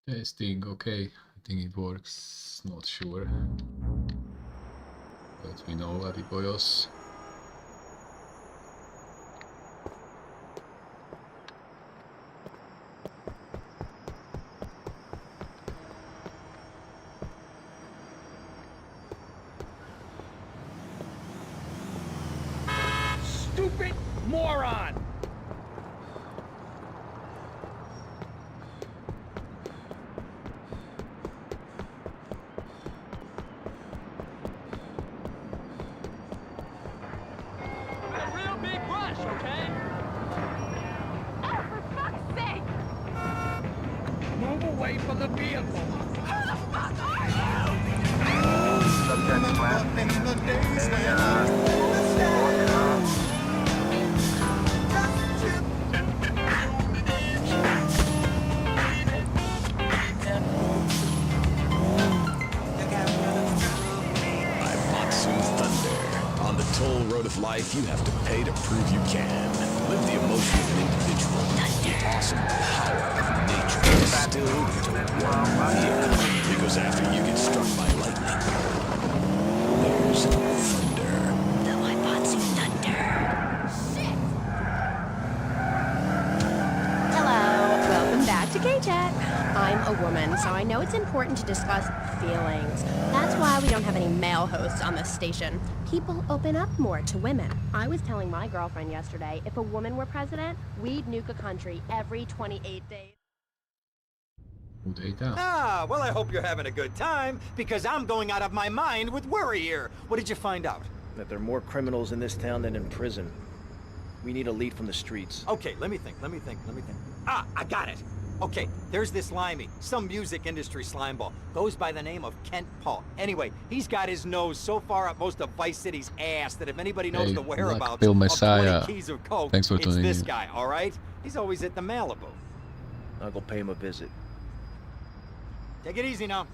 Testing, okay. I think it works. Not sure. Let me know, Adipoyos. Stupid moron! A real big rush, okay? Oh, for fuck's sake! Move away from the vehicle. Who the fuck are you? Subject left. On the toll road of life, you have to pay to prove you can. Live the emotion of an individual, the awesome power of nature, distilled into one vehicle. Because after you get struck by lightning, there's thunder. Though I bought some thunder. Shit! Hello, welcome back to K-Chat. I'm a woman, so I know it's important to discuss feelings. That's why we don't have any male hosts on this station. People open up more to women. I was telling my girlfriend yesterday, if a woman were president, we'd nuke a country every 28 days. Ah, well, I hope you're having a good time, because I'm going out of my mind with worry here. What did you find out? That there are more criminals in this town than in prison. We need a lead from the streets. Okay, let me think. Ah, I got it. Okay, there's this limey, some music industry slimeball. Goes by the name of Kent Paul. Anyway, he's got his nose so far up most of Vice City's ass that if anybody knows the whereabouts Bill of Messiah. 20 keys of coke, Thanks for it's tuning this in. guy, all right? He's always at the Malibu. I'll go pay him a visit. Take it easy now.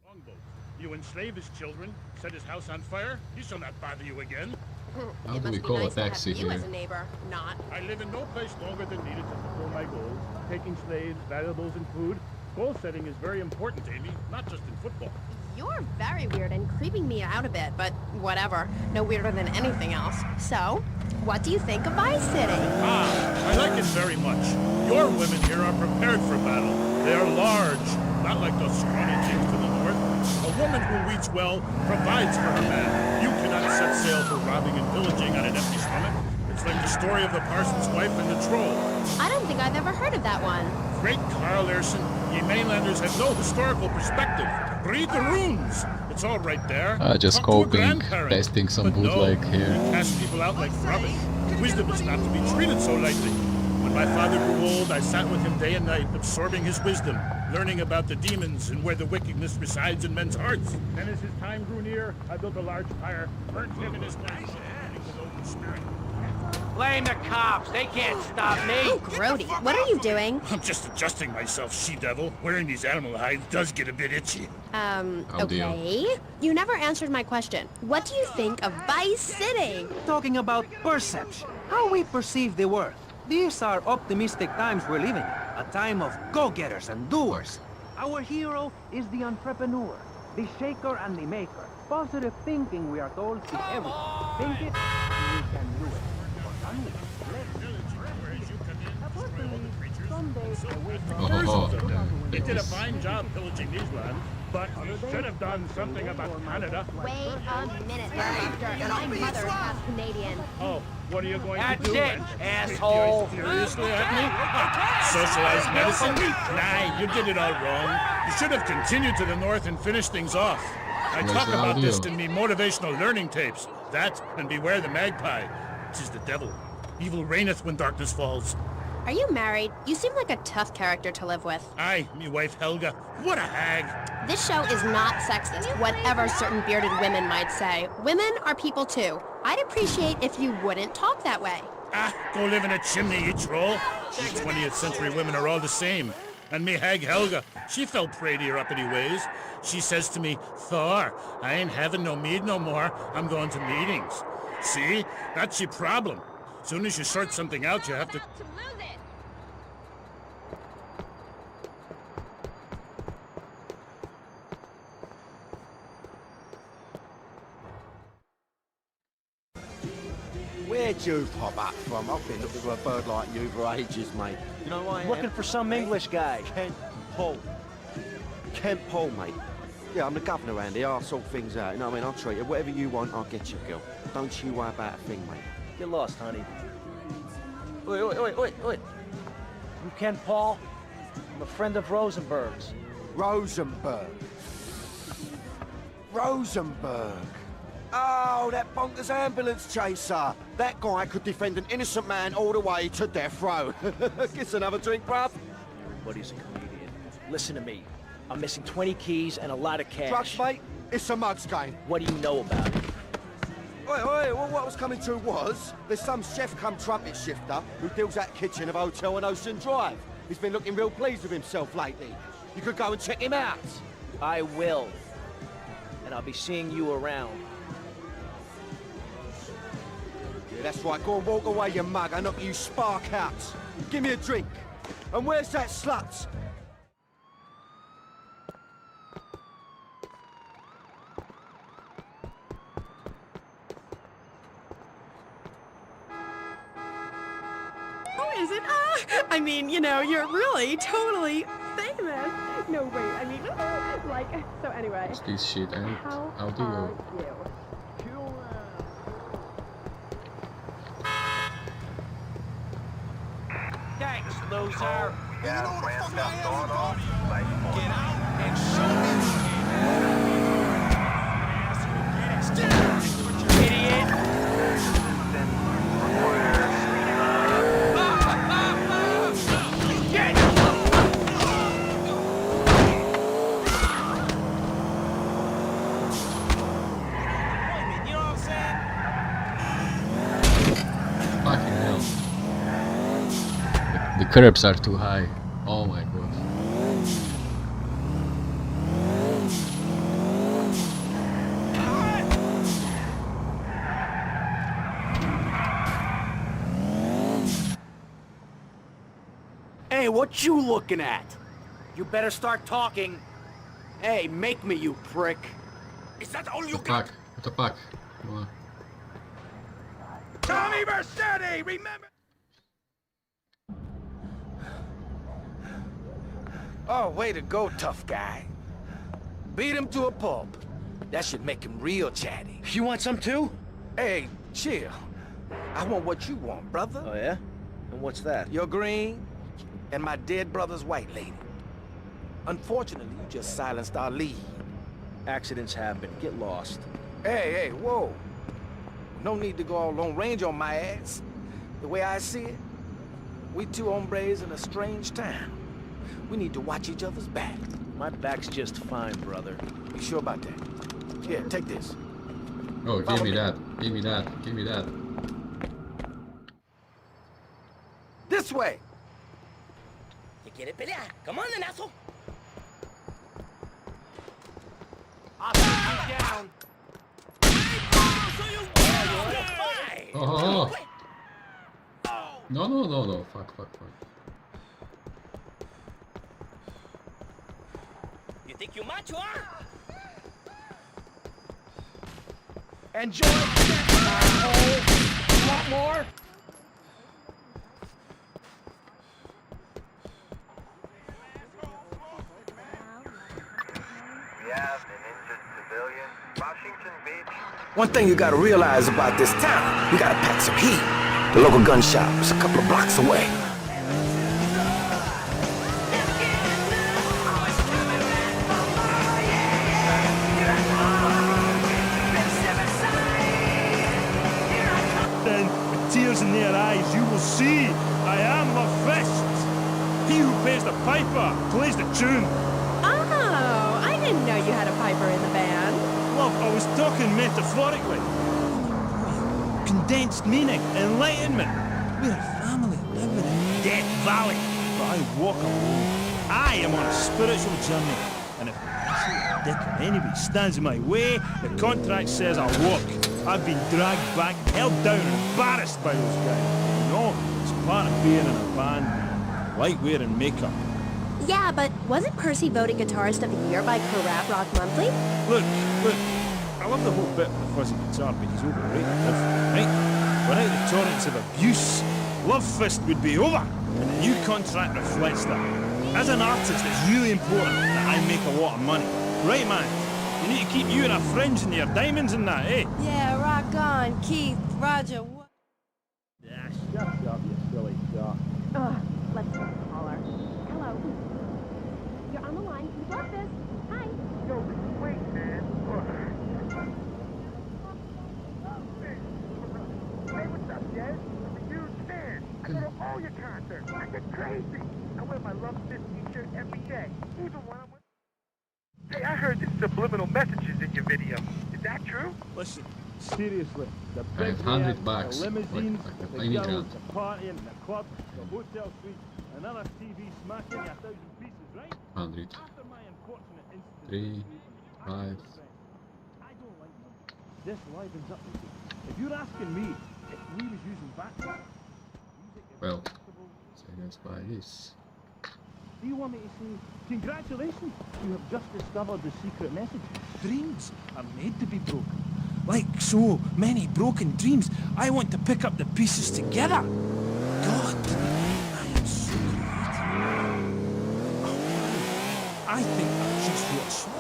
Longboat. You enslave his children, set his house on fire. He shall not bother you again. How It do we must be call a nice to have taxi you here? as a neighbor, not. I live in no place longer than needed to fulfill my goals. Taking slaves, valuables, and food. Goal setting is very important, Amy, not just in football. You're very weird and creeping me out a bit, but whatever. No weirder than anything else. So, what do you think of Vice City? Ah, I like it very much. Your women here are prepared for battle. They are large, not like those scrawny things to the north. A woman who eats well provides for her man. You cannot set sail for robbing and pillaging on an empty stomach. It's like the story of the parson's wife and the troll. I don't think I've ever heard of that one. Great Carl Erson, ye mainlanders have no historical perspective. Read the runes. It's all right there. Just Talk to a coping, grandparent. testing some But no, bootleg here. we cast people out like rubbish. Wisdom is not to be treated so lightly. When my father grew old, I sat with him day and night, absorbing his wisdom, learning about the demons and where the wickedness resides in men's hearts. And as his time grew near, I built a large fire, burnt him and his wife, burning the noble spirit. Blame the cops. They can't stop me. Oh, Grody, what are you doing? I'm just adjusting myself, she-devil. Wearing these animal hides does get a bit itchy. Oh, dear. Okay. You never answered my question. What do you think of Vice City? Talking about perception, how we perceive the world. These are optimistic times we're living in, a time of go-getters and doers. Our hero is the entrepreneur, the shaker and the maker. Positive thinking, we are told, is everything. Think it, and we can do it. Or unleash, someday I wake up. They did a fine job pillaging these lands, but you should have done something about Canada. Wait a minute, Doctor. My mother is half Canadian. Oh, what are you going That's to do? it, then? asshole. Spit furiously at me? Socialized medicine? Nah, you did it all wrong. You should have continued to the north and finished things off. I Where's talk the about this audio? in me motivational learning tapes. That and beware the magpie. 'Tis the devil. Evil reigneth when darkness falls. Are you married? You seem like a tough character to live with. Aye, me wife Helga. What a hag. This show is not sexist, whatever certain bearded women might say. Women are people too. I'd appreciate if you wouldn't talk that way. Ah, go live in a chimney, you troll. You 20th century women are all the same. And me hag Helga, she fell prey to your uppity ways. She says to me, Thor, I ain't having no mead no more. I'm going to meetings. See? That's your problem. Soon as you sort something out, you have to... Where'd you pop up from? I've been looking for a bird like you for ages, mate. You know why I am? Looking for some English guy. Kent Paul. Kent Paul, mate. Yeah, I'm the governor around here. I'll sort things out. You know what I mean? I'll treat you. Whatever you want, I'll get you, girl. Don't you worry about a thing, mate. Get lost, honey. Oi, oi, oi, oi, oi. You Ken Paul? I'm a friend of Rosenberg's. Rosenberg. Rosenberg. Oh, that bonkers ambulance chaser. That guy could defend an innocent man all the way to death row. Get another drink, bruv. Everybody's a comedian. Listen to me. I'm missing 20 keys and a lot of cash. Drugs, mate? It's a mug's game. What do you know about it? Oi, oi, well, what I was coming to was, there's some chef come trumpet shifter who deals at kitchen of a hotel on Ocean Drive. He's been looking real pleased with himself lately. You could go and check him out. I will. And I'll be seeing you around. Yeah, that's right. Go and walk away, you mug. I knock you spark out. Give me a drink. And where's that slut? Oh, is it? I mean, you know, you're really totally famous. No, wait, I mean, like, so anyway. What's this shit? How do are you? you? Thanks, loser. Yeah, you know what the fuck I am, Get out and show me. Fucking hell. The curbs are too high. Oh my god. Hey, what you looking at? You better start talking. Hey, make me, you prick. Is that all you What the fuck? What the fuck? Come on. Tommy Vercetti, remember? Oh, way to go, tough guy. Beat him to a pulp. That should make him real chatty. You want some too? Hey, chill. I want what you want, brother. Oh, yeah? And what's that? Your green and my dead brother's white lady. Unfortunately, you just silenced our lead. Accidents happen. Get lost. Hey, whoa. No need to go all Lone Ranger on my ass. The way I see it, we two hombres in a strange town. We need to watch each other's back. My back's just fine, brother. You sure about that? Here, take this. Oh, give me that. Give me that. Give me that. This way! ¿Te quiere pelear? Come on, nenazo. I'll take you down. Oh. No. Fuck. You think you macho, huh? Enjoy that, asshole! Want more? We have an injured civilian. Washington Beach. One thing you gotta realize about this town, we gotta pack some heat. The local gun shop is a couple of blocks away. Then, with tears in their eyes, you will see I am the first. He who pays the piper plays the tune. Oh, I didn't know you had a piper in the band. Love, I was talking metaphorically. Condensed meaning, enlightenment. We're a family living in Death Valley, but I walk alone. I am on a spiritual journey, and if a dick of anybody stands in my way, the contract says I'll walk. I've been dragged back, held down, and embarrassed by those guys. You know, it's part of being in a band. Like wearing makeup. Yeah, but wasn't Percy voted Guitarist of the Year by Crap Rock Monthly? Look, I love the whole bit with the fuzzy guitar, but he's overrated, right? Without the torrents of abuse, Love Fist would be over, and the new contract reflects that. As an artist, it's really important that I make a lot of money. Right, man? You need to keep you and our friends and your diamonds and that, eh? Yeah, rock on, Keith, Roger. Yeah, shut up, you silly duck. Let's take a caller. Hello. You're on the line. You got this. Hi. Yo, wait, man. Hey, what's up, Jez? I'm a huge fan. I go to all your concerts. I get crazy. I wear my Love Fist t-shirt every day, even when I'm with... Hey, I heard there's subliminal messages in your video. Is that true? Listen, seriously, the I big have 100 man, bucks. the limousine, Like the I need girls, grand. the party, and the club, the hotel suite, another TV smashing you 1,000 pieces, right? 100. After my unfortunate incident, 3, 5. I don't like money. This livens up the game. If you're asking me, if we was using background, Well, so I guess buy this. do you want me to say, congratulations, you have just discovered the secret message. Dreams are made to be broken. Like so many broken dreams, I want to pick up the pieces together. God, I am so creative. Oh, I think I just wrote a song.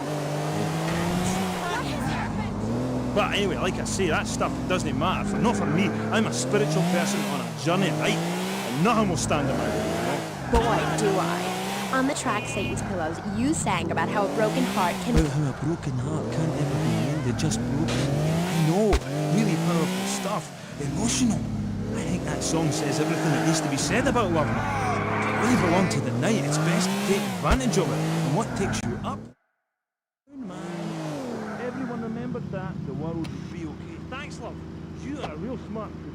But anyway, like I say, that stuff doesn't matter. Not for me. I'm a spiritual person on a journey of life, and nothing will stand in my way, you know? Boy, do I. On the track Satan's Pillows, you sang about how a broken heart can... Well, how a broken heart can't ever be mended, just broken. I know, really powerful stuff. Emotional. I think that song says everything that needs to be said about love. To really belong to the night, it's best to take advantage of it. And what takes you up? Man, everyone remembered that, the world would be okay. Thanks, love. You are a real smart cookie.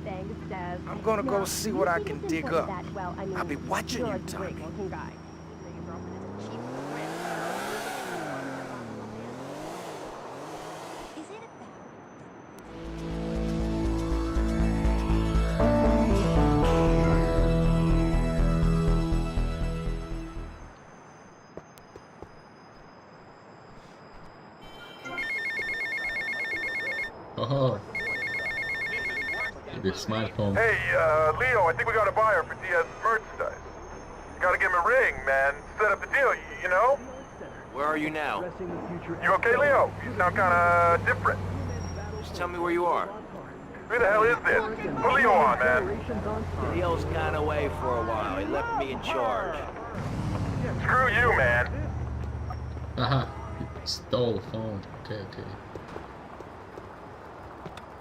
Thanks, Des. I'm gonna go see what I can dig up. Well, I mean, I'll be watching you're you, a Tommy. great-looking guy. Your girlfriend is a cheap thrill. Is it Oh, the smartphone. Hey, Leo, I think we got a buyer for Diaz's merchandise. You gotta give him a ring, man. Set up the deal, you know? Where are you now? You okay, Leo? You sound kinda different. Just tell me where you are. Who the hell is this? Put Leo on, man. Leo's gone away for a while. He left me in charge. Screw you, man. Haha, stole the phone. Okay.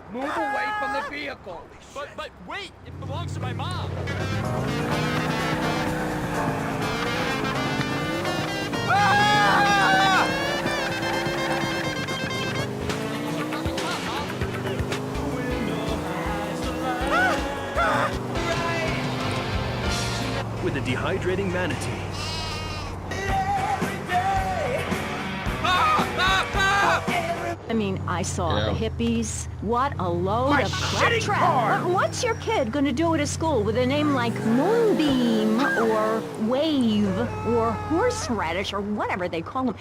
Move away from the vehicle. But wait, it belongs to my mom. With the dehydrating manatee. I mean, I saw Yeah. the hippies. What a load of claptrap. What's your kid gonna do at a school with a name like Moonbeam or Wave or Horseradish or whatever they call them?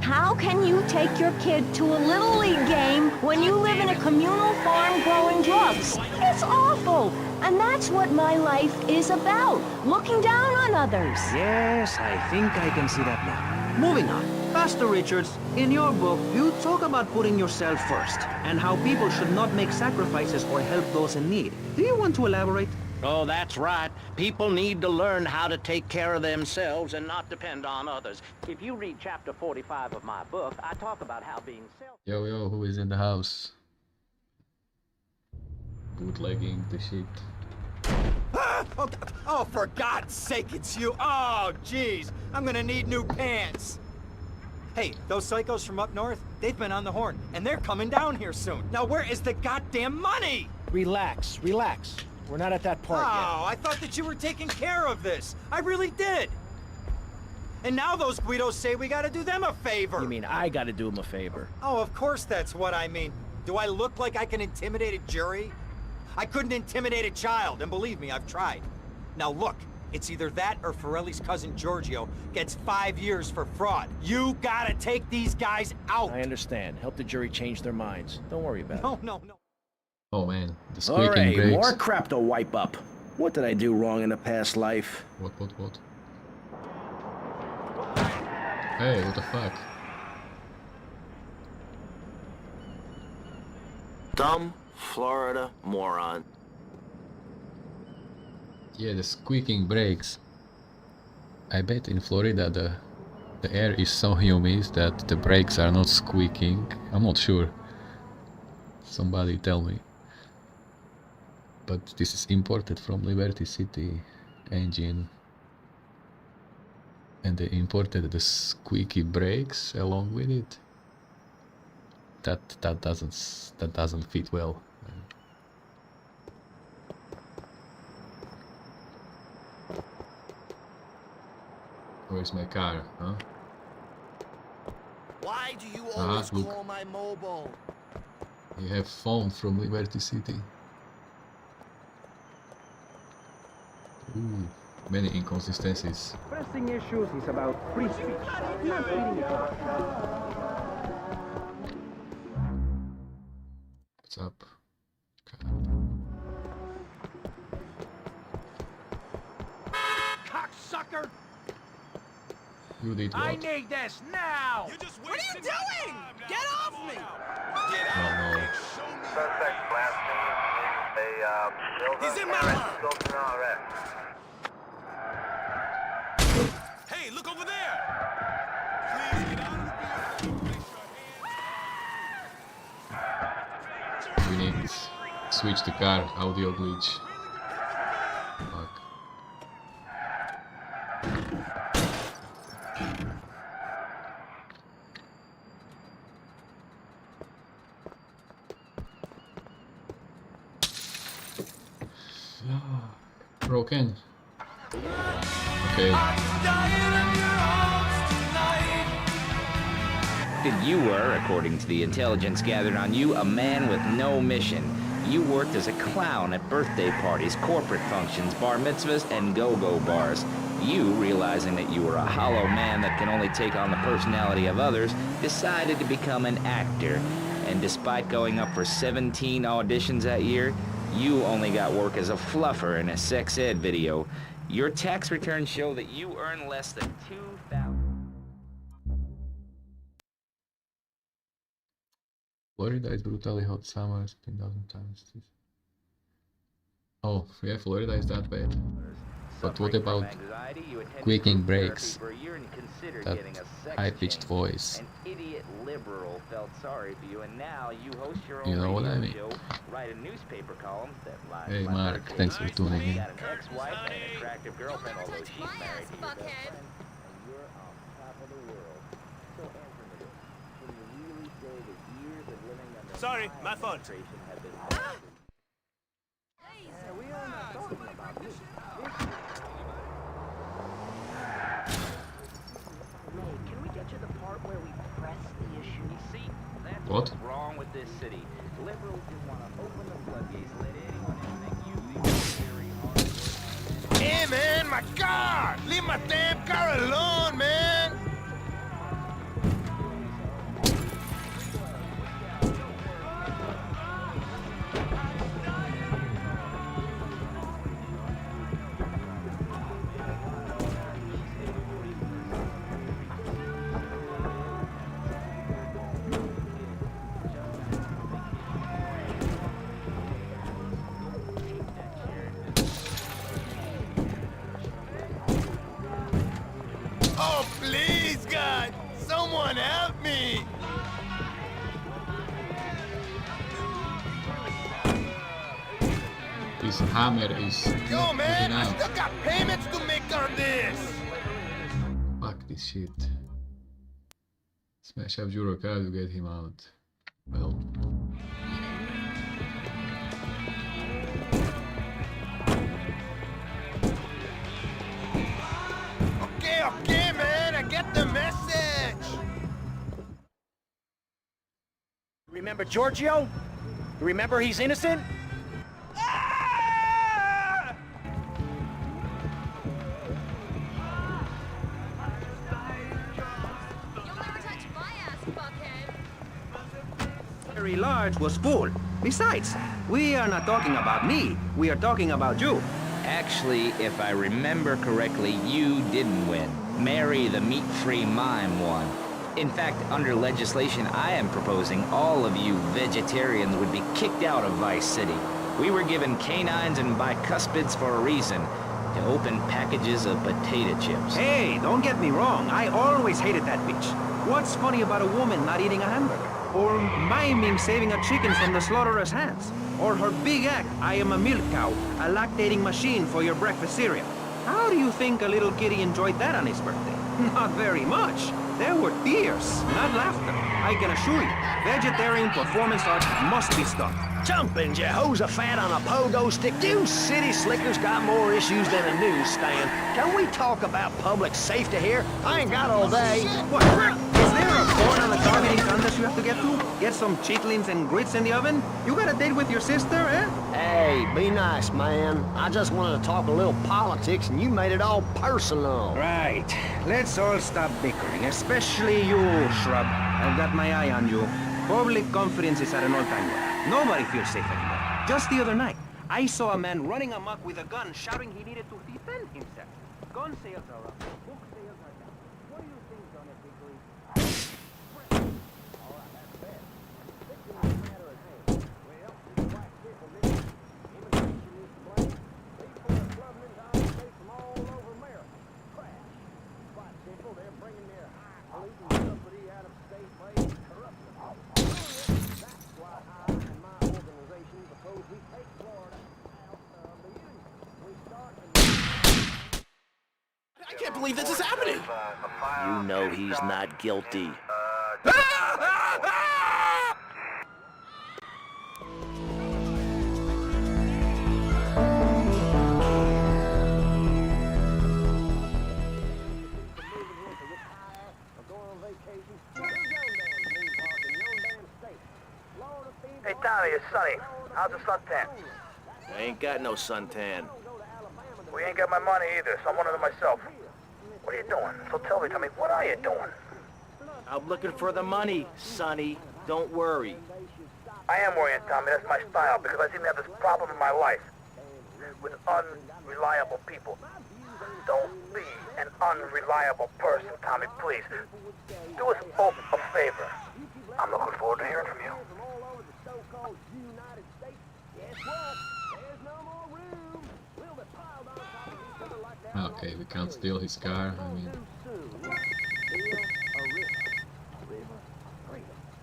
How can you take your kid to a Little League game when you live in a communal farm growing drugs? It's awful. And that's what my life is about. Looking down on others. Yes, I think I can see that now. Moving on. Pastor Richards, in your book, you talk about putting yourself first and how people should not make sacrifices or help those in need. Do you want to elaborate? Oh, that's right. People need to learn how to take care of themselves and not depend on others. If you read chapter 45 of my book, I talk about how being Yo, who is in the house? Bootlegging the shit. Oh, for God's sake, it's you. Oh, jeez. I'm gonna need new pants. Hey, those psychos from up north, they've been on the horn, and they're coming down here soon. Now, where is the goddamn money? Relax. We're not at that part yet. Oh, I thought that you were taking care of this. I really did. And now those Guidos say we gotta do them a favor. You mean I gotta do him a favor? Oh, of course that's what I mean. Do I look like I can intimidate a jury? I couldn't intimidate a child, and believe me, I've tried. Now look, it's either that or Forelli's cousin Giorgio gets 5 years for fraud. You gotta take these guys out! I understand. Help the jury change their minds. Don't worry about it. No. Oh man, the squeaking Alright, brakes. more crap to wipe up. What did I do wrong in the past life? What? Hey, what the fuck? Dumb Florida moron. Yeah, the squeaking brakes. I bet in Florida the air is so humid that the brakes are not squeaking. I'm not sure. Somebody tell me. But this is imported from Liberty City engine. And they imported the squeaky brakes along with it. That doesn't fit well. Where's my car, huh? Why do you always call my mobile? You have phone from Liberty City. Ooh, many inconsistencies. Pressing issues is about free speech, not beating it up. What's up? Cocksucker! You did what? I need this now! What are you doing? Get off me! Oh no. Suspect blasting in a building. He's in my line. Building already. Hey, look over there! Please get out of the vehicle. We need to switch the car, audio glitch. Fuck. Broken. Okay. You were, according to the intelligence gathered on you, a man with no mission. You worked as a clown at birthday parties, corporate functions, bar mitzvahs, and go-go bars. You, realizing that you were a hollow man that can only take on the personality of others, decided to become an actor. And despite going up for 17 auditions that year, you only got work as a fluffer in a sex ed video. Your tax returns show that you earn less than $2,000. Florida is brutally hot summer, 10,000 times. Oh, yeah, Florida is that bad. But what about squeaking brakes? That high-pitched voice. An idiot liberal felt sorry for you, and now you host your own You know what I radio mean? show, write a newspaper column that lies Hey by Mark, birthday. thanks for tuning in. Got an ex-wife and an attractive girlfriend, although she's married to your best friend, and you're on top of the world. So answer me this. Can you really say that years of living under Sorry, my phone. administration have been We are not talking about you. Can we get to the part where we press the issue? See, that's What? what's wrong with this city. Liberals just want to open the floodgates, let anyone in, make you the very hard. Hey, man, my car! Leave my damn car alone, man! Oh, please, God! Someone help me! This hammer is Yo, not man, good I enough. still got payments to make on this! Fuck this shit. Smash up Juro car to get him out. Well. Okay, man, I get the message! Remember Giorgio? You remember he's innocent? Very large was full. Besides, We are not talking about me. We are talking about you. Actually, if I remember correctly, you didn't win. Mary the meat-free mime won. In fact, under legislation I am proposing, all of you vegetarians would be kicked out of Vice City. We were given canines and bicuspids for a reason. To open packages of potato chips. Hey, don't get me wrong. I always hated that bitch. What's funny about a woman not eating a hamburger? Or miming saving a chicken from the slaughterer's hands? Or her big act, I am a milk cow, a lactating machine for your breakfast cereal. How do you think a little kitty enjoyed that on his birthday? Not very much. There were tears, not laughter. I can assure you, vegetarian performance art must be stopped. Jumping Jehoshaphat on a pogo stick. You city slickers got more issues than a newsstand. Can we talk about public safety here? I ain't got all day. What? Is there a board on the targeting contest you have to get to? Get some chitlins and grits in the oven? You got a date with your sister, eh? Hey, be nice, man. I just wanted to talk a little politics and you made it all personal. Right. Let's all stop bickering, especially you, Shrub. I've got my eye on you. Public confidence is at an all-time low. Nobody feels safe anymore. Just the other night, I saw a man running amok with a gun, shouting he needed to defend himself. Gun sales are up. Book sales are down. What do you think, Don Hickory? All right, that's bad. Fixing this matter at hand. Well, this black people didn't. Immigration is to blame. People are flooding into our states from all over America. Crash. Quite simple. They're bringing their high-polluting company out of state ways and corrupting them. That's why I and my organization propose we take Florida out of the Union. We start I can't believe this is happening. You know he's not guilty. Hey, Tommy, it's Sonny. How's the suntan? I ain't got no suntan. We ain't got my money either, so I'm one of them myself. What are you doing? So tell me, Tommy, what are you doing? I'm looking for the money, Sonny. Don't worry. I am worrying, Tommy. That's my style, because I seem to have this problem in my life. With unreliable people. Don't be an unreliable person, Tommy, please. Do us both a favor. I'm looking forward to hearing from you. Okay, we can't steal his car, I mean...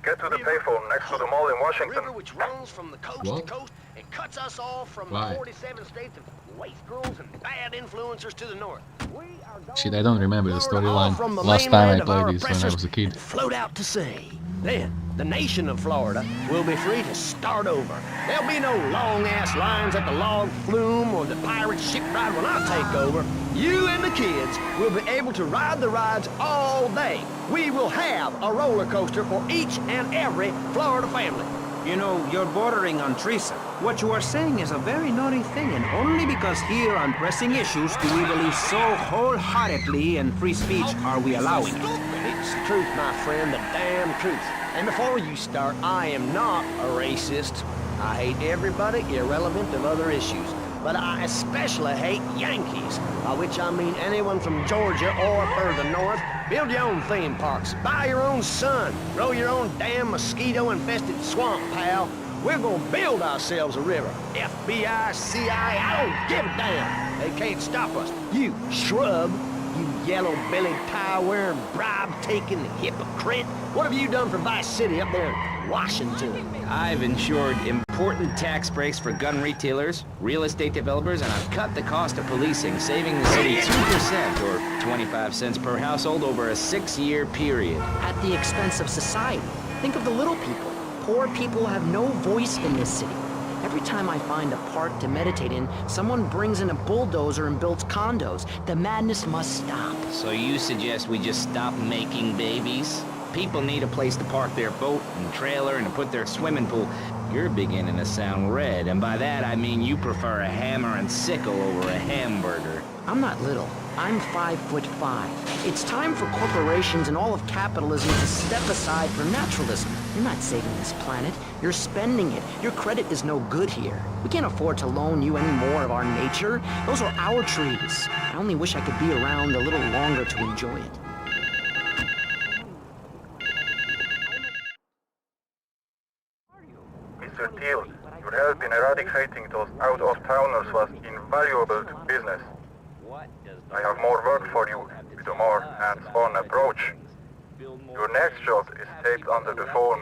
Get to the payphone next to the mall in Washington. River which runs from the coast What? to coast and cuts us off from Why? 47 states of waste girls and bad influencers to the north. Shit, I don't remember the Off storyline. from the Last time mainland I of our played this when I oppressors was a kid. and float out to sea. Then, the nation of Florida will be free to start over. There'll be no long-ass lines at the log flume or the pirate shipwright when I take over. You and the kids will be able to ride the rides all day. We will have a roller coaster for each and every Florida family. You know, you're bordering on treason. What you are saying is a very naughty thing, and only because here on pressing issues do we believe so wholeheartedly in free speech are we allowing it. It's the truth, my friend, the damn truth. And before you start, I am not a racist. I hate everybody irrelevant of other issues. But I especially hate Yankees, by which I mean anyone from Georgia or further north. Build your own theme parks, buy your own sun, grow your own damn mosquito-infested swamp, pal. We're gonna build ourselves a river. FBI, CIA, I don't give a damn. They can't stop us. You shrub, you yellow-bellied, tie-wearing, bribe-taking hypocrite. What have you done for Vice City up there in Washington? I've ensured important tax breaks for gun retailers, real estate developers, and I've cut the cost of policing, saving the city 2% or 25 cents per household over a 6-year period. At the expense of society. Think of the little people. Poor people have no voice in this city. Every time I find a park to meditate in, someone brings in a bulldozer and builds condos. The madness must stop. So you suggest we just stop making babies? People need a place to park their boat and trailer and to put their swimming pool. You're beginning to sound red, and by that I mean you prefer a hammer and sickle over a hamburger. I'm not little. I'm 5'5". It's time for corporations and all of capitalism to step aside for naturalism. You're not saving this planet. You're spending it. Your credit is no good here. We can't afford to loan you any more of our nature. Those are our trees. I only wish I could be around a little longer to enjoy it. Mr. Teal, your help in eradicating those out-of-towners was invaluable to business. I have more work for you with a more hands-on approach. Your next job is taped under the phone.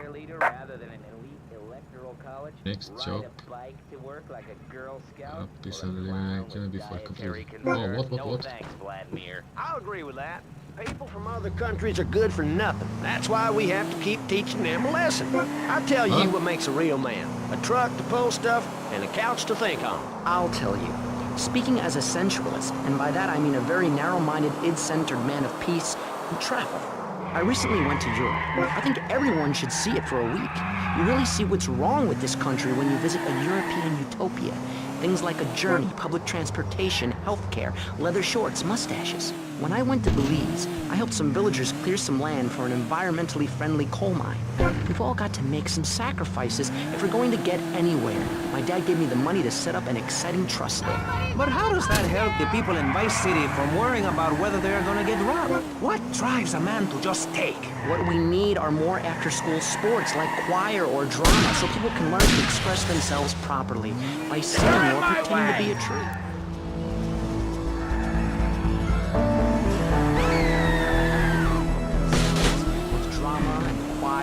Next job. Upisa delivery before completion. Oh, what? I'll agree with that. People from other countries are good for nothing. That's why we have to keep teaching them a lesson. I'll tell you what makes a real man. A truck to pull stuff and a couch to think on. I'll tell you. Speaking as a sensualist, and by that I mean a very narrow-minded, id-centered man of peace and travel. I recently went to Europe. I think everyone should see it for a week. You really see what's wrong with this country when you visit a European utopia. Things like a journey, public transportation, healthcare, leather shorts, mustaches. When I went to Belize, I helped some villagers clear some land for an environmentally friendly coal mine. We've all got to make some sacrifices if we're going to get anywhere. My dad gave me the money to set up an exciting trust there. But how does that help the people in Vice City from worrying about whether they're gonna get robbed? What drives a man to just take? What we need are more after-school sports like choir or drama so people can learn to express themselves properly by singing or pretending to be a tree.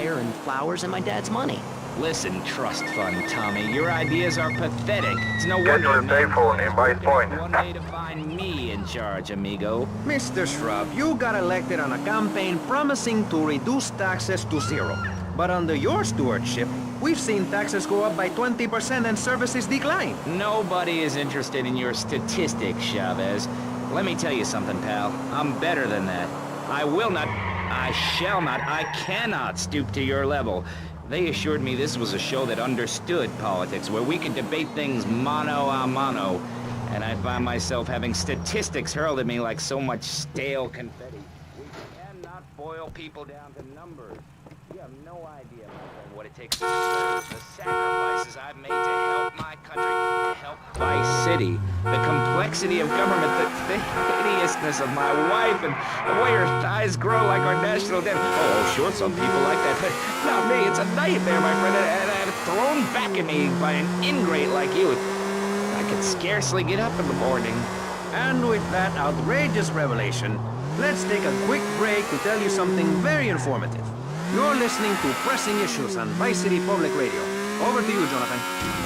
And flowers and my dad's money. Listen, trust fund Tommy, your ideas are pathetic. It's no Get wonder to the payphone in Vice Point. one way to find me in charge, amigo. Mr. Shrub, you got elected on a campaign promising to reduce taxes to zero. But under your stewardship, we've seen taxes go up by 20% and services decline. Nobody is interested in your statistics, Chavez. Let me tell you something, pal. I'm better than that. I will not, I shall not, I cannot stoop to your level. They assured me this was a show that understood politics, where we could debate things mano a mano. And I find myself having statistics hurled at me like so much stale confetti. We cannot boil people down to numbers. You have no idea, my friend, what it takes to serve the sacrifices I've made to help my country, to help Vice City. The complexity of government, the hideousness of my wife, and the way her thighs grow like our national debt. Oh, sure, some people like that, but not me. It's a nightmare, my friend, and thrown back at me by an ingrate like you. I could scarcely get up in the morning. And with that outrageous revelation, let's take a quick break to tell you something very informative. You're listening to Pressing Issues on Vice City Public Radio. Over to you, Jonathan.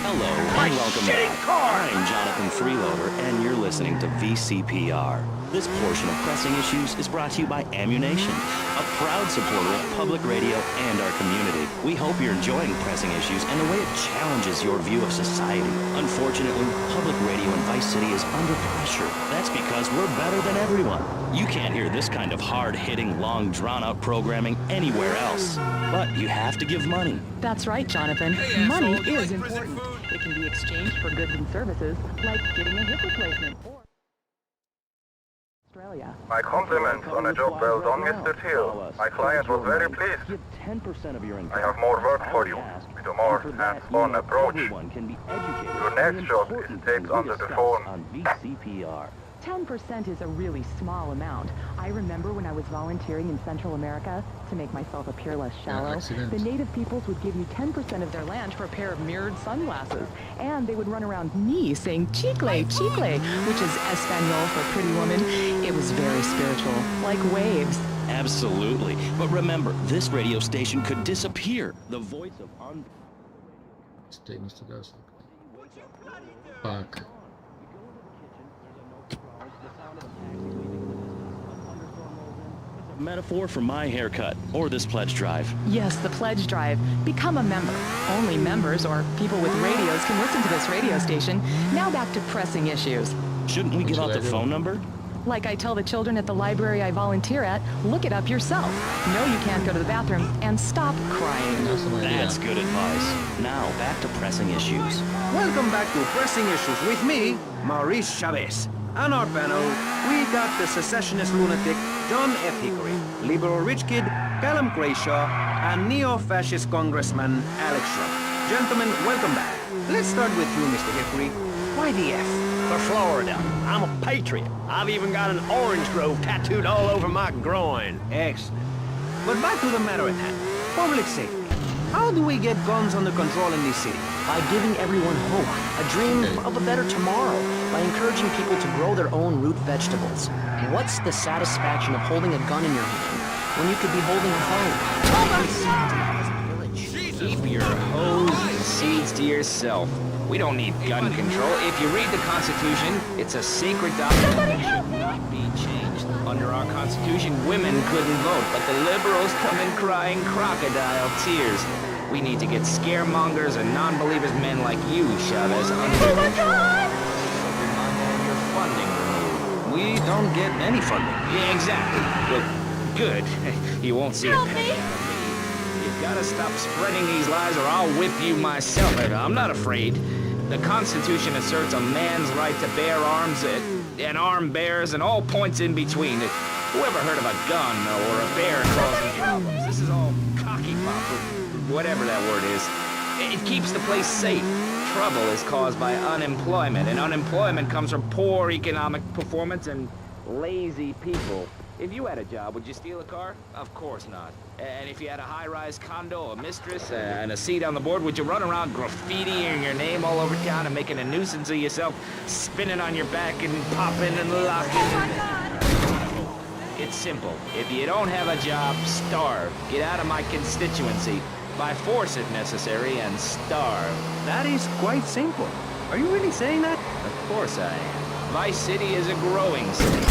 Hello, and welcome back. I'm Jonathan Freeloader, and you're listening to VCPR. This portion of Pressing Issues is brought to you by Ammunition, a proud supporter of public radio and our community. We hope you're enjoying Pressing Issues and the way it challenges your view of society. Unfortunately, public radio in Vice City is under pressure. That's because we're better than everyone. You can't hear this kind of hard-hitting, long, drawn-out programming anywhere else. But you have to give money. That's right, Jonathan. Money is important. It can be exchanged for goods and services, like getting a hip replacement. Australia. My compliments on a job well done, Mr. Teal. My client was very pleased. Give 10% of your income. I have more work for you, with a more hands-on approach. Everyone can be educated. Your next job is taped under the phone. On VCPR. 10% is a really small amount. I remember when I was volunteering in Central America to make myself appear less shallow, the native peoples would give you 10% of their land for a pair of mirrored sunglasses. And they would run around me saying chicle, chicle, which is Espanol for pretty woman. It was very spiritual, like waves. Absolutely. But remember, this radio station could disappear. The voice of Statements to those. Fuck. Metaphor for my haircut, or this pledge drive. Yes, the pledge drive. Become a member. Only members or people with radios can listen to this radio station. Now back to Pressing Issues. Shouldn't we give out the phone number? Like I tell the children at the library I volunteer at, look it up yourself. No, you can't go to the bathroom, and stop crying. That's good advice. Now, back to Pressing Issues. Welcome back to Pressing Issues with me, Maurice Chavez. On our panel, we got the secessionist lunatic John F. Hickory, liberal rich kid Callum Grayshaw, and neo-fascist Congressman Alex Shrub. Gentlemen, welcome back. Let's start with you, Mr. Hickory. Why the F? For Florida. I'm a patriot. I've even got an orange grove tattooed all over my groin. Excellent. But back to the matter at hand. Public safety. How do we get guns under control in this city? By giving everyone hope, a dream of a better tomorrow, by encouraging people to grow their own root vegetables. What's the satisfaction of holding a gun in your hand when you could be holding a hoe? Keep your hoes and seeds to yourself. We don't need gun control. If you read the Constitution, it's a sacred document that should not be changed. Under our Constitution, women couldn't vote, but the liberals come in crying crocodile tears. We need to get scaremongers and non-believers, men like you, Chavez, under your funding removed. We don't get any funding. Yeah, exactly. Well, good. You won't see a penny out of me. You've got to stop spreading these lies or I'll whip you myself. I'm not afraid. The Constitution asserts a man's right to bear arms and arm bearers and all points in between. Whoever heard of a gun or a bear causing problems? This is all cocky pop, whatever that word is. It keeps the place safe. Trouble is caused by unemployment, and unemployment comes from poor economic performance and lazy people. If you had a job, would you steal a car? Of course not. And if you had a high-rise condo, a mistress, and a seat on the board, would you run around graffitiing your name all over town and making a nuisance of yourself, spinning on your back and popping and locking? It's simple. If you don't have a job, starve. Get out of my constituency. By force if necessary, and starve. That is quite simple. Are you really saying that? Of course I am. Vice City is a growing city.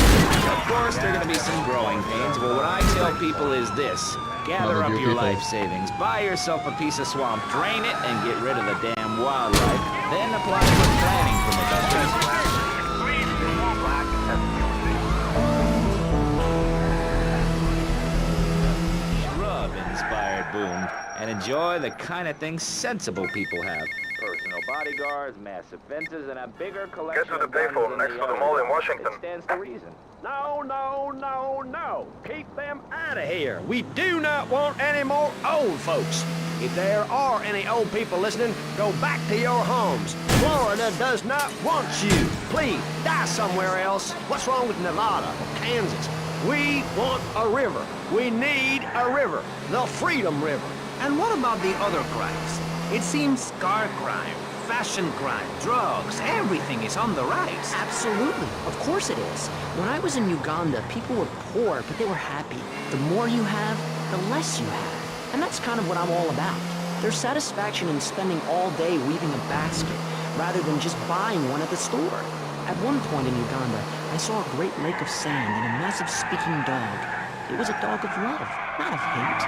Of course, there are going to be some growing pains, but what I tell people is this. Gather up your life savings, buy yourself a piece of swamp, drain it, and get rid of the damn wildlife. Then apply for planning permission. Shrub-inspired boom, and enjoy the kind of things sensible people have. Personal bodyguards, massive fences, and a bigger collection. Get to the payphone next to the mall in Washington. It stands to reason. No, no, no, no. Keep them out of here. We do not want any more old folks. If there are any old people listening, go back to your homes. Florida does not want you. Please, die somewhere else. What's wrong with Nevada or Kansas? We want a river. We need a river. The Freedom River. And what about the other crimes? It seems car crime, fashion crime, drugs, everything is on the rise. Absolutely. Of course it is. When I was in Uganda, people were poor, but they were happy. The more you have, the less you have. And that's kind of what I'm all about. There's satisfaction in spending all day weaving a basket, rather than just buying one at the store. At one point in Uganda, I saw a great lake of sand and a massive speaking dog. It was a dog of love, not of hate.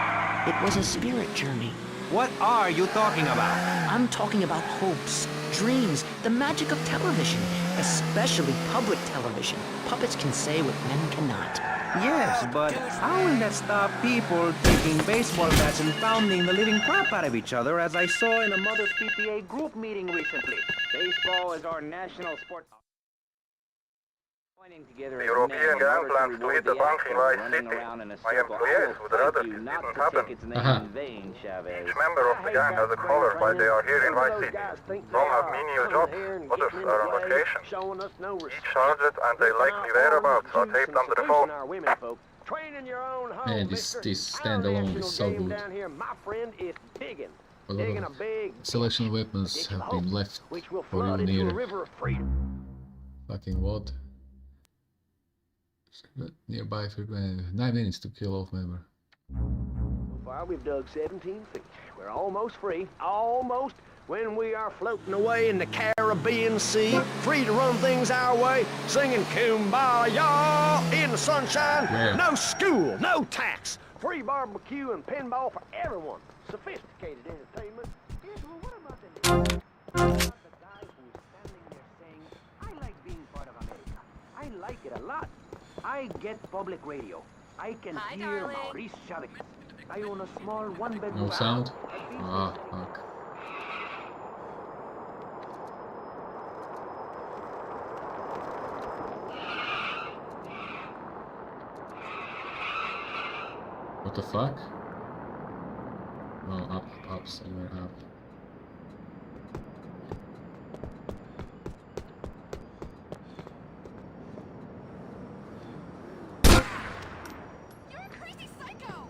It was a spirit journey. What are you talking about? I'm talking about hopes, dreams, the magic of television, especially public television. Puppets can say what men cannot. Yes, but how will that stop people taking baseball bats and pounding the living crap out of each other, as I saw in a Mother's PTA group meeting recently? Baseball is our national sport. The European gang plans to hit the bank in Vice City. My employees would rather this didn't happen. Each member of the gang has a collar while they are here in Vice City. Some have menial jobs, others are on vacation. Each sergeant and their likely whereabouts are taped under the phone. Man, this standalone is so good. A lot of selection of weapons have been left for you near. Fucking what? Nearby for 9 minutes to kill off member. So far we've dug 17 feet. We're almost free. Almost. When we are floating away in the Caribbean Sea, free to run things our way, singing Kumbaya in the sunshine. Yeah. No school, no tax. Free barbecue and pinball for everyone. Sophisticated entertainment. Yes, well, what about the guy who's standing there saying, I like being part of America. I like it a lot. I get public radio. I can hear Maurice Chavez. I own a small one-bedroom No sound? Ah, fuck. the fuck? Oh, up, somewhere up. You're a crazy psycho!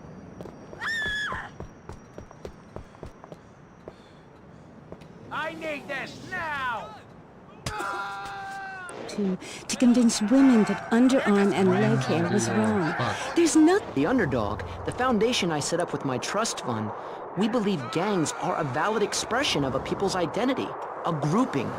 I need this now! To convince women that underarm and leg hair was wrong. There's not The Underdog, the foundation I set up with my trust fund, we believe gangs are a valid expression of a people's identity, a grouping,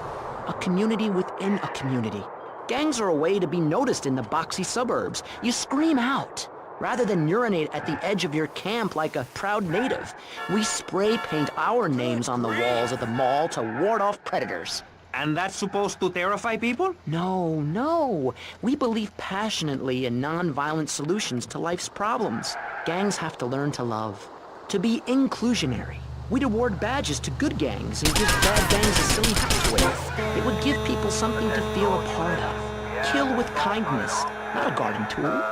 a community within a community. Gangs are a way to be noticed in the boxy suburbs. You scream out. Rather than urinate at the edge of your camp like a proud native, we spray paint our names on the walls of the mall to ward off predators. And that's supposed to terrify people? No, no. We believe passionately in non-violent solutions to life's problems. Gangs have to learn to love, to be inclusionary. We'd award badges to good gangs and give bad gangs a silly hat to wear. It would give people something to feel a part of. Kill with kindness, not a garden tool.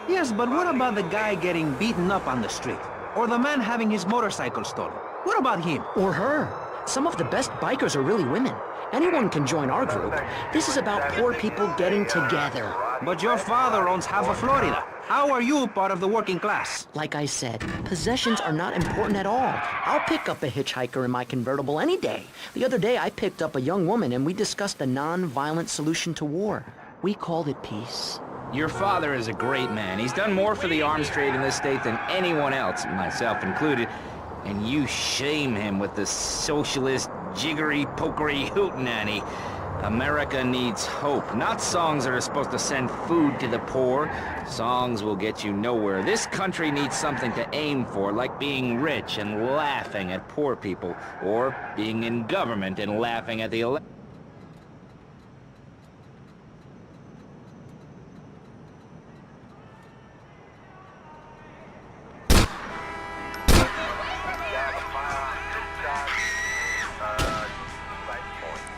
Yes, but what about the guy getting beaten up on the street? Or the man having his motorcycle stolen? What about him? Or her. Some of the best bikers are really women. Anyone can join our group. This is about poor people getting together. But your father owns half of Florida. How are you part of the working class? Like I said, possessions are not important at all. I'll pick up a hitchhiker in my convertible any day. The other day I picked up a young woman and we discussed a non-violent solution to war. We called it peace. Your father is a great man. He's done more for the arms trade in this state than anyone else, myself included. And you shame him with the socialist, jiggery-pokery hootenanny. America needs hope, not songs that are supposed to send food to the poor. Songs will get you nowhere. This country needs something to aim for, like being rich and laughing at poor people, or being in government and laughing at the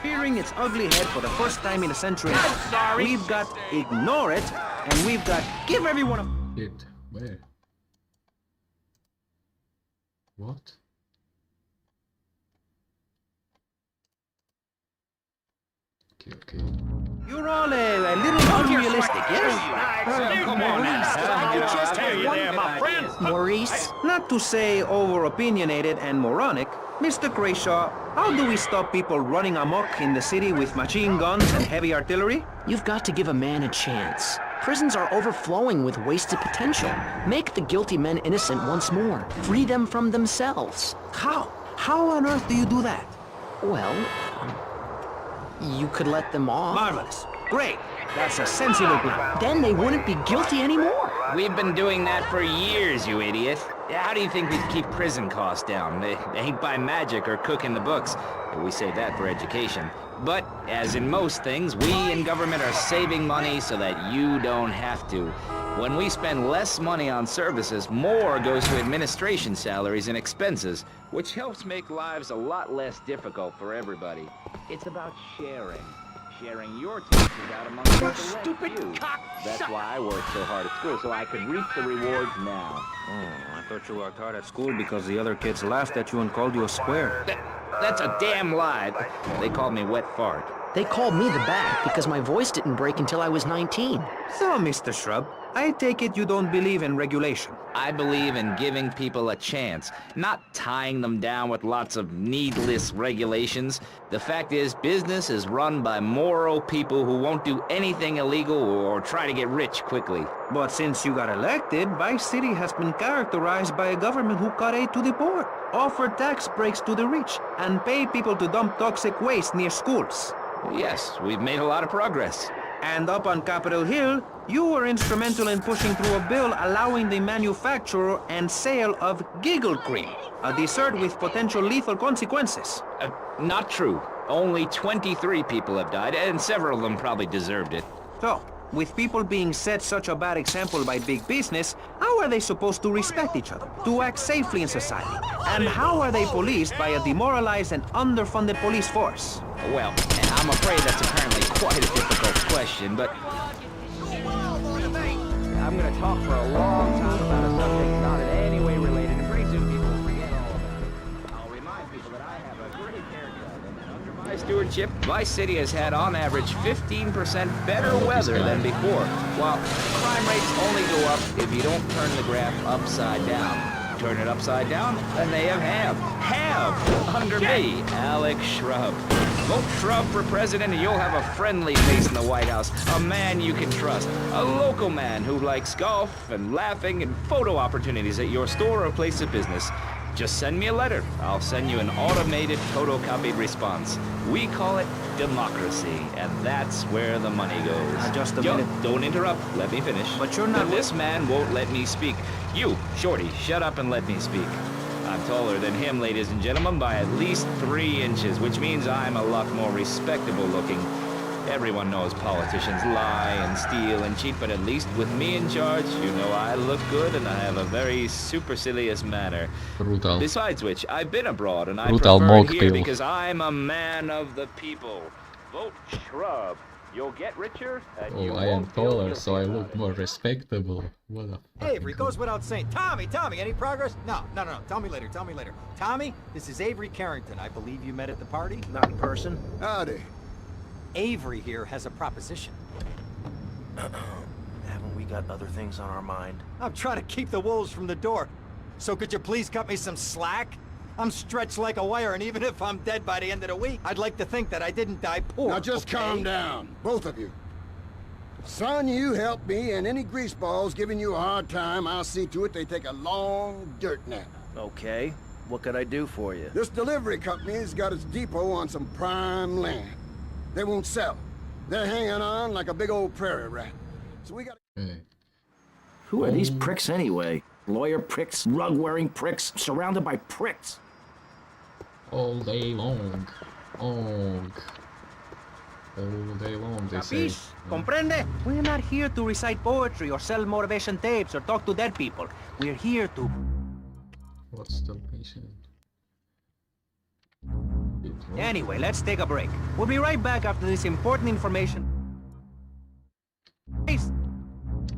Rearing its ugly head for the first time in a century. We've got ignore it, and we've got give everyone a... Shit, where? What? Okay. You're all a little unrealistic, yes? Come on now. Just hang you there, my friend. Maurice? Not to say over-opinionated and moronic, Mr. Crayshaw, how do we stop people running amok in the city with machine guns and heavy artillery? You've got to give a man a chance. Prisons are overflowing with wasted potential. Make the guilty men innocent once more. Free them from themselves. How? How on earth do you do that? Well, you could let them off. Marvelous. Great. That's a sensible plan. Then they wouldn't be guilty anymore. We've been doing that for years, you idiot. How do you think we keep prison costs down? They ain't by magic or cooking the books. We save that for education. But, as in most things, we in government are saving money so that you don't have to. When we spend less money on services, more goes to administration salaries and expenses, which helps make lives a lot less difficult for everybody. It's about sharing. Sharing your taxes out among the stupid cock. That's why I worked so hard at school, so I could reap the rewards now. Oh, I thought you worked hard at school because the other kids laughed at you and called you a square. That's a damn lie. They called me wet fart. They called me the Bat because my voice didn't break until I was 19. So, Mr. Shrub, I take it you don't believe in regulation. I believe in giving people a chance, not tying them down with lots of needless regulations. The fact is, business is run by moral people who won't do anything illegal or try to get rich quickly. But since you got elected, Vice City has been characterized by a government who cut aid to the poor, offer tax breaks to the rich, and pay people to dump toxic waste near schools. Yes, we've made a lot of progress. And up on Capitol Hill, you were instrumental in pushing through a bill allowing the manufacture and sale of Giggle Cream, a dessert with potential lethal consequences. Not true. Only 23 people have died, and several of them probably deserved it. So, with people being set such a bad example by big business, how are they supposed to respect each other, to act safely in society? And how are they policed by a demoralized and underfunded police force? Well, I'm afraid that's apparently quite a difficult question, but I'm gonna talk for a long time about a subject not at any Chip, Vice City has had on average 15% better weather than before, while crime rates only go up if you don't turn the graph upside down. Turn it upside down, and they have under me, Alex Shrub. Vote Shrub for president and you'll have a friendly face in the White House, a man you can trust, a local man who likes golf and laughing and photo opportunities at your store or place of business. Just send me a letter. I'll send you an automated photocopied response. We call it democracy, and that's where the money goes. Just a minute. Don't interrupt. Let me finish. But you're not... This man won't let me speak. You, Shorty, shut up and let me speak. I'm taller than him, ladies and gentlemen, by at least 3 inches, which means I'm a lot more respectable looking. Everyone knows politicians lie and steal and cheat, but at least with me in charge, you know I look good and I have a very supercilious manner. Brutal. Besides which, I've been abroad and I Brutal prefer it milk here pill. because I'm a man of the people. Vote Shrub. You'll get richer and you Oh, I am won't feel taller, guilty so I about look it. more respectable. What a Avery, goes without saying. Tommy, any progress? No. Tell me later. Tommy, this is Avery Carrington. I believe you met at the party? Not in person. Howdy. Avery here has a proposition. Haven't we got other things on our mind? I'm trying to keep the wolves from the door. So could you please cut me some slack? I'm stretched like a wire, and even if I'm dead by the end of the week, I'd like to think that I didn't die poor. Now just calm down, both of you. Son, you help me, and any greaseballs giving you a hard time, I'll see to it they take a long dirt nap. Okay. What could I do for you? This delivery company's got its depot on some prime land. They won't sell. They're hanging on like a big old prairie rat. So we got... Hey. Who are these pricks anyway? Lawyer pricks, rug-wearing pricks, surrounded by pricks. All day long. All day long, they say. Capiche? Comprende? We're not here to recite poetry or sell motivation tapes or talk to dead people. We're here to... What's the patient? Anyway, let's take a break. We'll be right back after this important information.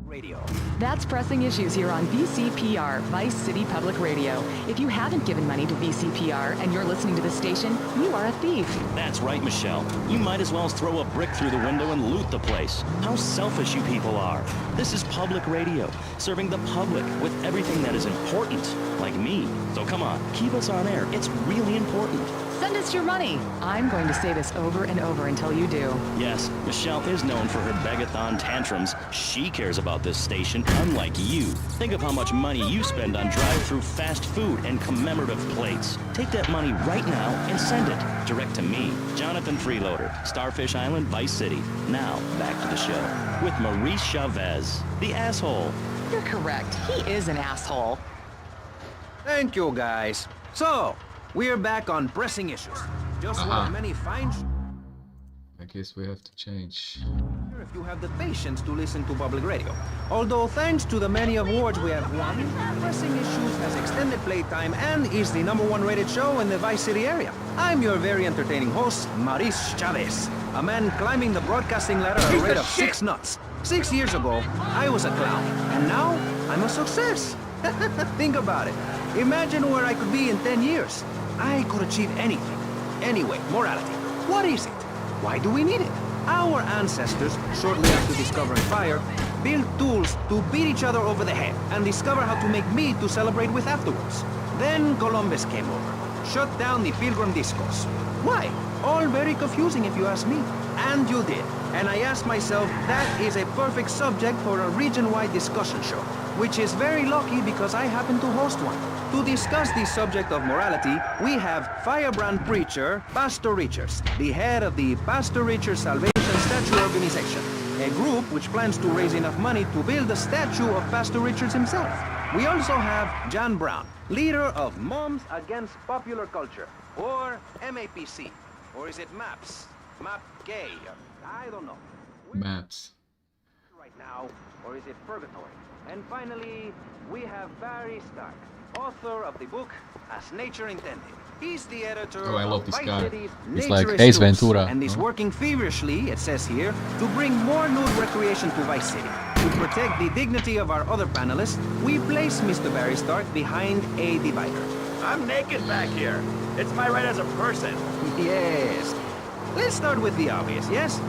Radio. That's Pressing Issues here on VCPR, Vice City Public Radio. If you haven't given money to VCPR and you're listening to the station, you are a thief. That's right, Michelle. You might as well throw a brick through the window and loot the place. How selfish you people are. This is public radio, serving the public with everything that is important, like me. So come on, keep us on air. It's really important. Send us your money. I'm going to say this over and over until you do. Yes, Michelle is known for her begathon tantrums. She cares about this station, unlike you. Think of how much money you spend on drive-through fast food and commemorative plates. Take that money right now and send it direct to me, Jonathan Freeloader, Starfish Island, Vice City. Now, back to the show with Maurice Chavez, the asshole. You're correct. He is an asshole. Thank you, guys. So, we're back on Pressing Issues. Just one of many fine... I guess we have to change. If you have the patience to listen to public radio. Although thanks to the many awards we have won, Pressing Issues has extended playtime and is the #1 rated show in the Vice City area. I'm your very entertaining host, Maurice Chavez, a man climbing the broadcasting ladder at a rate of 6 nuts. 6 years ago, I was a clown, and now I'm a success. Think about it. Imagine where I could be in 10 years. I could achieve anything. Anyway, morality. What is it? Why do we need it? Our ancestors, shortly after discovering fire, built tools to beat each other over the head and discover how to make meat to celebrate with afterwards. Then Columbus came over, shut down the Pilgrim Discos. Why? All very confusing if you ask me. And you did. And I asked myself, that is a perfect subject for a region-wide discussion show, which is very lucky because I happen to host one. To discuss the subject of morality, we have firebrand preacher Pastor Richards, the head of the Pastor Richards Salvation Statue Organization, a group which plans to raise enough money to build a statue of Pastor Richards himself. We also have John Brown, leader of Moms Against Popular Culture, or MAPC, or is it MAPS? MAP gay? I don't know. Maps. Right now, or is it purgatory? And finally, we have Barry Stark, author of the book As Nature Intended. He's the editor I love this of guy. Vice City's He's Nature like is Ace Loose, Ventura. and is working feverishly, it says here, to bring more nude recreation to Vice City. To protect the dignity of our other panelists, we place Mr. Barry Stark behind a divider. I'm naked back here. It's my right as a person. Yes. Let's start with the obvious, yes?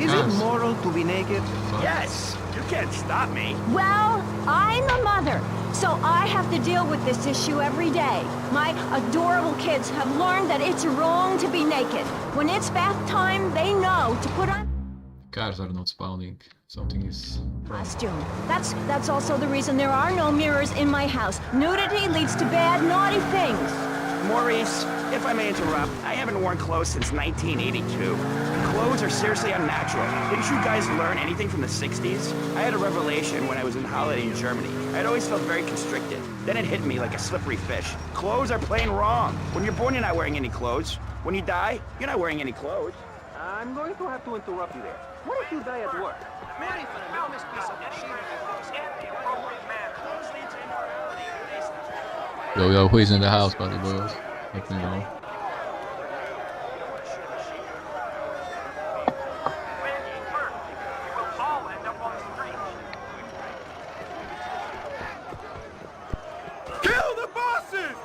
Is it moral to be naked? Yes. You can't stop me. Well, I'm a mother, so I have to deal with this issue every day. My adorable kids have learned that it's wrong to be naked. When it's bath time, they know to put on Cars are not spawning. Something is wrong. costume. That's also the reason there are no mirrors in my house. Nudity leads to bad, naughty things. Maurice, if I may interrupt, I haven't worn clothes since 1982. Clothes are seriously unnatural. Didn't you guys learn anything from the 60s? I had a revelation when I was on holiday in Germany. I'd always felt very constricted. Then it hit me like a slippery fish. Clothes are plain wrong. When you're born, you're not wearing any clothes. When you die, you're not wearing any clothes. I'm going to have to interrupt you there. What if you die at work? Yo, who is in the house, buddy boys? Let me know. Kill the bosses!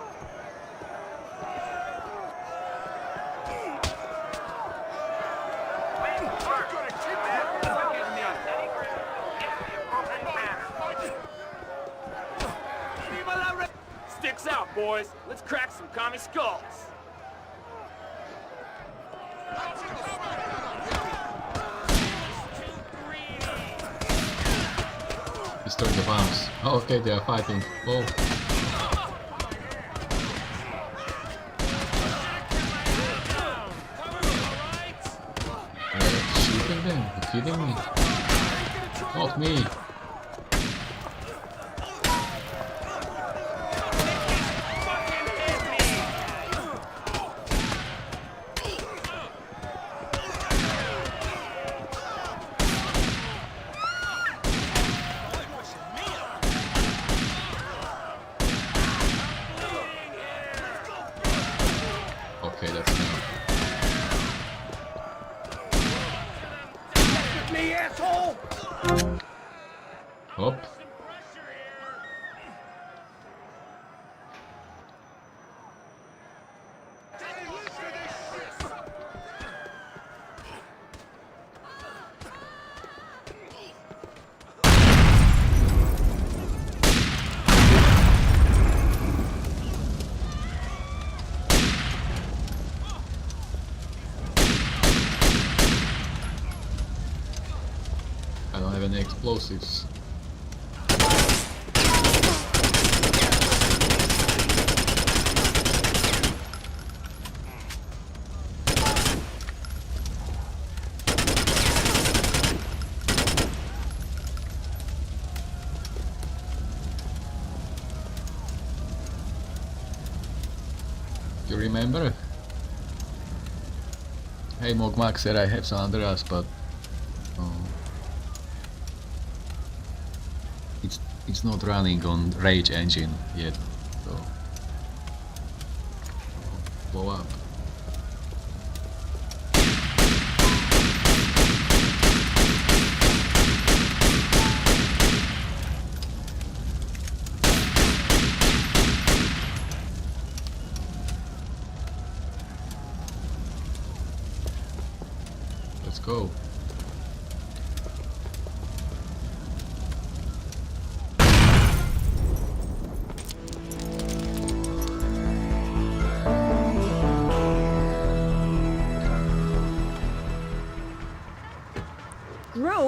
Sticks out, boys. Let's crack some commie skulls. Destroy the bombs. Oh, okay, they are fighting. Whoa. Shooting them? Are you kidding me? Not me. Okay, that's enough. Me, asshole! Hop. I don't have any explosives. You remember? Hey, Mogmak said I have some under us, but it's not running on Rage engine yet, so blow up. Let's go.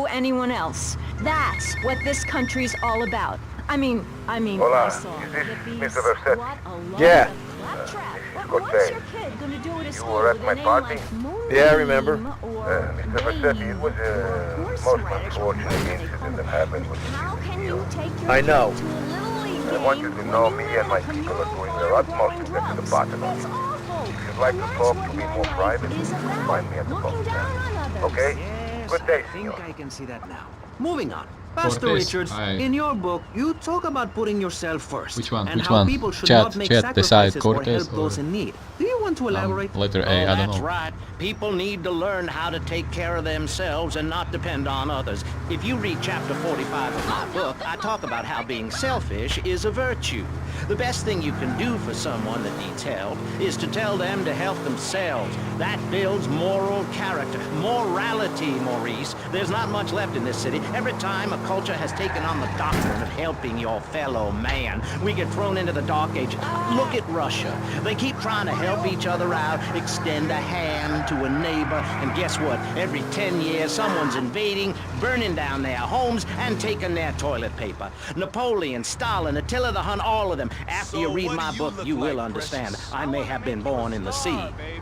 Anyone else. That's what this country's all about. I mean, Hola, I saw is this hippies. Mr. Versetti? What a load Yeah. of claptrap. What's What's your kid gonna do at a You school were at with my a name party? like Moonbeam Yeah, I remember. or Mr. Versetti, it was a most unfortunate incident that happened with How can you take your I know. kid to a little league I want you game to know when me you and my live in a people are communal doing their utmost to get to the bottom of That's it. awful. If you'd like to talk to me more private, is about. find me at the Looking boat. down on others. Okay? Yes, Good day, I think senor. I can see that now. Moving on. Pastor Cortez, Richards, aye. in your book, you talk about putting yourself first. Which one? And Which how one? people should Chat, not make chat, decide, sacrifices or Cortez help those or- in need. Do you want to elaborate? Letter A, I don't That's know. right. People need to learn how to take care of themselves and not depend on others. If you read chapter 45 of my book, I talk about how being selfish is a virtue. The best thing you can do for someone that needs help is to tell them to help themselves. That builds moral character. Morality, Maurice. There's not much left in this city. Every time a culture has taken on the doctrine of helping your fellow man, we get thrown into the dark ages. Look at Russia. They keep trying to help each other out, extend a hand to a neighbor, and guess what? Every 10 years, someone's invading, burning down their homes, and taking their toilet paper. Napoleon, Stalin, Attila the Hun, all of them. After you read my book, you will understand. I may have been born in the sea,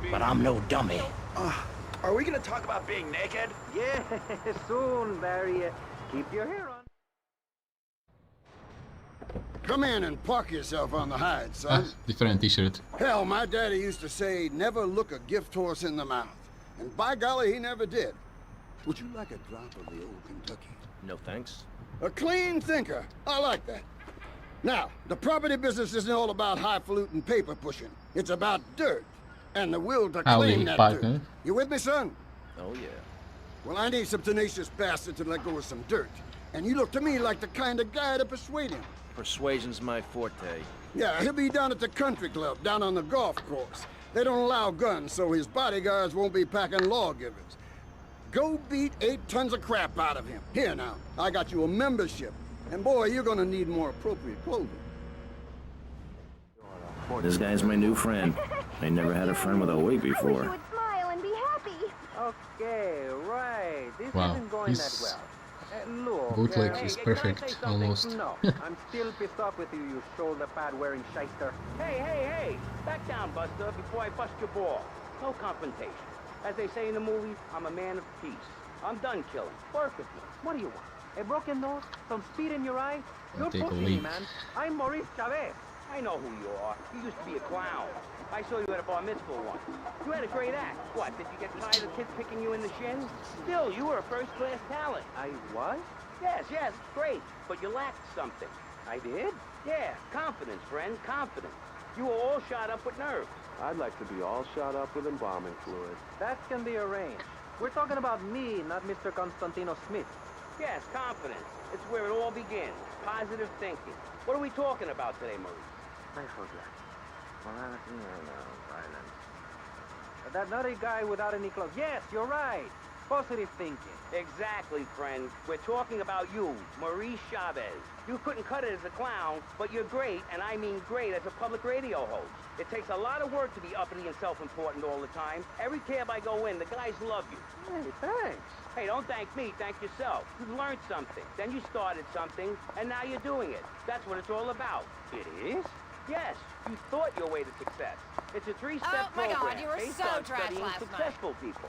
but I'm no dummy. Are we gonna talk about being naked? Yeah, soon, Barry. Keep your hair on. Come in and park yourself on the hide, son. Different t-shirt. Hell, my daddy used to say, never look a gift horse in the mouth. And by golly, he never did. Would you like a drop of the old Kentucky? No thanks. A clean thinker. I like that. Now, the property business isn't all about highfalutin paper pushing. It's about dirt. And the will to claim that dirt. You with me, son? Oh, yeah. Well, I need some tenacious bastard to let go of some dirt. And you look to me like the kind of guy to persuade him. Persuasion's my forte. Yeah, he'll be down at the country club, down on the golf course. They don't allow guns, so his bodyguards won't be packing lawgivers. Go beat 8 tons of crap out of him. Here now, I got you a membership. And boy, you're gonna need more appropriate clothing. This guy's my new friend. I never had a friend with a weight before. You would smile and be happy. Okay, right. This Wow, isn't going that well. Look, bootleg is perfect, almost. No, I'm still pissed off with you, you shoulder pad wearing shyster. Hey, back down, Buster, before I bust your ball. No confrontation. As they say in the movies, I'm a man of peace. I'm done killing. Work with me. What do you want? A broken nose? Some speed in your eye? You're take a pushing me, leak. man. I'm Maurice Chavez. I know who you are. You used to be a clown. I saw you at a bar mitzvah once. You had a great act. What, did you get tired of kids picking you in the shins? Still, you were a first-class talent. I was? Yes, great. But you lacked something. I did? Yeah, confidence, friend, confidence. You were all shot up with nerves. I'd like to be all shot up with embalming fluid. That can be arranged. We're talking about me, not Mr. Constantino Smith. Yes, confidence. It's where it all begins. Positive thinking. What are we talking about today, Maurice? I forgot. That nutty guy without any clothes. Yes, you're right. Positive thinking. Exactly, friend. We're talking about you, Maurice Chavez. You couldn't cut it as a clown, but you're great, and I mean great, as a public radio host. It takes a lot of work to be uppity and self-important all the time. Every cab I go in, the guys love you. Hey, thanks. Hey, don't thank me, thank yourself. You've learned something, then you started something, and now you're doing it. That's what it's all about. It is? Yes, you thought your way to success. It's a 3-step program. Oh my God, you were based so on trash studying last successful people,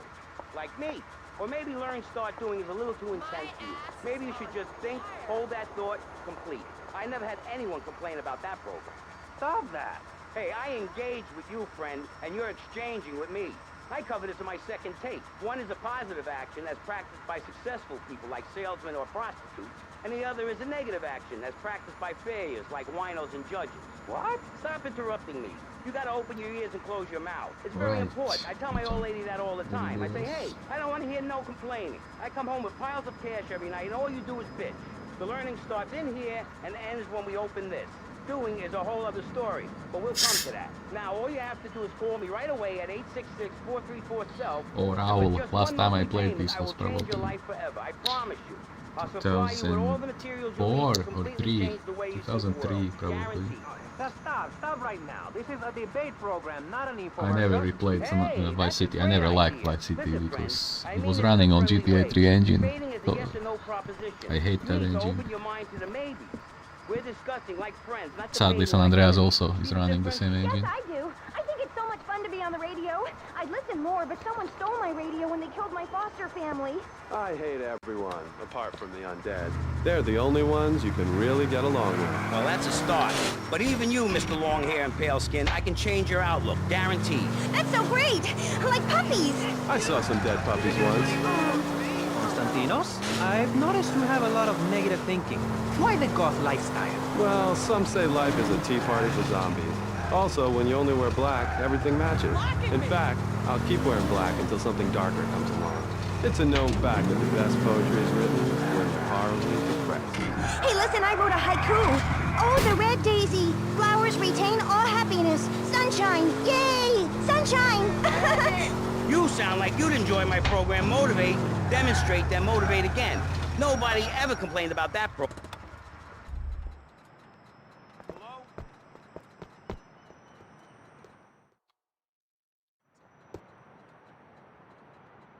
like me. Or maybe learn, start doing is a little too intense for you. Maybe you should just think, hold that thought, complete. I never had anyone complain about that program. Stop that. Hey, I engaged with you, friend, and you're exchanging with me. I cover this in my second take. One is a positive action as practiced by successful people like salesmen or prostitutes, and the other is a negative action as practiced by failures like winos and judges. What? Stop interrupting me. You gotta open your ears and close your mouth. It's very important. I tell my old lady that all the time. I say, hey, I don't want to hear no complaining. I come home with piles of cash every night, and all you do is bitch. The learning starts in here and ends when we open this. Doing is a whole other story, but we'll come to that. Now, all you have to do is call me right away at 866-434-SELF. Oh, Raul, last time I played this was probably 2004 or 3, 2003 probably. Stop right now. This is a debate program, not an infomercial. I never replayed some Vice City. I never liked Vice City because it was running on GTA 3 engine. So I hate that engine. We're discussing like friends, not Sadly, San Andreas also is running the same engine. Yes, I do. I think it's so much fun to be on the radio. I'd listen more, but someone stole my radio when they killed my foster family. I hate everyone, apart from the undead. They're the only ones you can really get along with. Well, that's a start. But even you, Mr. Long Hair and Pale Skin, I can change your outlook, guaranteed. That's so great! Like puppies! I saw some dead puppies once. Constantinos, I've noticed you have a lot of negative thinking. Why the goth lifestyle? Well, some say life is a tea party for zombies. Also, when you only wear black, everything matches. In fact, I'll keep wearing black until something darker comes along. It's a known fact that the best poetry is written when you're horribly depressed. Hey, listen, I wrote a haiku. Oh, the red daisy. Flowers retain all happiness. Sunshine. Yay! Sunshine! You sound like you'd enjoy my program Motivate, Demonstrate, then Motivate again. Nobody ever complained about that program.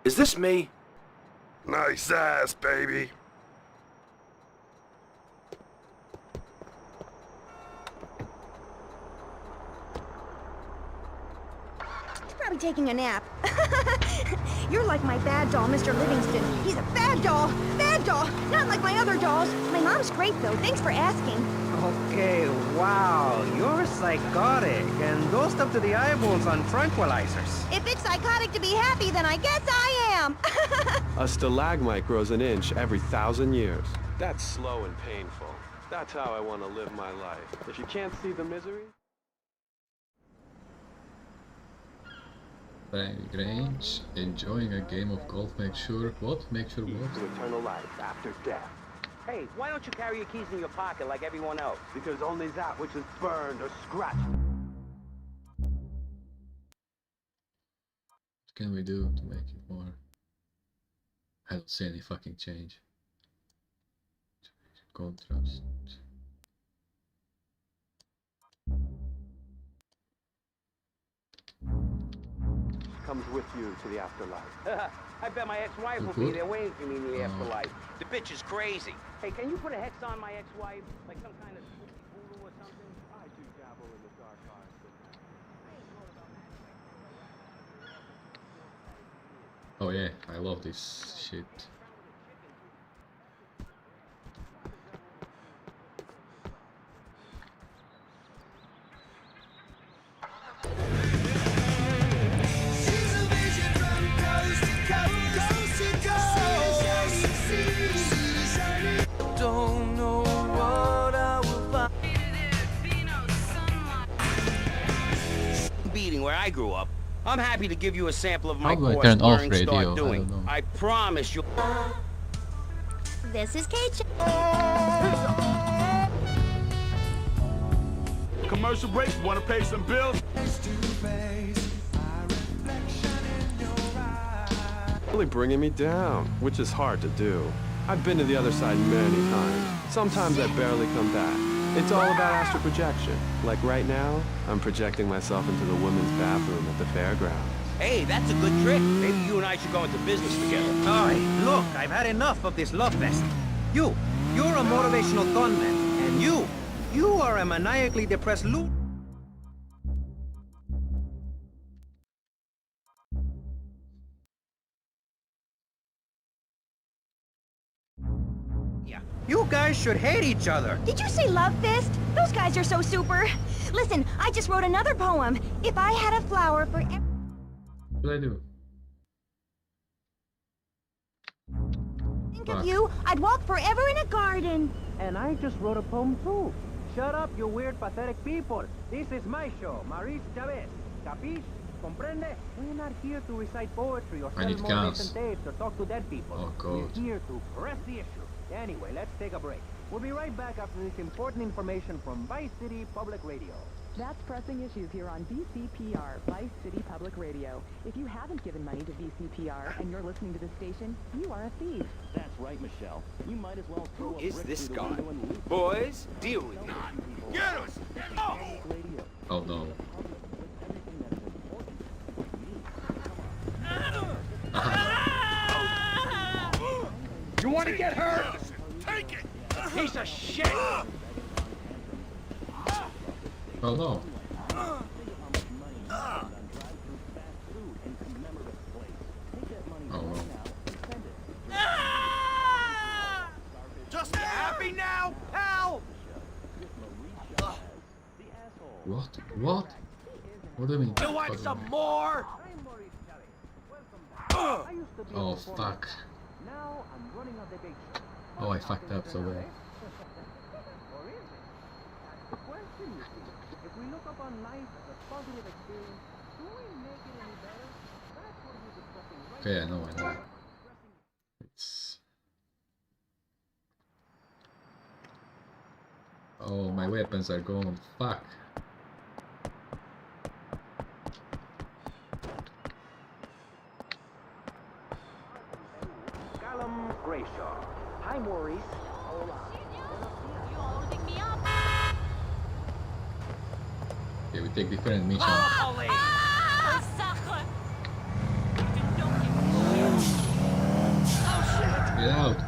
Is this me? Nice ass, baby. Probably taking a nap. You're like my bad doll, Mr. Livingston. He's a bad doll. Bad doll. Not like my other dolls. My mom's great, though. Thanks for asking. Okay, wow, you're psychotic and dosed up to the eyeballs on tranquilizers. If it's psychotic to be happy, then I guess I am. A stalagmite grows an inch every 1,000 years. That's slow and painful. That's how I want to live my life. If you can't see the misery... Range, enjoying a game of golf, make sure what? Make sure what? To eternal life after death. Hey, why don't you carry your keys in your pocket like everyone else? Because only that which is burned or scratched. What can we do to make it more? I don't see any fucking change. Contrast. Comes with you to the afterlife. I bet my ex-wife will be there waiting for me in the afterlife. The bitch is crazy. Hey, can you put a hex on my ex-wife? Like some kind of spooky voodoo or something? I do dabble in the dark arts, but... Oh yeah, I love this shit. Where I grew up. I'm happy to give you a sample of my How do I course turn off learn, radio? start I doing. don't know. I promise you. This is Kate. Commercial break, wanna pay some bills? Really bringing me down, which is hard to do. I've been to the other side many times. Sometimes I barely come back. It's all about astral projection. Like right now, I'm projecting myself into the women's bathroom at the fairgrounds. Hey, that's a good trick. Maybe you and I should go into business together. Oi, look, I've had enough of this love fest. You're a motivational gunman, and you are a maniacally depressed loot. You guys should hate each other. Did you say love fist? Those guys are so super. Listen, I just wrote another poem. If I had a flower for every... What do I do? Think of you, I'd walk forever in a garden. And I just wrote a poem too. Shut up, you weird, pathetic people. This is my show, Maurice Chavez. Capiche? Comprende? We're not here to recite poetry or sell motivation tapes or talk to dead people. Oh, God. We're here to press the issue. Anyway, let's take a break. We'll be right back after this important information from Vice City Public Radio. That's Pressing Issues here on VCPR, Vice City Public Radio. If you haven't given money to VCPR and you're listening to the station, you are a thief. That's right, Michelle. You might as well throw Who is this guy? Boys, deal with him. Get us! Oh! Oh no. You want to get hurt? Take it! Piece of shit! Oh no. Oh no. Just happy now, pal? What? What? What do you mean? You want some more? Oh fuck. Oh, I fucked up so bad. We look upon life as a positive experience. Do we make it any better? That's what we're discussing right Okay, I now. know. It's... Oh, my weapons are gone. Fuck. Hi, Maurice. Okay, we take different missions. Get out!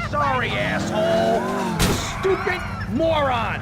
Sorry, asshole! Stupid moron!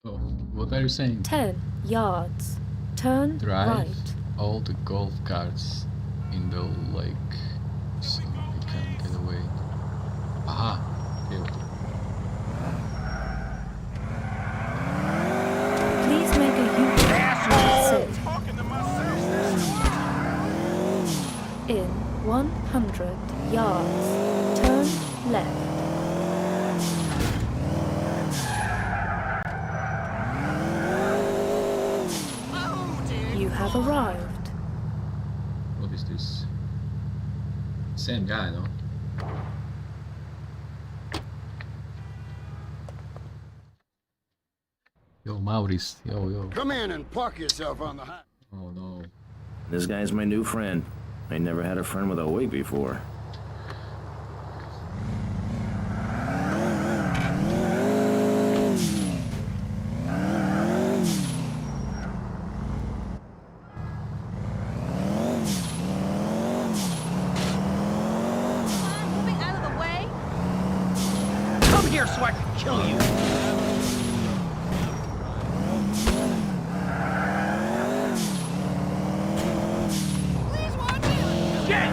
Oh, what are you saying? 10 yards. Turn Drive right. all the golf carts in the lake so we can get away. Aha! Okay. Please make a U-turn. In 100 yards. Turn left. You have arrived. What is this? Same guy, no? Yo, Maurice. Yo. Come in and park yourself on the high. Oh no. This guy's my new friend. I never had a friend with a wig before. Here so I can kill you. Please watch it! Shit!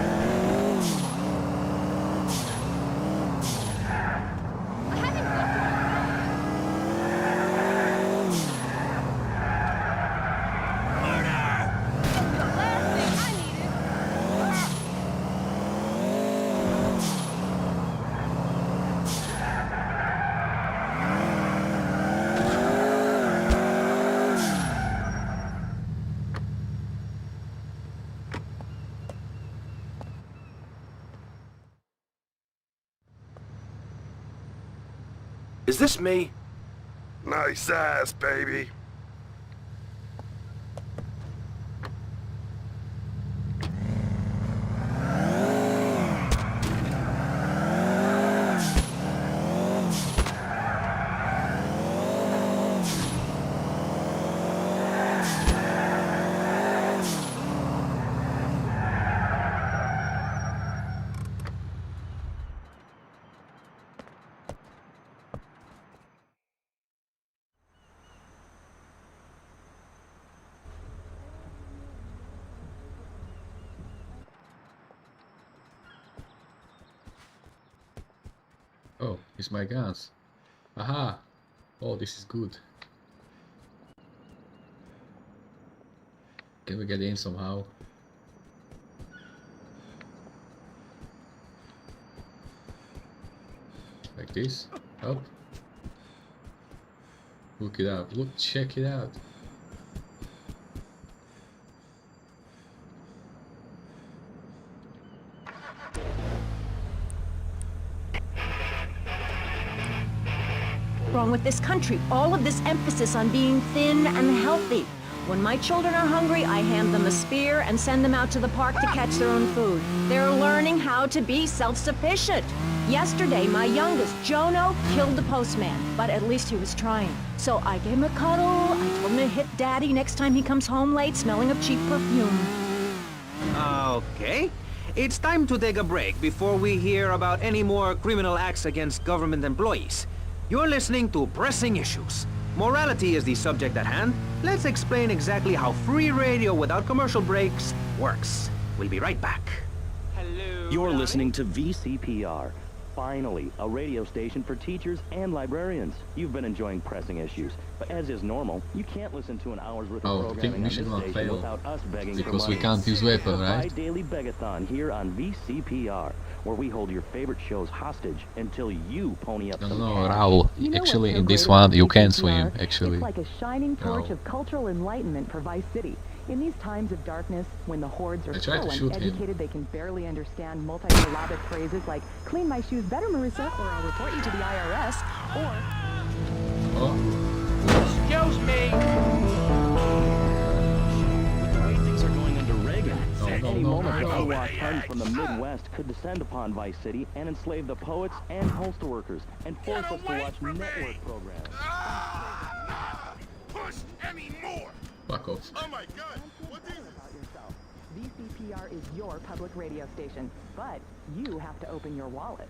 Is this me? Nice ass, baby. Oh, it's my guns. Aha! Oh, this is good. Can we get in somehow? Like this? Up? Look it out. Look, check it out. wrong with this country? All of this emphasis on being thin and healthy. When my children are hungry, I hand them a spear and send them out to the park to catch their own food. They're learning how to be self-sufficient. Yesterday, my youngest, Jono, killed the postman, but at least he was trying. So I gave him a cuddle, I told him to hit Daddy next time he comes home late smelling of cheap perfume. Okay. It's time to take a break before we hear about any more criminal acts against government employees. You're listening to Pressing Issues. Morality is the subject at hand. Let's explain exactly how free radio without commercial breaks works. We'll be right back. You're listening to VCPR. Finally, a radio station for teachers and librarians. You've been enjoying Pressing Issues, but as is normal, you can't listen to an hour's worth of programming on this station without us begging for money. Because we can't use weapon, right? Daily Begathon here on VCPR, where we hold your favorite shows hostage until you pony up some No, cash. Raul. Actually, in this one, you can swim, actually. It's like a shining torch No. of cultural enlightenment for Vice City. In these times of darkness, when the hordes are I tried so to shoot him. uneducated they can barely understand multi-syllabic phrases like, clean my shoes better, Marissa, or I'll report you to the IRS, or... Excuse me! The way things are going under Reagan, at any moment the unwashed Huns from the Midwest could descend upon Vice City and enslave the poets and postal workers and force us to watch network programs. Push anymore! Fuck off. Oh my god! What is about yourself. VCPR is your public radio station, but you have to open your wallet.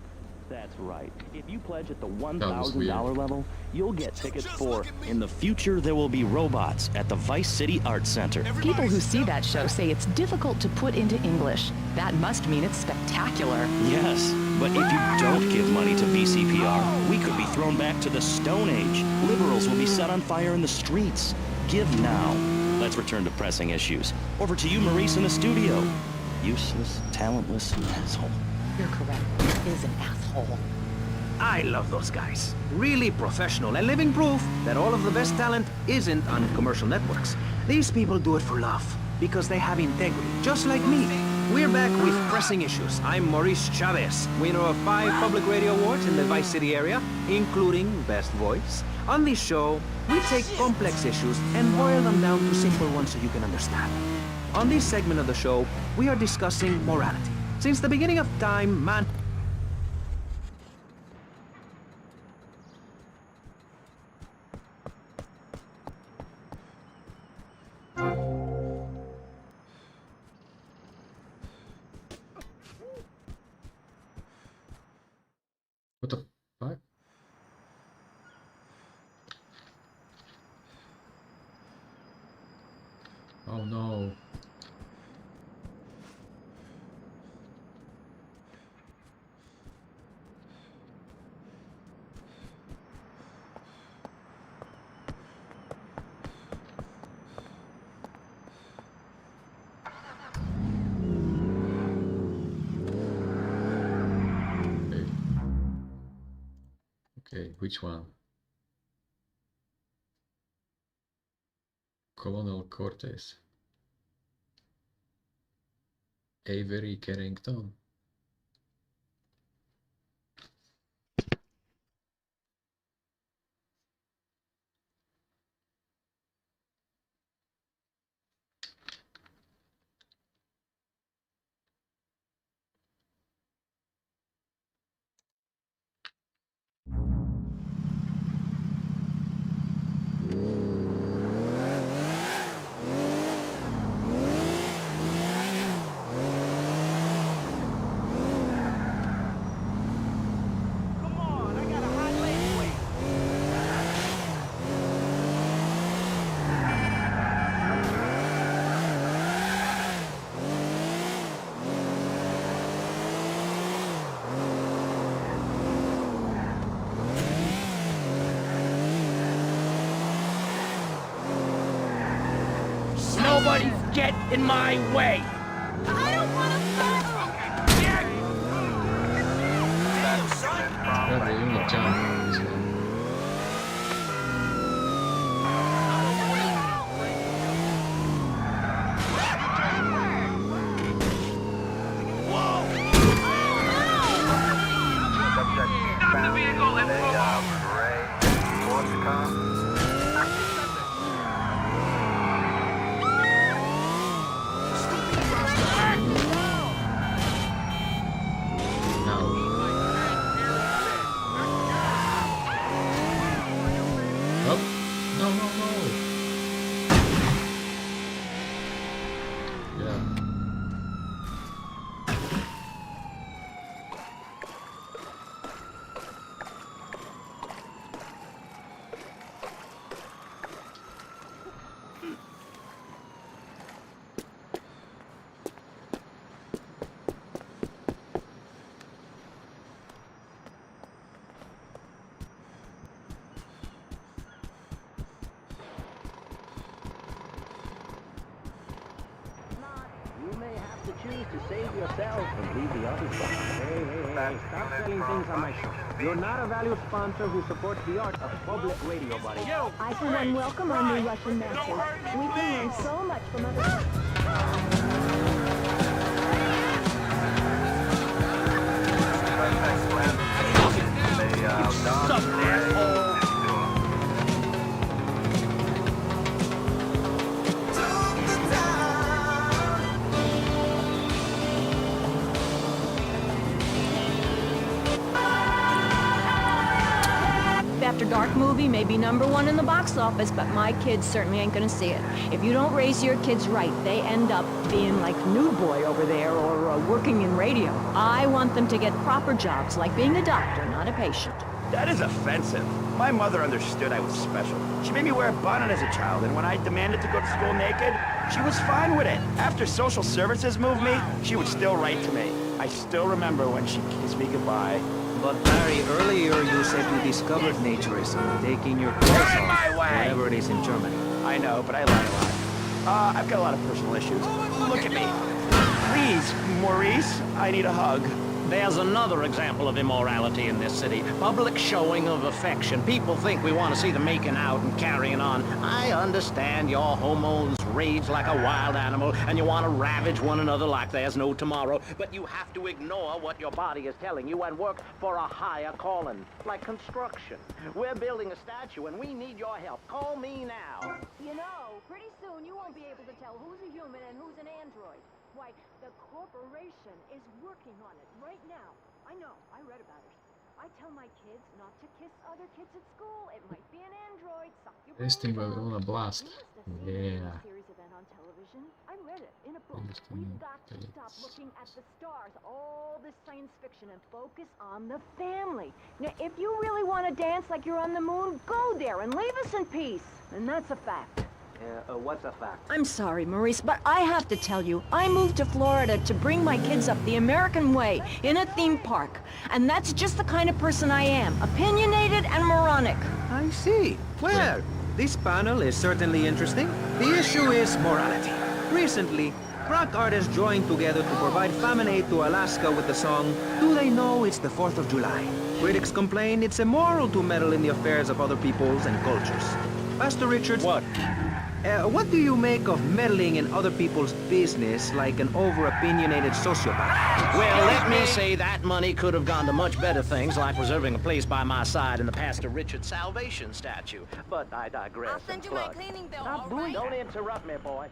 That's right. If you pledge at the weird. $1,000 level, you'll get tickets for In the Future There Will Be Robots at the Vice City Arts Center. People who see that show say it's difficult to put into English. That must mean it's spectacular. Yes, but if you don't give money to VCPR, we could be thrown back to the Stone Age. Liberals will be set on fire in the streets. Give now. Let's return to Pressing Issues. Over to you, Maurice, in the studio. Useless, talentless asshole. You're correct. He is an asshole. I love those guys. Really professional and living proof that all of the best talent isn't on commercial networks. These people do it for love, because they have integrity, just like me. We're back with Pressing Issues. I'm Maurice Chavez, winner of 5 public radio awards in the Vice City area, including Best Voice. On this show, we take complex issues and boil them down to simple ones so you can understand. On this segment of the show, we are discussing morality. Since the beginning of time, man... What the fuck? Oh no. Okay, which one? Colonel Cortez. Avery Carrington. Nobody's get in my way! I don't want to Probably you will jump on this one. Stop the vehicle and move off! ways to save yourself and leave the others behind. Hey, stop selling things on my show. You're not a valued sponsor who supports the art of public radio, buddy. I for one welcome our new Russian masters. We can learn so much from other... What's up, asshole? After Dark movie may be #1 in the box office, but my kids certainly ain't gonna see it. If you don't raise your kids right, they end up being like Nude Boy over there or working in radio. I want them to get proper jobs, like being a doctor, not a patient. That is offensive. My mother understood I was special. She made me wear a bonnet as a child, and when I demanded to go to school naked, she was fine with it. After social services moved me, she would still write to me. I still remember when she kissed me goodbye. But Barry, earlier you said you discovered naturism, taking your clothes off, wherever it is in Germany. I know, but I lied a lot. I've got a lot of personal issues. Look at me. Please, Maurice, I need a hug. There's another example of immorality in this city. Public showing of affection. People think we want to see them making out and carrying on. I understand your hormones rage like a wild animal, and you want to ravage one another like there's no tomorrow, but you have to ignore what your body is telling you and work for a higher calling, like construction. We're building a statue, and we need your help. Call me now. You know, pretty soon you won't be able to tell who's a human and who's an android. Why, the corporation is working on it right now. I know, I read about it. I tell my kids not to kiss other kids at school. It might be an android. Suck your Testing Babylon Blast. Yeah. series event on television. I read it in a book. We've got to stop looking at the stars, all this science fiction, and focus on the family. Now, if you really want to dance like you're on the moon, go there and leave us in peace. And that's a fact. What's a fact? I'm sorry, Maurice, but I have to tell you, I moved to Florida to bring my kids up the American way in a theme park. And that's just the kind of person I am, opinionated and moronic. I see. Well, this panel is certainly interesting. The issue is morality. Recently, rock artists joined together to provide famine aid to Alaska with the song, Do They Know It's the 4th of July? Critics complain it's immoral to meddle in the affairs of other peoples and cultures. Pastor Richards... What? What do you make of meddling in other people's business like an over-opinionated sociopath? Well, let me say that money could have gone to much better things, like reserving a place by my side in the Pastor Richard Salvation statue. But I digress. I'll send you my cleaning bill, Stop all right? Don't interrupt me, boy.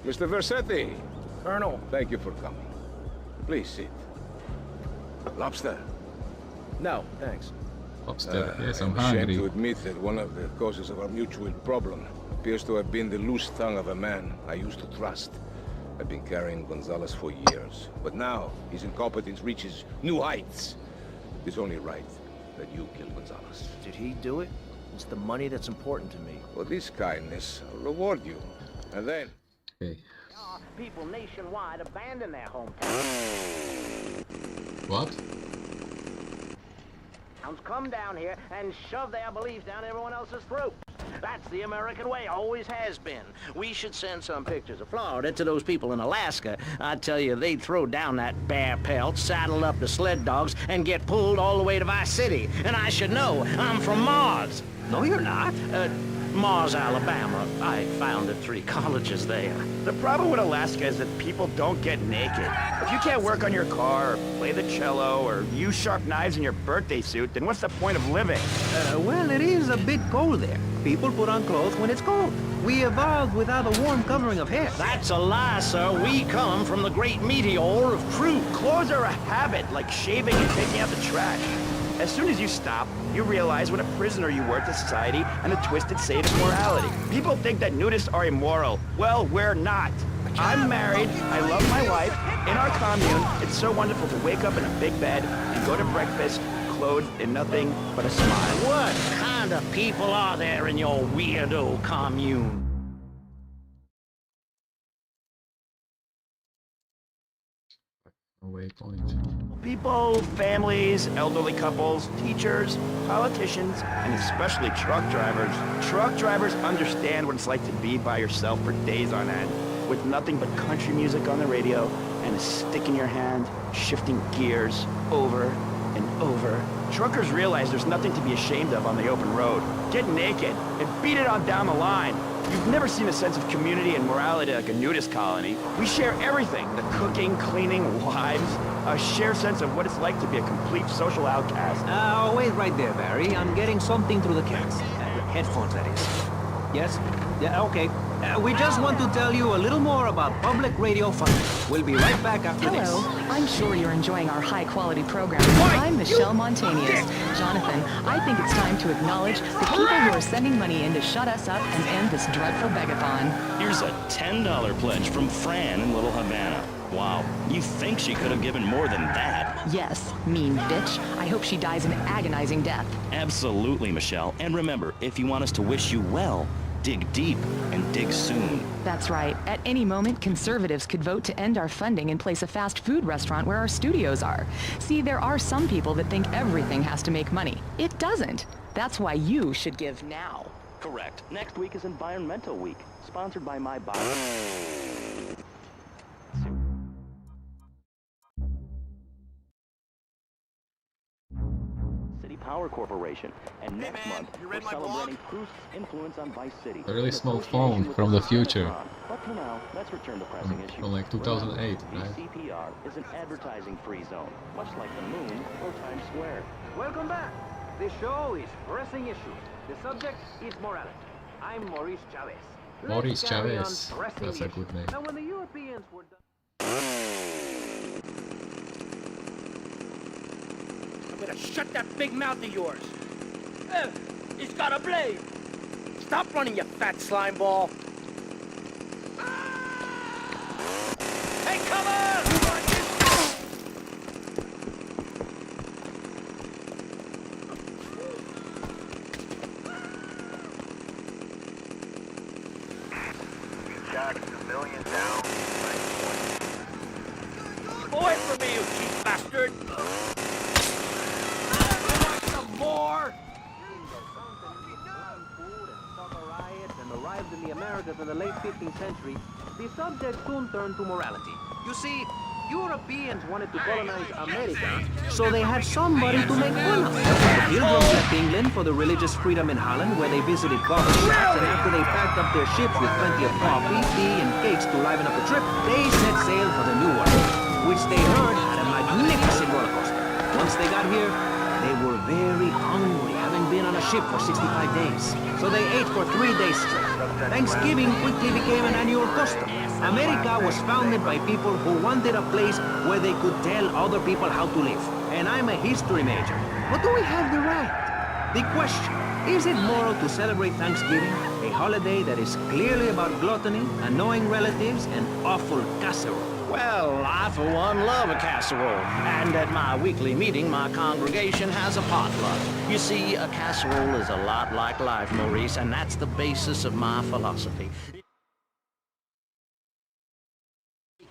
Mr. Versetti. Colonel. Thank you for coming. Please sit. Lobster? No, thanks. Lobster, yes, I'm I'm hungry. ashamed to admit that one of the causes of our mutual problem appears to have been the loose tongue of a man I used to trust. I've been carrying Gonzalez for years, but now his incompetence reaches new heights. It's only right that you kill Gonzalez. Did he do it? It's the money that's important to me. For this kindness, I'll reward you. And then... Okay. People nationwide abandon their hometown. What? Come down here and shove their beliefs down everyone else's throat. That's the American way, always has been. We should send some pictures of Florida to those people in Alaska. I tell you, they'd throw down that bear pelt, saddle up the sled dogs, and get pulled all the way to Vice City. And I should know, I'm from Mars. No, you're not. Mars, Alabama. I founded 3 colleges there. The problem with Alaska is that people don't get naked. If you can't work on your car, or play the cello, or use sharp knives in your birthday suit, then what's the point of living? Well, it is a bit cold there. People put on clothes when it's cold. We evolved without a warm covering of hair. That's a lie, sir. We come from the great meteor of truth. Clothes are a habit, like shaving and taking out the trash. As soon as you stop, you realize what a prisoner you were to society and a twisted sadist morality. People think that nudists are immoral. Well, we're not. I'm married, I love my wife, in our commune, it's so wonderful to wake up in a big bed and go to breakfast clothed in nothing but a smile. What kind of people are there in your weirdo commune? Waypoint. People, families, elderly couples, teachers, politicians, and especially truck drivers. Truck drivers understand what it's like to be by yourself for days on end. with nothing but country music on the radio and a stick in your hand, shifting gears over and over. Truckers realize there's nothing to be ashamed of on the open road. Get naked and beat it on down the line. You've never seen a sense of community and morality like a nudist colony. We share everything, the cooking, cleaning, wives, a shared sense of what it's like to be a complete social outcast. Wait right there, Barry. I'm getting something through the cats. Headphones, that is. Yes? Yeah, okay. We just want to tell you a little more about public radio funding. We'll be right back after this. Hello. I'm sure you're enjoying our high-quality program. I'm Michelle Montanius. Jonathan, I think it's time to acknowledge the people who are sending money in to shut us up and end this dreadful begathon. Here's a $10 pledge from Fran in Little Havana. Wow, you think she could have given more than that? Yes, mean bitch. I hope she dies an agonizing death. Absolutely, Michelle. And remember, if you want us to wish you well, dig deep and dig soon. That's right. At any moment, conservatives could vote to end our funding and place a fast food restaurant where our studios are. See, there are some people that think everything has to make money. It doesn't. That's why you should give now. Correct. Next week is Environmental Week, sponsored by My Body. Power Corporation, and next month we're celebrating Proust's influence on Vice City. A really small phone from the future. But for now, let's return to pressing issues. From like 2008, right? VCPR is an advertising-free zone, much like the moon or Times Square. Welcome back. The show is Pressing Issues. The subject is morality. I'm Maurice Chavez. Maurice Chavez. That's a good name. Now, when the Europeans were done... I'm gonna shut that big mouth of yours. He's got a blade. Stop running, you fat slime ball. Hey, come on! Shot civilian down. Away from me, you cheap bastard! More! Arrived in the Americas in the late 15th century, the subject soon turned to morality. You see, Europeans wanted to colonize America, so they had somebody to make fun of. The Pilgrims left England for the religious freedom in Holland, where they visited coffee shops, and after they packed up their ships with plenty of coffee, tea, and cakes to liven up the trip, they set sail for the New World, which they heard had a magnificent roller coaster. Once they got here, they were very hungry, having been on a ship for 65 days. So they ate for 3 days straight. Thanksgiving quickly became an annual custom. America was founded by people who wanted a place where they could tell other people how to live. And I'm a history major. But do we have the right? The question, is it moral to celebrate Thanksgiving, a holiday that is clearly about gluttony, annoying relatives, and awful casserole? Well, I for one love a casserole. And at my weekly meeting, my congregation has a potluck. You see, a casserole is a lot like life, Maurice, and that's the basis of my philosophy.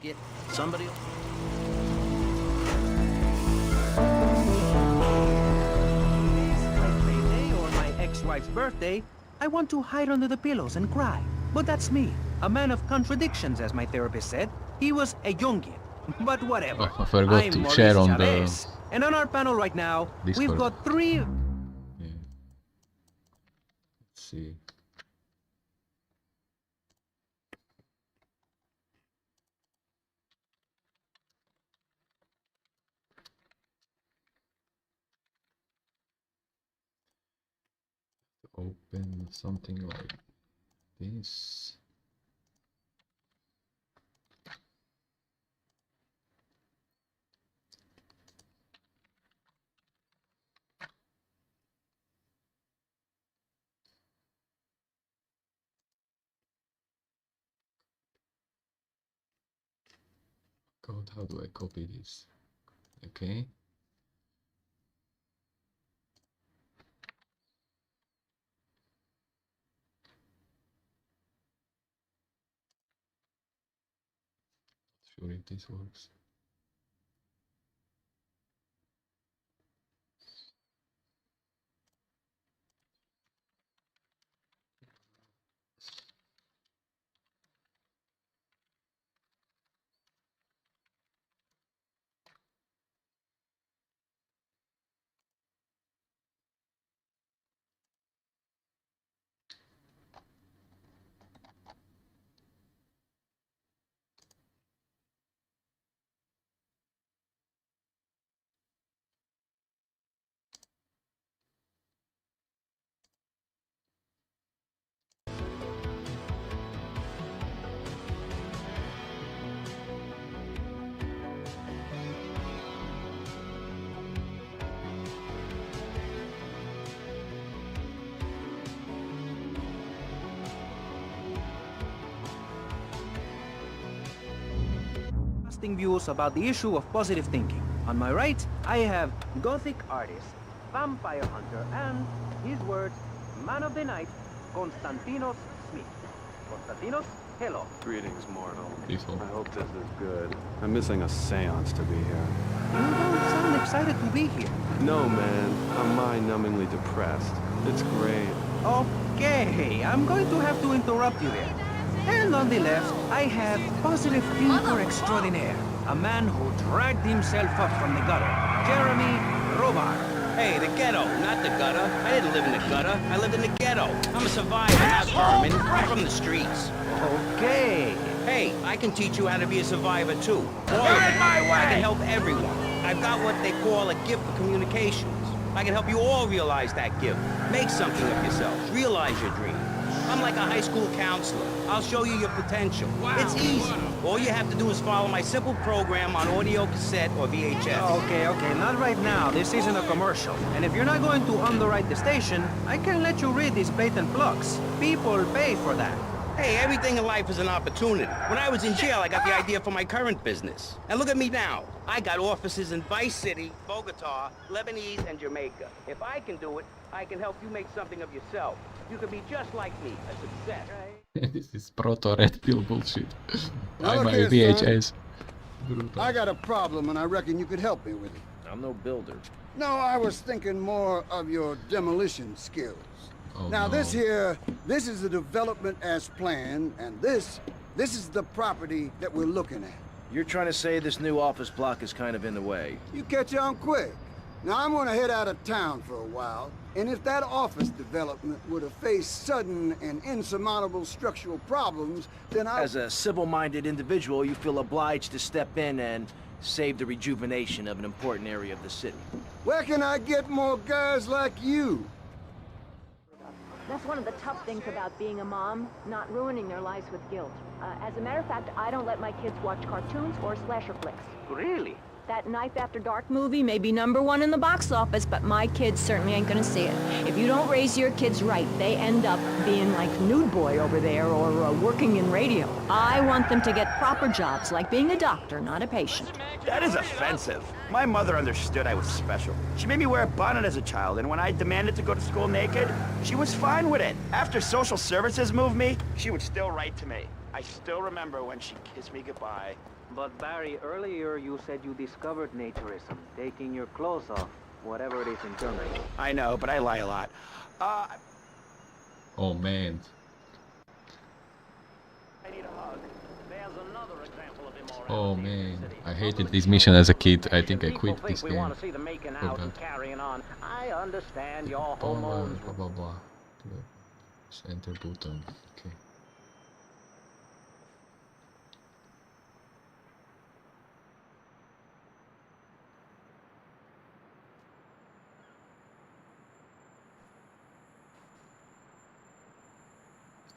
Get somebody... Like payday or my ex-wife's birthday, I want to hide under the pillows and cry. But that's me, a man of contradictions, as my therapist said. He was a Jungian, but whatever. Oh, I forgot I'm to Maurice share on Chavez. And on our panel right now, Discord. we've got 3... Yeah. Let's see. Open something like this. God, how do I copy this? Okay. Not sure if this works. interesting views about the issue of positive thinking. On my right, I have Gothic artist, vampire hunter, and, his words, man of the night, Konstantinos Smith. Konstantinos, hello. Greetings, mortal. Peaceful. I hope this is good. I'm missing a seance to be here. You don't sound excited to be here. No, man. I'm mind-numbingly depressed. It's great. Okay, I'm going to have to interrupt you there. And on the left, I have positive thinker extraordinaire, a man who dragged himself up from the gutter, Jeremy Robar. Hey, the ghetto, not the gutter. I didn't live in the gutter. I lived in the ghetto. I'm a survivor, not vermin. I'm from the streets. Okay. Hey, I can teach you how to be a survivor, too. All of it. I can help everyone. I've got what they call a gift for communications. I can help you all realize that gift. Make something of yourselves. Realize your dreams. I'm like a high school counselor. I'll show you your potential. It's easy. All you have to do is follow my simple program on audio cassette or VHS. Okay, not right now. This isn't a commercial. And if you're not going to underwrite the station, I can let you read these blatant plugs. People pay for that. Hey, everything in life is an opportunity. When I was in jail, I got the idea for my current business. And look at me now. I got offices in Vice City, Bogota, Lebanese, and Jamaica. If I can do it, I can help you make something of yourself. You can be just like me, a success. This is proto-red pill bullshit. Buy Look my here, VHS. I got a problem and I reckon you could help me with it. I'm no builder. No, I was thinking more of your demolition skills. Oh, now no. this is the development as planned, and this is the property that we're looking at. You're trying to say this new office block is kind of in the way. You catch on quick. Now I'm gonna head out of town for a while, and if that office development were to face sudden and insurmountable structural problems, then As a civil-minded individual, you feel obliged to step in and save the rejuvenation of an important area of the city. Where can I get more guys like you? That's one of the tough things about being a mom, not ruining their lives with guilt. As a matter of fact, I don't let my kids watch cartoons or slasher flicks. Really? That Knife After Dark movie may be #1 in the box office, but my kids certainly ain't gonna see it. If you don't raise your kids right, they end up being like Nude Boy over there or working in radio. I want them to get proper jobs, like being a doctor, not a patient. That is offensive. My mother understood I was special. She made me wear a bonnet as a child, and when I demanded to go to school naked, she was fine with it. After social services moved me, she would still write to me. I still remember when she kissed me goodbye. But Barry, earlier you said you discovered naturism, taking your clothes off, whatever it is in German. I know, but I lie a lot. Oh man. Oh man, I hated this mission as a kid. I think I quit this game. Want to see the making out and carrying on. I understand your hormones. Blah blah blah. Enter button. Okay.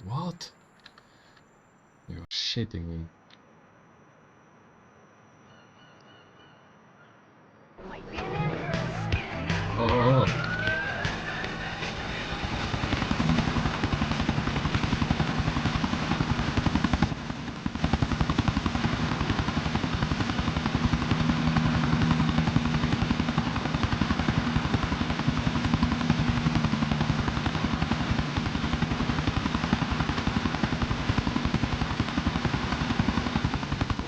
What? You're shitting me. Oh.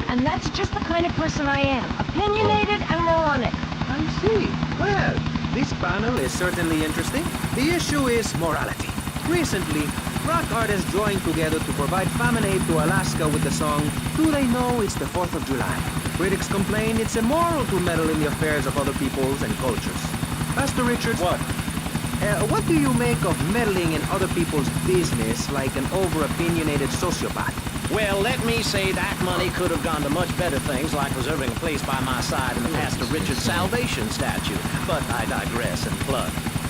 And that's just the kind of person I am. Opinionated and moronic. I see. Well, this panel is certainly interesting. The issue is morality. Recently, rock artists joined together to provide famine aid to Alaska with the song, Do They Know It's the 4th of July? Critics complain it's immoral to meddle in the affairs of other peoples and cultures. Pastor Richards, what do you make of meddling in other people's business like an over-opinionated sociopath? Well, let me say that money could have gone to much better things, like reserving a place by my side in the Pastor Richard Salvation statue. But I digress and plug.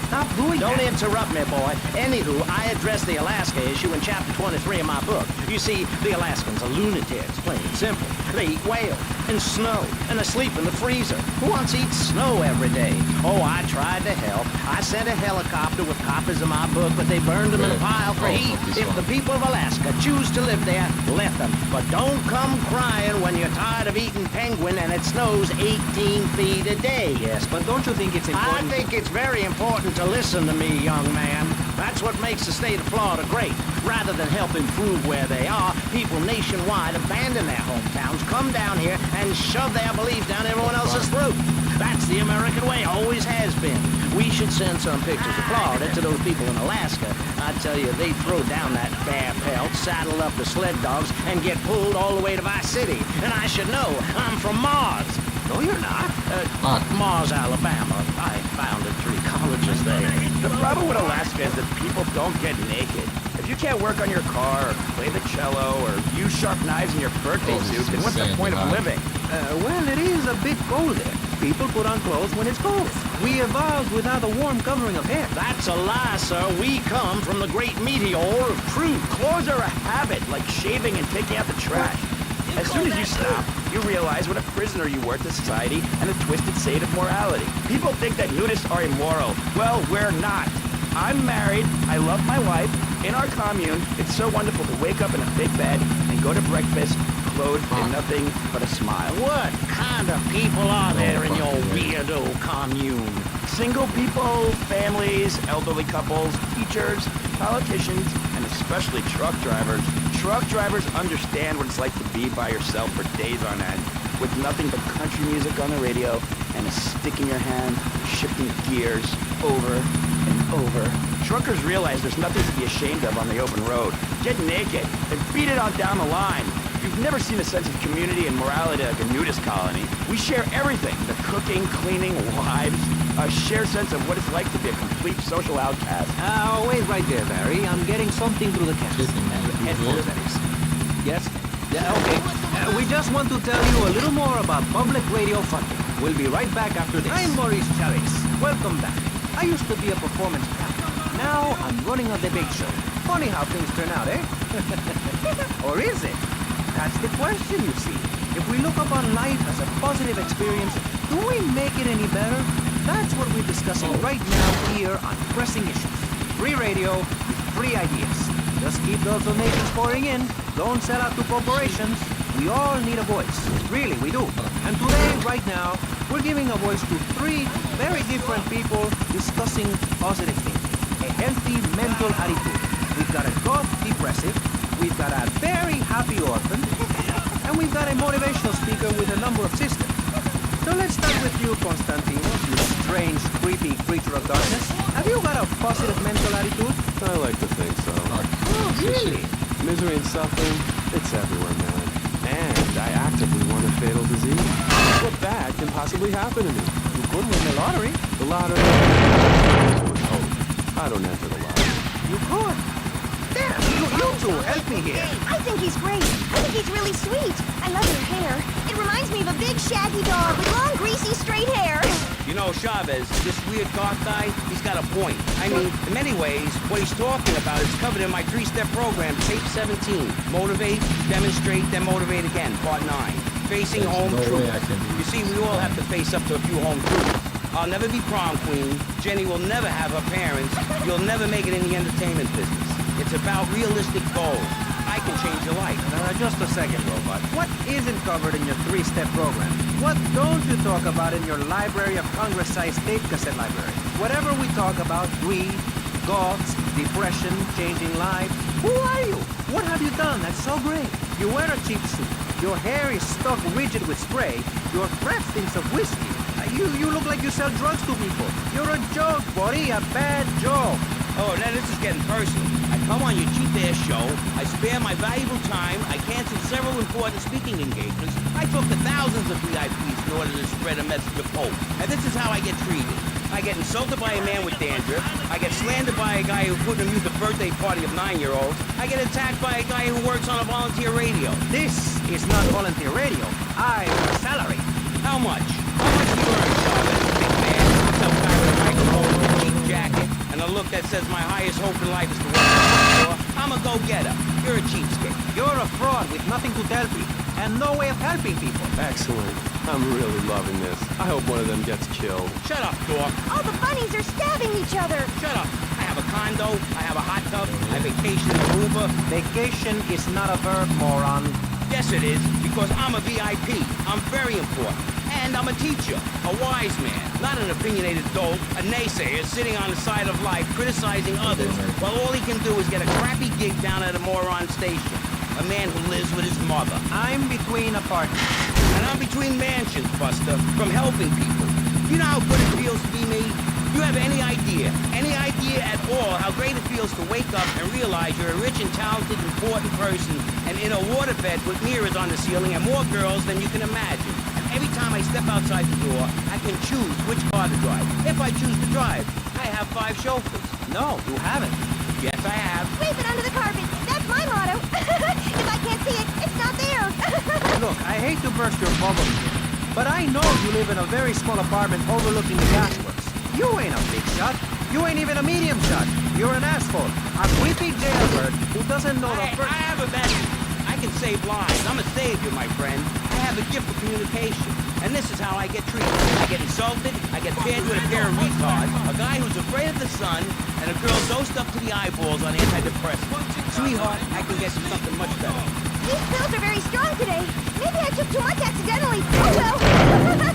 Stop doing Don't interrupt me, boy. Anywho, I address the Alaska issue in chapter 23 of my book. You see, the Alaskans are lunatics, plain and simple. They eat whales and snow and they sleep in the freezer. Who wants to eat snow every day? Oh, I tried to help. I sent a helicopter with copies of my book, but they burned them in a pile for heat. If the people of Alaska choose to live there, let them. But don't come crying when you're tired of eating penguin and it snows 18 feet a day. Yes, but don't you think it's important? I think it's very important to listen to me, young man. That's what makes the state of Florida great. Rather than help improve where they are, people nationwide abandon their hometowns, come down here, and shove their beliefs down everyone else's throat. That's the American way, always has been. We should send some pictures of Florida to those people in Alaska. I tell you, they throw down that bear pelt, saddle up the sled dogs, and get pulled all the way to Vice City. And I should know, I'm from Mars. No, you're not. Mars, Alabama. I founded 3 colleges there. The problem with Alaska is that people don't get naked. If you can't work on your car, or play the cello, or use sharp knives in your birthday suit, then what's the point of living? Well, it is a bit cold there. People put on clothes when it's cold. We evolved without a warm covering of hair. That's a lie, sir. We come from the great meteor of truth. Clothes are a habit, like shaving and taking out the trash. As soon as you stop, you realize what a prisoner you were to society and a twisted state of morality. People think that nudists are immoral. Well, we're not. I'm married, I love my wife. In our commune, it's so wonderful to wake up in a big bed and go to breakfast clothed in nothing but a smile. What kind of people are there in your weirdo commune? Single people, families, elderly couples, teachers, politicians, and especially truck drivers. Truck drivers understand what it's like to be by yourself for days on end, with nothing but country music on the radio and a stick in your hand, shifting gears over and over. Truckers realize there's nothing to be ashamed of on the open road. Get naked and beat it on down the line. You've never seen a sense of community and morality like a nudist colony. We share everything, the cooking, cleaning, wives, a shared sense of what it's like to be a complete social outcast. Wait right there, Barry. I'm getting something through the cast. Headphones, that is. Yes? Yeah, okay. We just want to tell you a little more about public radio funding. We'll be right back after this. I'm Maurice Chaves. Welcome back. I used to be a performance captain. Now I'm running a debate show. Funny how things turn out, eh? Or is it? That's the question, you see. If we look upon life as a positive experience, do we make it any better? That's what we're discussing right now here on Pressing Issues. Free radio, free ideas. Just keep those donations pouring in. Don't sell out to corporations. We all need a voice. Really, we do. And today, right now, we're giving a voice to 3 very different people discussing positive thinking. A healthy mental attitude. We've got a goth depressive. We've got a very happy orphan. And we've got a motivational speaker with a number of systems. So let's start with you, Constantino, you strange, creepy creature of darkness. Have you got a positive mental attitude? I like to think so. Oh, really? Misery and suffering, it's everywhere, man. And I actively want a fatal disease. What bad can possibly happen to me? You could win the lottery. The lottery? I don't enter the lottery. You could. Damn, you two, help me here. I think he's great. I think he's really sweet. I love your hair. It reminds me of a big shaggy dog with long, greasy, straight hair. You know, Chavez, this weird goth guy, he's got a point. I mean, in many ways, what he's talking about is covered in my 3-step program, tape 17. Motivate, demonstrate, then motivate again, part 9. Facing home truth. You see, we all have to face up to a few home truths. I'll never be prom queen. Jenny will never have her parents. You'll never make it in the entertainment business. It's about realistic goals. I can change your life. Just a second, Robot. What isn't covered in your 3-step program? What don't you talk about in your Library of Congress-sized tape cassette library? Whatever we talk about, greed, goths, depression, changing lives. Who are you? What have you done that's so great? You wear a cheap suit. Your hair is stuck rigid with spray. Your breath stinks of whiskey. You look like you sell drugs to people. You're a joke, buddy. A bad joke. Oh, now this is getting personal. I come on your cheap-ass show, I spare my valuable time, I cancel several important speaking engagements, I talk to thousands of VIPs in order to spread a message of hope. And this is how I get treated. I get insulted by a man with dandruff, I get slandered by a guy who couldn't amuse the birthday party of 9-year-olds, I get attacked by a guy who works on a volunteer radio. This is not volunteer radio. I have a salary. How much? How much do you earn, Chavez, big man? Some guy with a microphone, a cheap jacket, and a look that says my highest hope in life is to work for. I'm a go-getter. You're a cheapskate. You're a fraud with nothing to tell people. and no way of helping people. Excellent. I'm really loving this. I hope one of them gets killed. Shut up, dork. All the bunnies are stabbing each other. Shut up. I have a condo, I have a hot tub, I vacation in Aruba. Vacation is not a verb, moron. Yes, it is, because I'm a VIP. I'm very important. And I'm a teacher, a wise man, not an opinionated dolt, a naysayer sitting on the side of life criticizing others while all he can do is get a crappy gig down at a moron station. A man who lives with his mother. I'm between apartments. And I'm between mansions, Buster, from helping people. You know how good it feels to be me? You have any idea at all how great it feels to wake up and realize you're a rich and talented, important person and in a waterbed with mirrors on the ceiling and more girls than you can imagine. Every time I step outside the door, I can choose which car to drive. If I choose to drive, I have 5 chauffeurs. No, you haven't. Yes, I have. Sweep it under the carpet. That's my motto. If I can't see it, it's not there. Look, I hate to burst your bubble here, but I know you live in a very small apartment overlooking the gasworks. You ain't a big shot. You ain't even a medium shot. You're an asshole. A creepy jailbird who doesn't know the first... I have a message. I can save lives. I'm a savior, my friend. I have a gift for communication. And this is how I get treated. I get insulted, I get paired with a pair of retards, a guy who's afraid of the sun, and a girl dosed up to the eyeballs on antidepressants. Sweetheart, I can get you something much better. These pills are very strong today. Maybe I took too much accidentally. Oh well.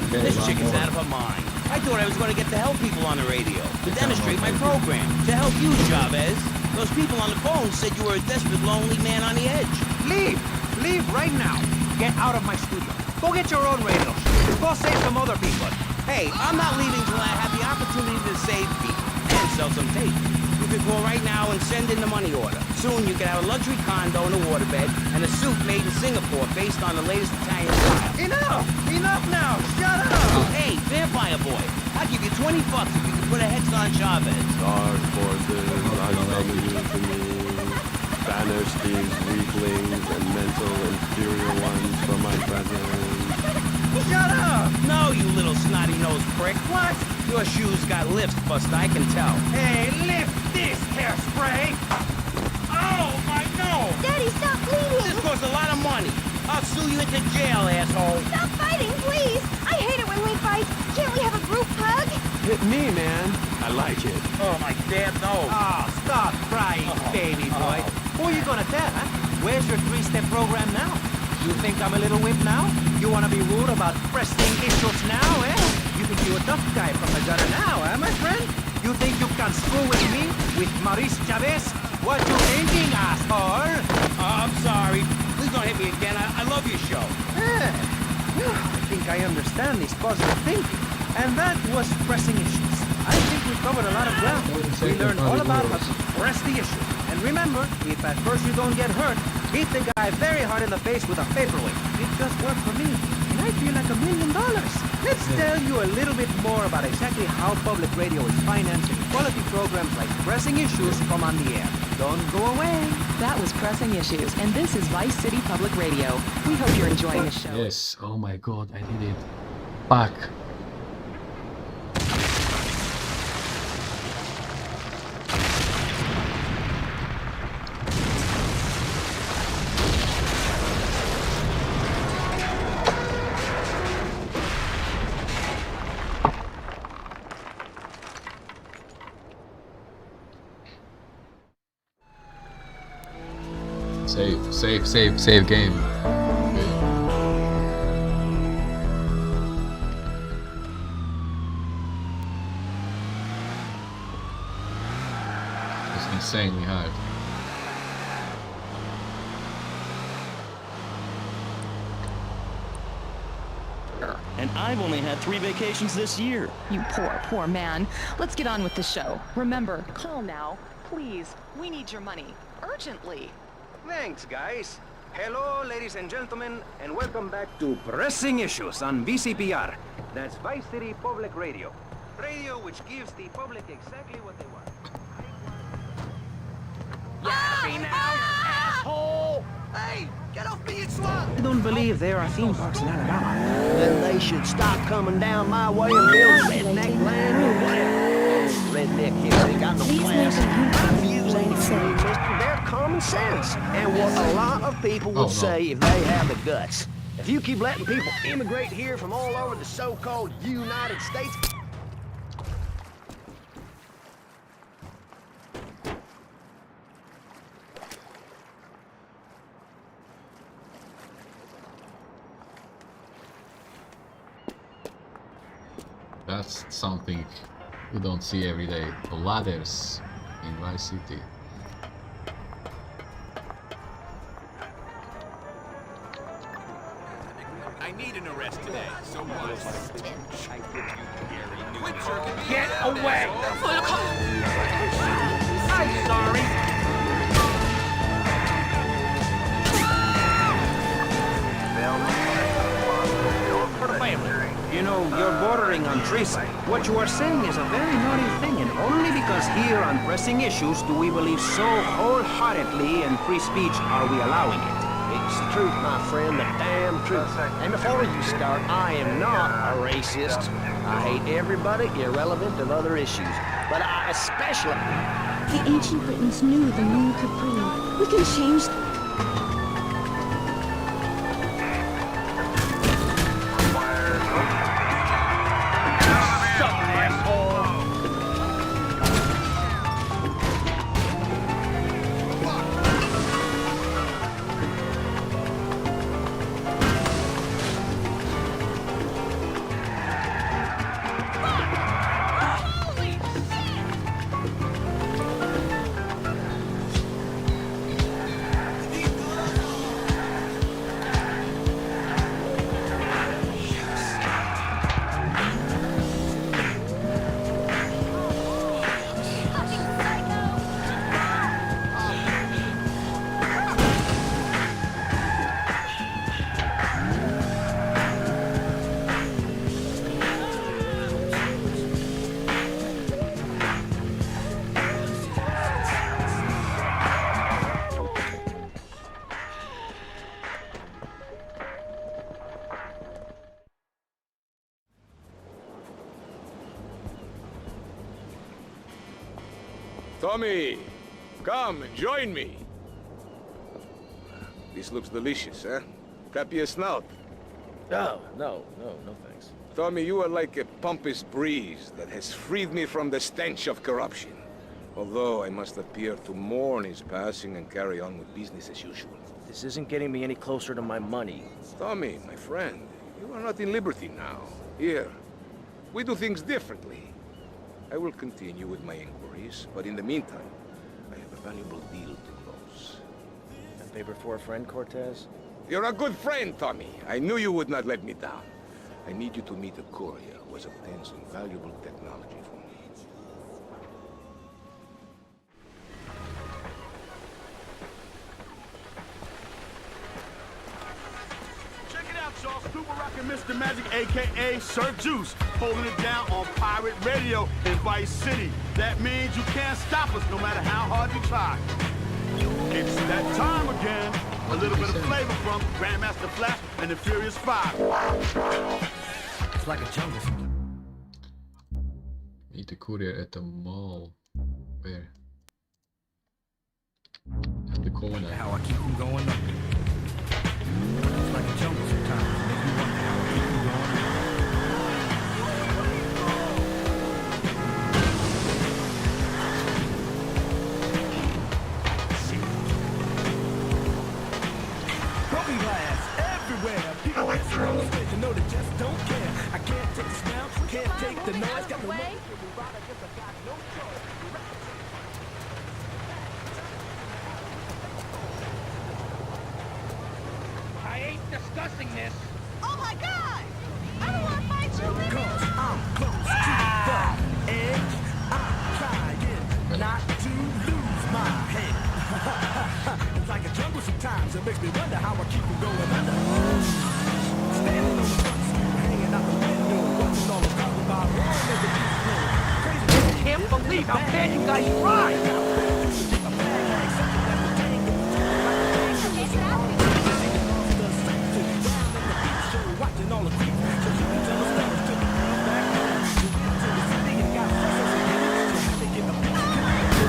This chick is out of her mind. I thought I was going to get to help people on the radio, to demonstrate my program, to help you, Chavez. Those people on the phone said you were a desperate, lonely man on the edge. Leave! Leave right now! Get out of my studio. Go get your own radio. Go save some other people. Hey, I'm not leaving till I have the opportunity to save people and sell some tape. You can call right now and send in the money order. Soon you can have a luxury condo and a waterbed and a suit made in Singapore based on the latest Italian style. Enough! Enough now! Shut up! Hey, Vampire Boy, I'll give you $20 if you can put a hex on Chavez. Dark forces, I summon you to me. Banish these weaklings and mental inferior ones from my presence. Shut up! No, you little snotty-nosed prick. What? Your shoes got lifts, Buster, I can tell. Hey, lift this hairspray! Oh, my nose! Daddy, stop bleeding! This costs a lot of money. I'll sue you into jail, asshole. Stop fighting, please! I hate it when we fight. Can't we have a group hug? Hit me, man. I like it. Oh, my damn nose. Oh, stop crying, baby boy. Who are you gonna tell, huh? Where's your 3-step program now? You think I'm a little wimp now? You wanna be rude about pressing issues now, eh? You think you're a tough guy from the gutter now, eh, my friend? You think you can screw with me? With Maurice Chavez? What you thinking, asshole? I'm sorry. Please don't hit me again. I love your show. I think I understand this positive thinking. And that was pressing issues. I think we covered a lot of ground. We learned all about how to press the issue. And remember, if at first you don't get hurt, hit the guy very hard in the face with a paperweight. It just worked for me. And I feel like $1 million. Let's tell you a little bit more about exactly how public radio is financing quality programs like Pressing Issues from on the air. Don't go away. That was Pressing Issues, and this is Vice City Public Radio. We hope you're enjoying the show. Yes, oh my god, I did it. Fuck. Save game. Okay. It's insanely hard. And I've only had 3 vacations this year. You poor man. Let's get on with the show. Remember, call now. Please, we need your money. Urgently. Thanks, guys. Hello, ladies and gentlemen, and welcome back to Pressing Issues on VCPR. That's Vice City Public Radio. Radio which gives the public exactly what they want. You happy now, asshole? Hey, get off me, you swat! I don't believe there are theme parks in Alabama. Then they should stop coming down my way and build redneck land or whatever. Redneck here, they got no class. My views ain't free, mister. They're common sense and what a lot of people would say if they had the guts. If you keep letting people immigrate here from all over the so-called United States... That's something you don't see every day. Ladders in Vice City. I need an arrest today, so what? Get away! I'm sorry. You know, you're bordering on treason. What you are saying is a very naughty thing, and only because here on pressing issues do we believe so wholeheartedly in free speech are we allowing it. It's the truth, my friend, the damn truth. And before you start, I am not a racist. I hate everybody, irrelevant of other issues. But I especially... The ancient Britons knew the moon could breathe. We can change... Tommy, come, join me. This looks delicious, huh? Tap your snout. No thanks. Tommy, you are like a pompous breeze that has freed me from the stench of corruption. Although I must appear to mourn his passing and carry on with business as usual. This isn't getting me any closer to my money. Tommy, my friend, you are not in liberty now. Here, we do things differently. I will continue with my inquiries, but in the meantime, I have a valuable deal to close. A favor for a friend, Cortez? You're a good friend, Tommy. I knew you would not let me down. I need you to meet a courier who has obtained some valuable technology for me. Check it out, y'all. Super Rockin' Mr. Magic, a.k.a. Sir Juice, holding it down on pirate radio in Vice City. That means you can't stop us no matter how hard you try. It's that time again. A little bit of flavor from Grandmaster Flash and the Furious Five. It's like a jungle. Meet the courier at the mall. Where? At the corner. How I keep them going up. It's like a jungle sometimes. Make me wonder how I keep them going up. Broken glass everywhere. People on the street, you know they just don't care. I can't take the smell, can't take the noise. Got no money. I ain't discussing this. Oh my God! I don't want to fight you, Libby. Cause I'm close to the edge. I'm trying not to lose my head. It's like a jungle sometimes. It makes me wonder how I keep from going under. Standing on the front stoop, hanging out the window, watching all the talk about wrong as the beast grows. Crazy. I can't believe how bad you guys tried. Watching all the creep, so you can tell the stories to the girls back home. You went to the city and got fresh as a kid, so had to get the bitch on the phone.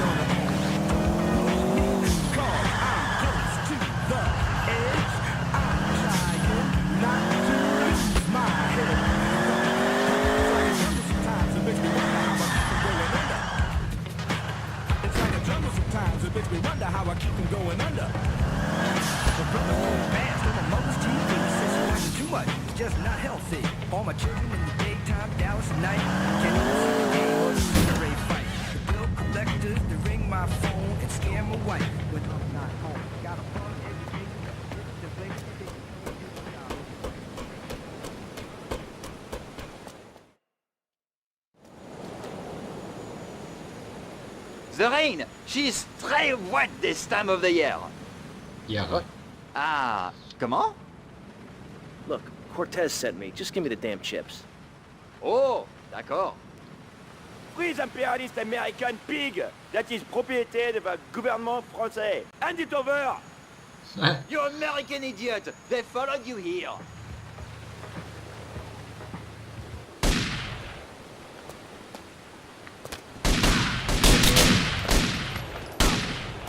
Car, tonight. Can you win the game or lose the race fight? The bill collectors, they ring my phone and scare my wife when I'm not home. Got a fun education, the place to take. The rain, she's très wet this time of the year. Yeah. What? Ah, comment? Look, Cortez sent me. Just give me the damn chips. Oh, d'accord. Freeze impérialiste American pig! That is propriété de the gouvernement français. Hand it over! You American idiot! They followed you here.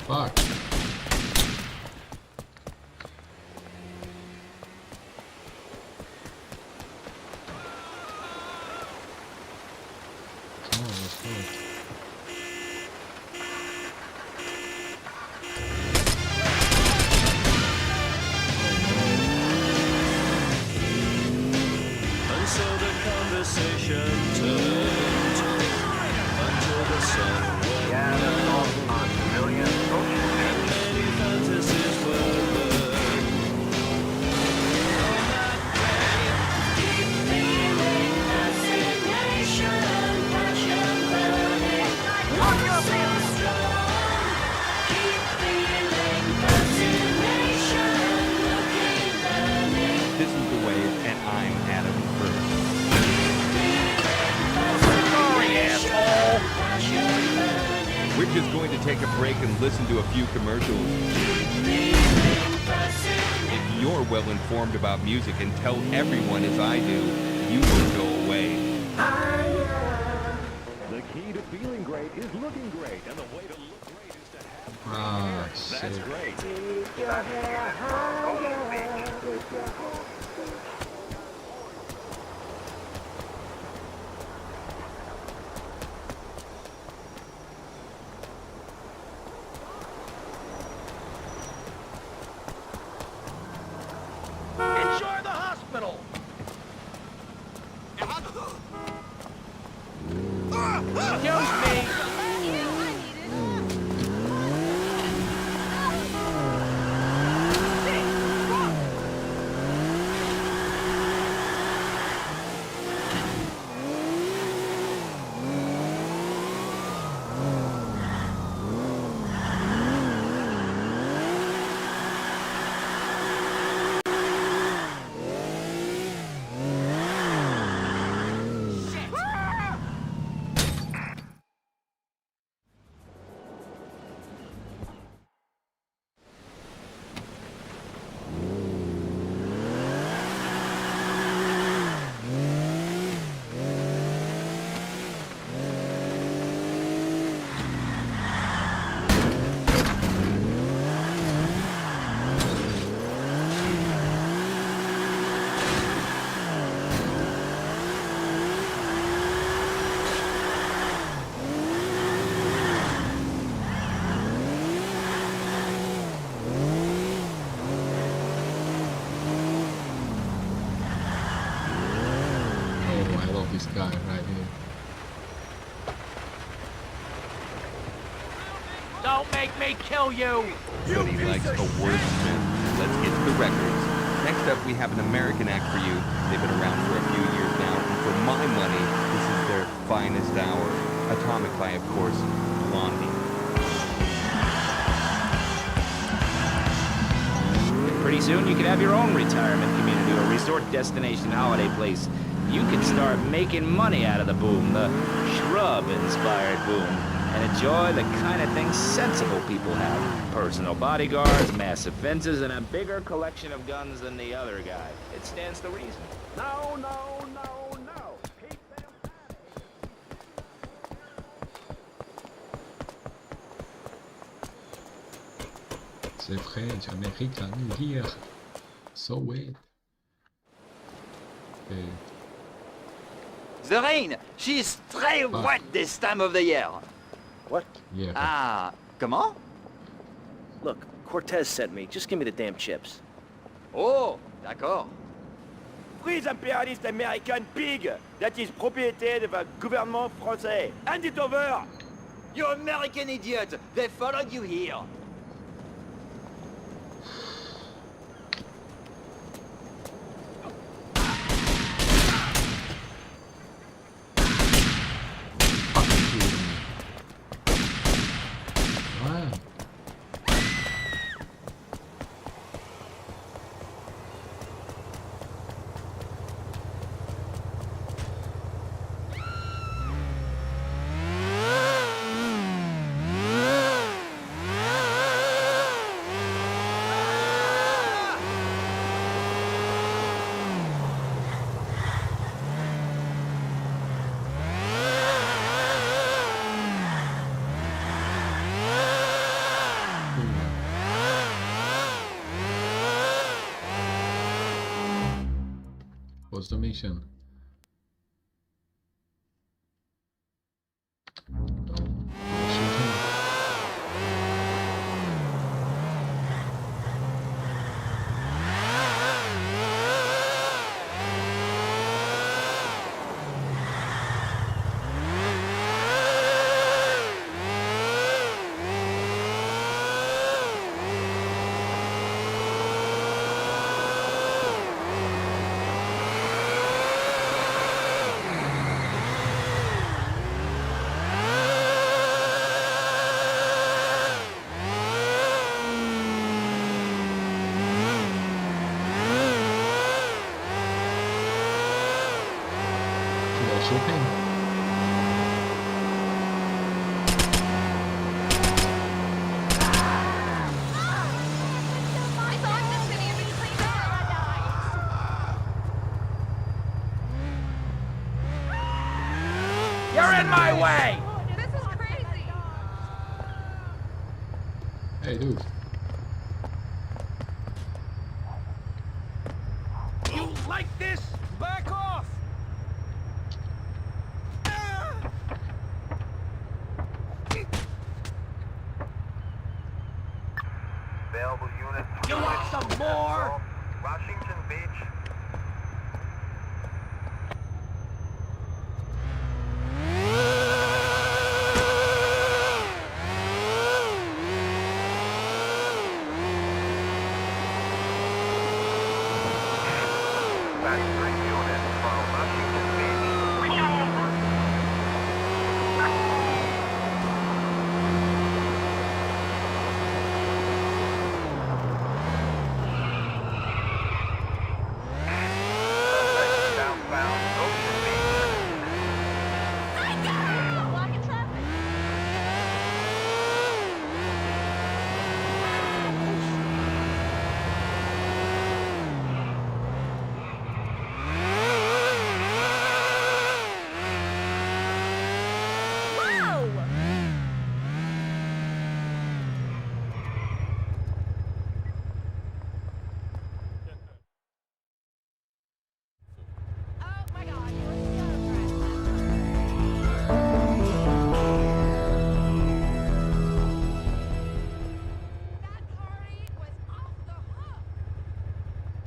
Fuck. Oh, that's good. And so the conversation turned until the sun went down. And many fantasies were burned. On that day, deep feeling, fascination, passion burning, love so strong. Keep feeling fascination, looking, burning. This is the way, and I'm Adam First. Sorry, asshole! We're just going to take a break and listen to a few commercials. If you're well informed about music and tell everyone as I do, you will go away. The key to feeling great is looking great, and the way to look great is to have Ah, That's sick. great. Enjoy the hospital! Excuse me! Oh, I love this guy right here. Don't make me kill you! Nobody likes a wordsmith. Let's get to the records. Next up, we have an American act for you. They've been around for a few years now, and for my money, this is their finest hour. Atomic by, of course, Blondie. Pretty soon you could have your own retirement community or resort destination holiday place. You could start making money out of the boom, the shrub-inspired boom, and enjoy the kind of things sensible people have. Personal bodyguards, massive fences, and a bigger collection of guns than the other guy. It stands to reason. No, no, no, no! Keep them C'est vrai, Américain here. So weird. Okay. The rain, she's très wet this time of the year. What? Yeah. Ah, comment? Look, Cortez sent me. Just give me the damn chips. Oh, d'accord. entreprise impérialiste américaine pig that is propriété de the gouvernement français. Hand it over! You American idiot! They followed you here. What's the mission? You're in my way! This is crazy! Hey, dude. You like this? Back off! Available units. You want some more? Washington Beach. That's 3 units from Washington Beach.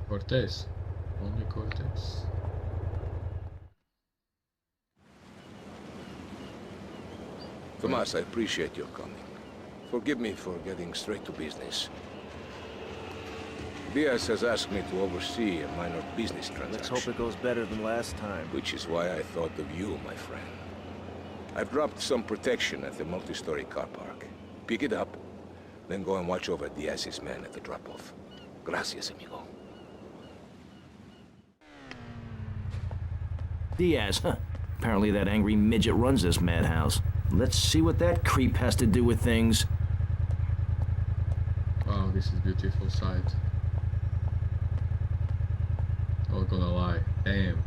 Cortez. Only Cortez. Tomas, I appreciate your coming. Forgive me for getting straight to business. Diaz has asked me to oversee a minor business transaction. Let's hope it goes better than last time. Which is why I thought of you, my friend. I've dropped some protection at the multi-story car park. Pick it up, then go and watch over Diaz's men at the drop-off. Gracias, amigo. Diaz, huh? Apparently that angry midget runs this madhouse. Let's see what that creep has to do with things. Wow, this is beautiful sight. Not gonna lie, damn.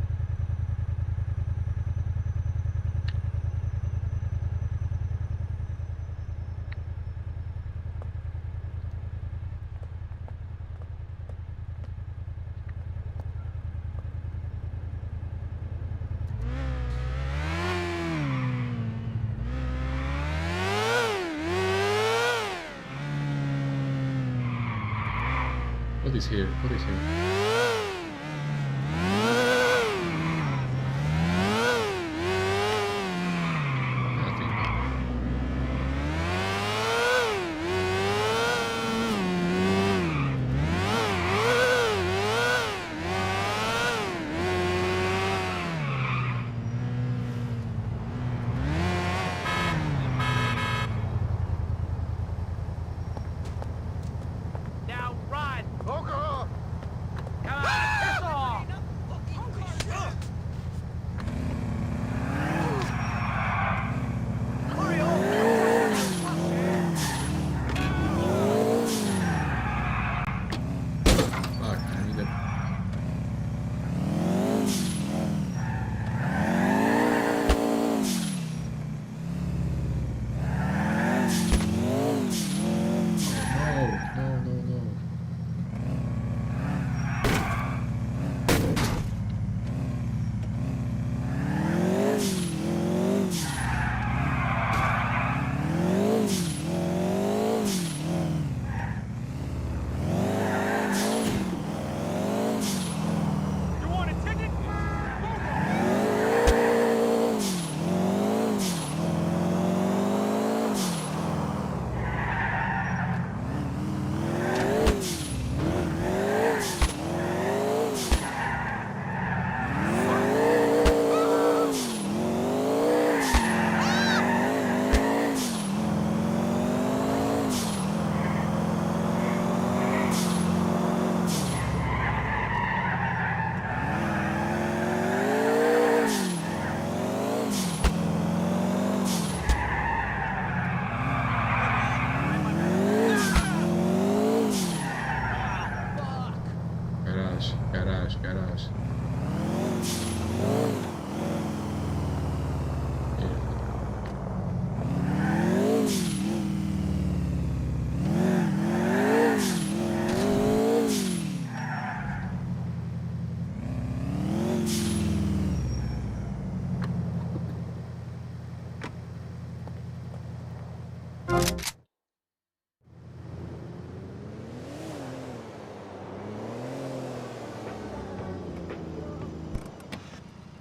What is here? What is here?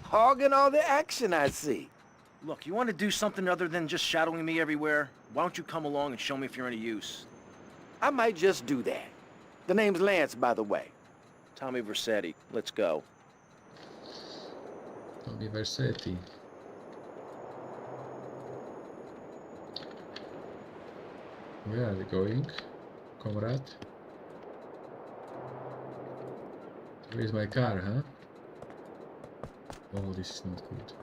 Hogging all the action, I see. Look, you want to do something other than just shadowing me everywhere? Why don't you come along and show me if you're any use? I might just do that. The name's Lance, by the way. Tommy Vercetti. Let's go. Tommy Vercetti. Where are we going, comrade? Where is my car, huh? Oh, this is not good.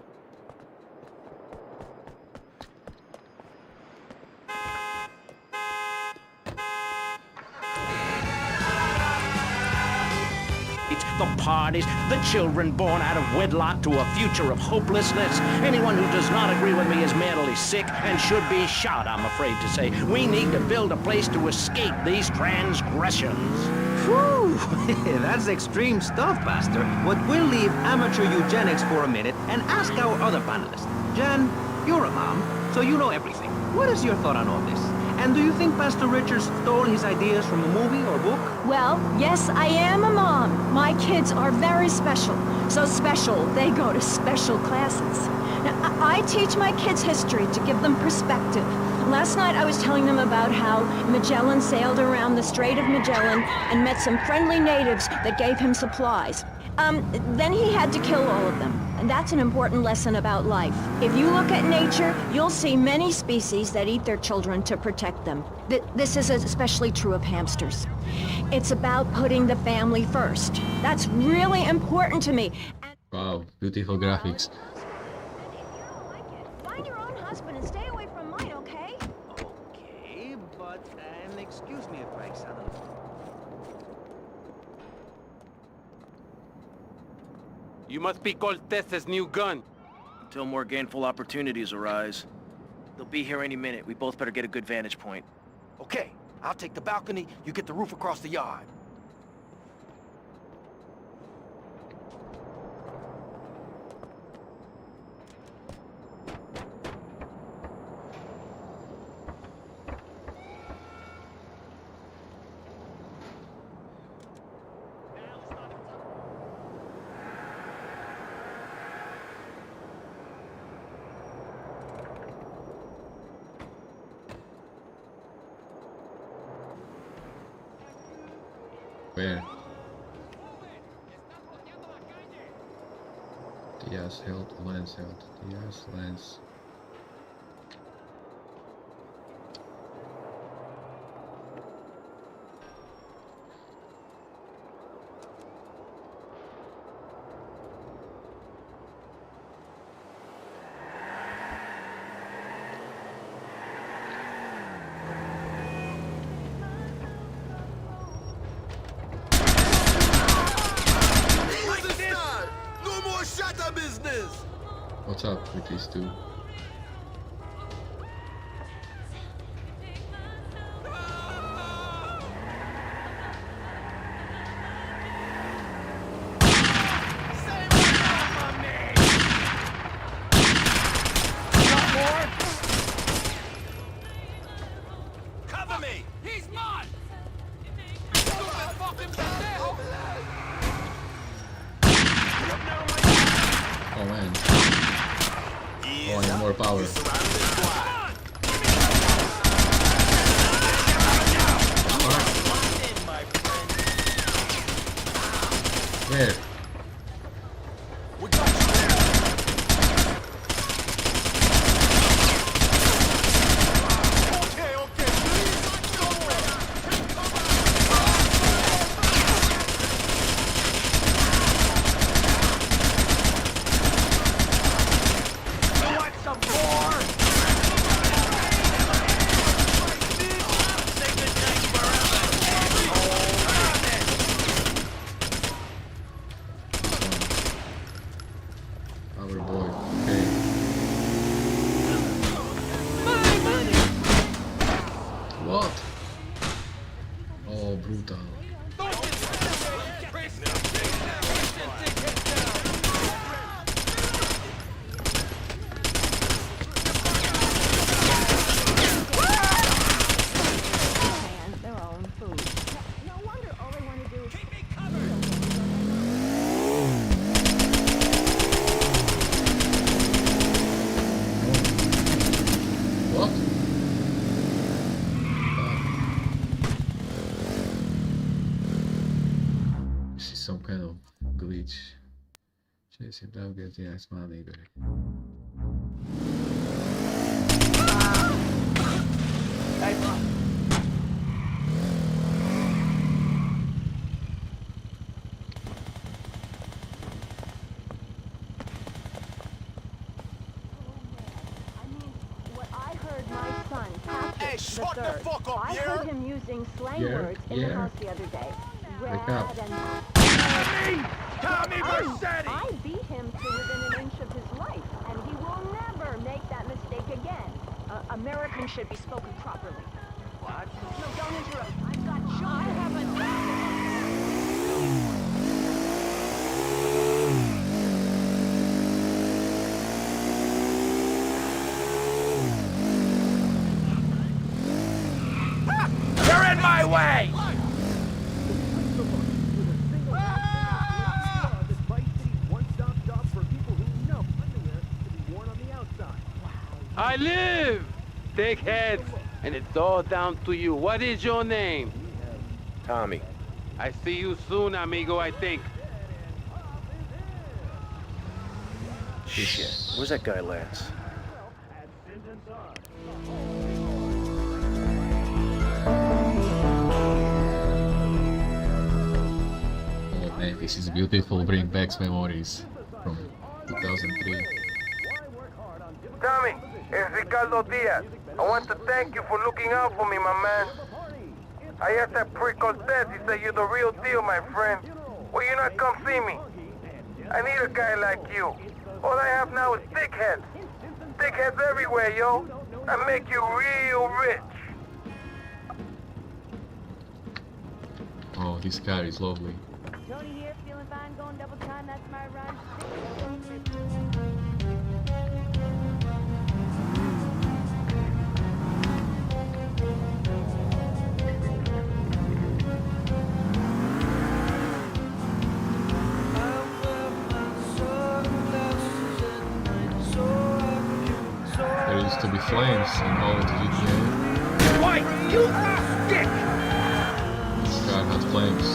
The parties, the children born out of wedlock to a future of hopelessness. Anyone who does not agree with me is mentally sick and should be shot, I'm afraid to say. We need to build a place to escape these transgressions. Whew! That's extreme stuff, Pastor. But we'll leave amateur eugenics for a minute and ask our other panelists. Jan, you're a mom, so you know everything. What is your thought on all this? And do you think Pastor Richards stole his ideas from a movie or book? Well, yes, I am a mom. My kids are very special. So special, they go to special classes. Now, I teach my kids history to give them perspective. Last night I was telling them about how Magellan sailed around the Strait of Magellan and met some friendly natives that gave him supplies. Then he had to kill all of them. And that's an important lesson about life. If you look at nature, you'll see many species that eat their children to protect them. This is especially true of hamsters. It's about putting the family first. That's really important to me. Wow, beautiful graphics. Find your own husband and stay away from mine, okay? Okay, but, excuse me if I sound a little... You must be Cortez's new gun. Until more gainful opportunities arise. They'll be here any minute. We both better get a good vantage point. Okay, I'll take the balcony, you get the roof across the yard. Where? Diaz held, Lance held. Diaz, Lance. What's up with these two? Cover me! He's mine! Stupid fucking pendejo! Oh man. Oh, I need more power. Where? beach. Chasing down, getting a small neighbor. Hey, shut the fuck up, I heard him using slang words in the house the other day. Wake up. Tommy Vercetti! I beat him to within an inch of his life, and he will never make that mistake again. Americans should be spoken properly. What? No, don't interrupt. I've got children. I haven't... You're in my way! I live! Dickheads! And it's all down to you. What is your name? Tommy. I see you soon, amigo, I think. Shit. Where's that guy, Lance? Oh man, this is beautiful. Bring back memories from 2003. Tommy, it's Ricardo Diaz. I want to thank you for looking out for me, my man. I asked that prick Cortez, he said you're the real deal, my friend. Will you not come see me? I need a guy like you. All I have now is dickheads. Dickheads everywhere, yo. I make you real rich. Oh, this car is lovely. Tony here, feeling fine, going double time, that's my run. There used to be flames in all the GTA. Why, you dick! This car had flames.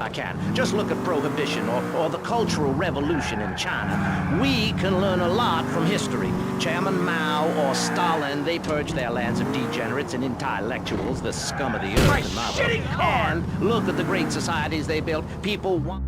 I can. Just look at Prohibition or the Cultural Revolution in China. We can learn a lot from history. Chairman Mao or Stalin, they purged their lands of degenerates and intellectuals, the scum of the earth, in my book. And look at the great societies they built. People want...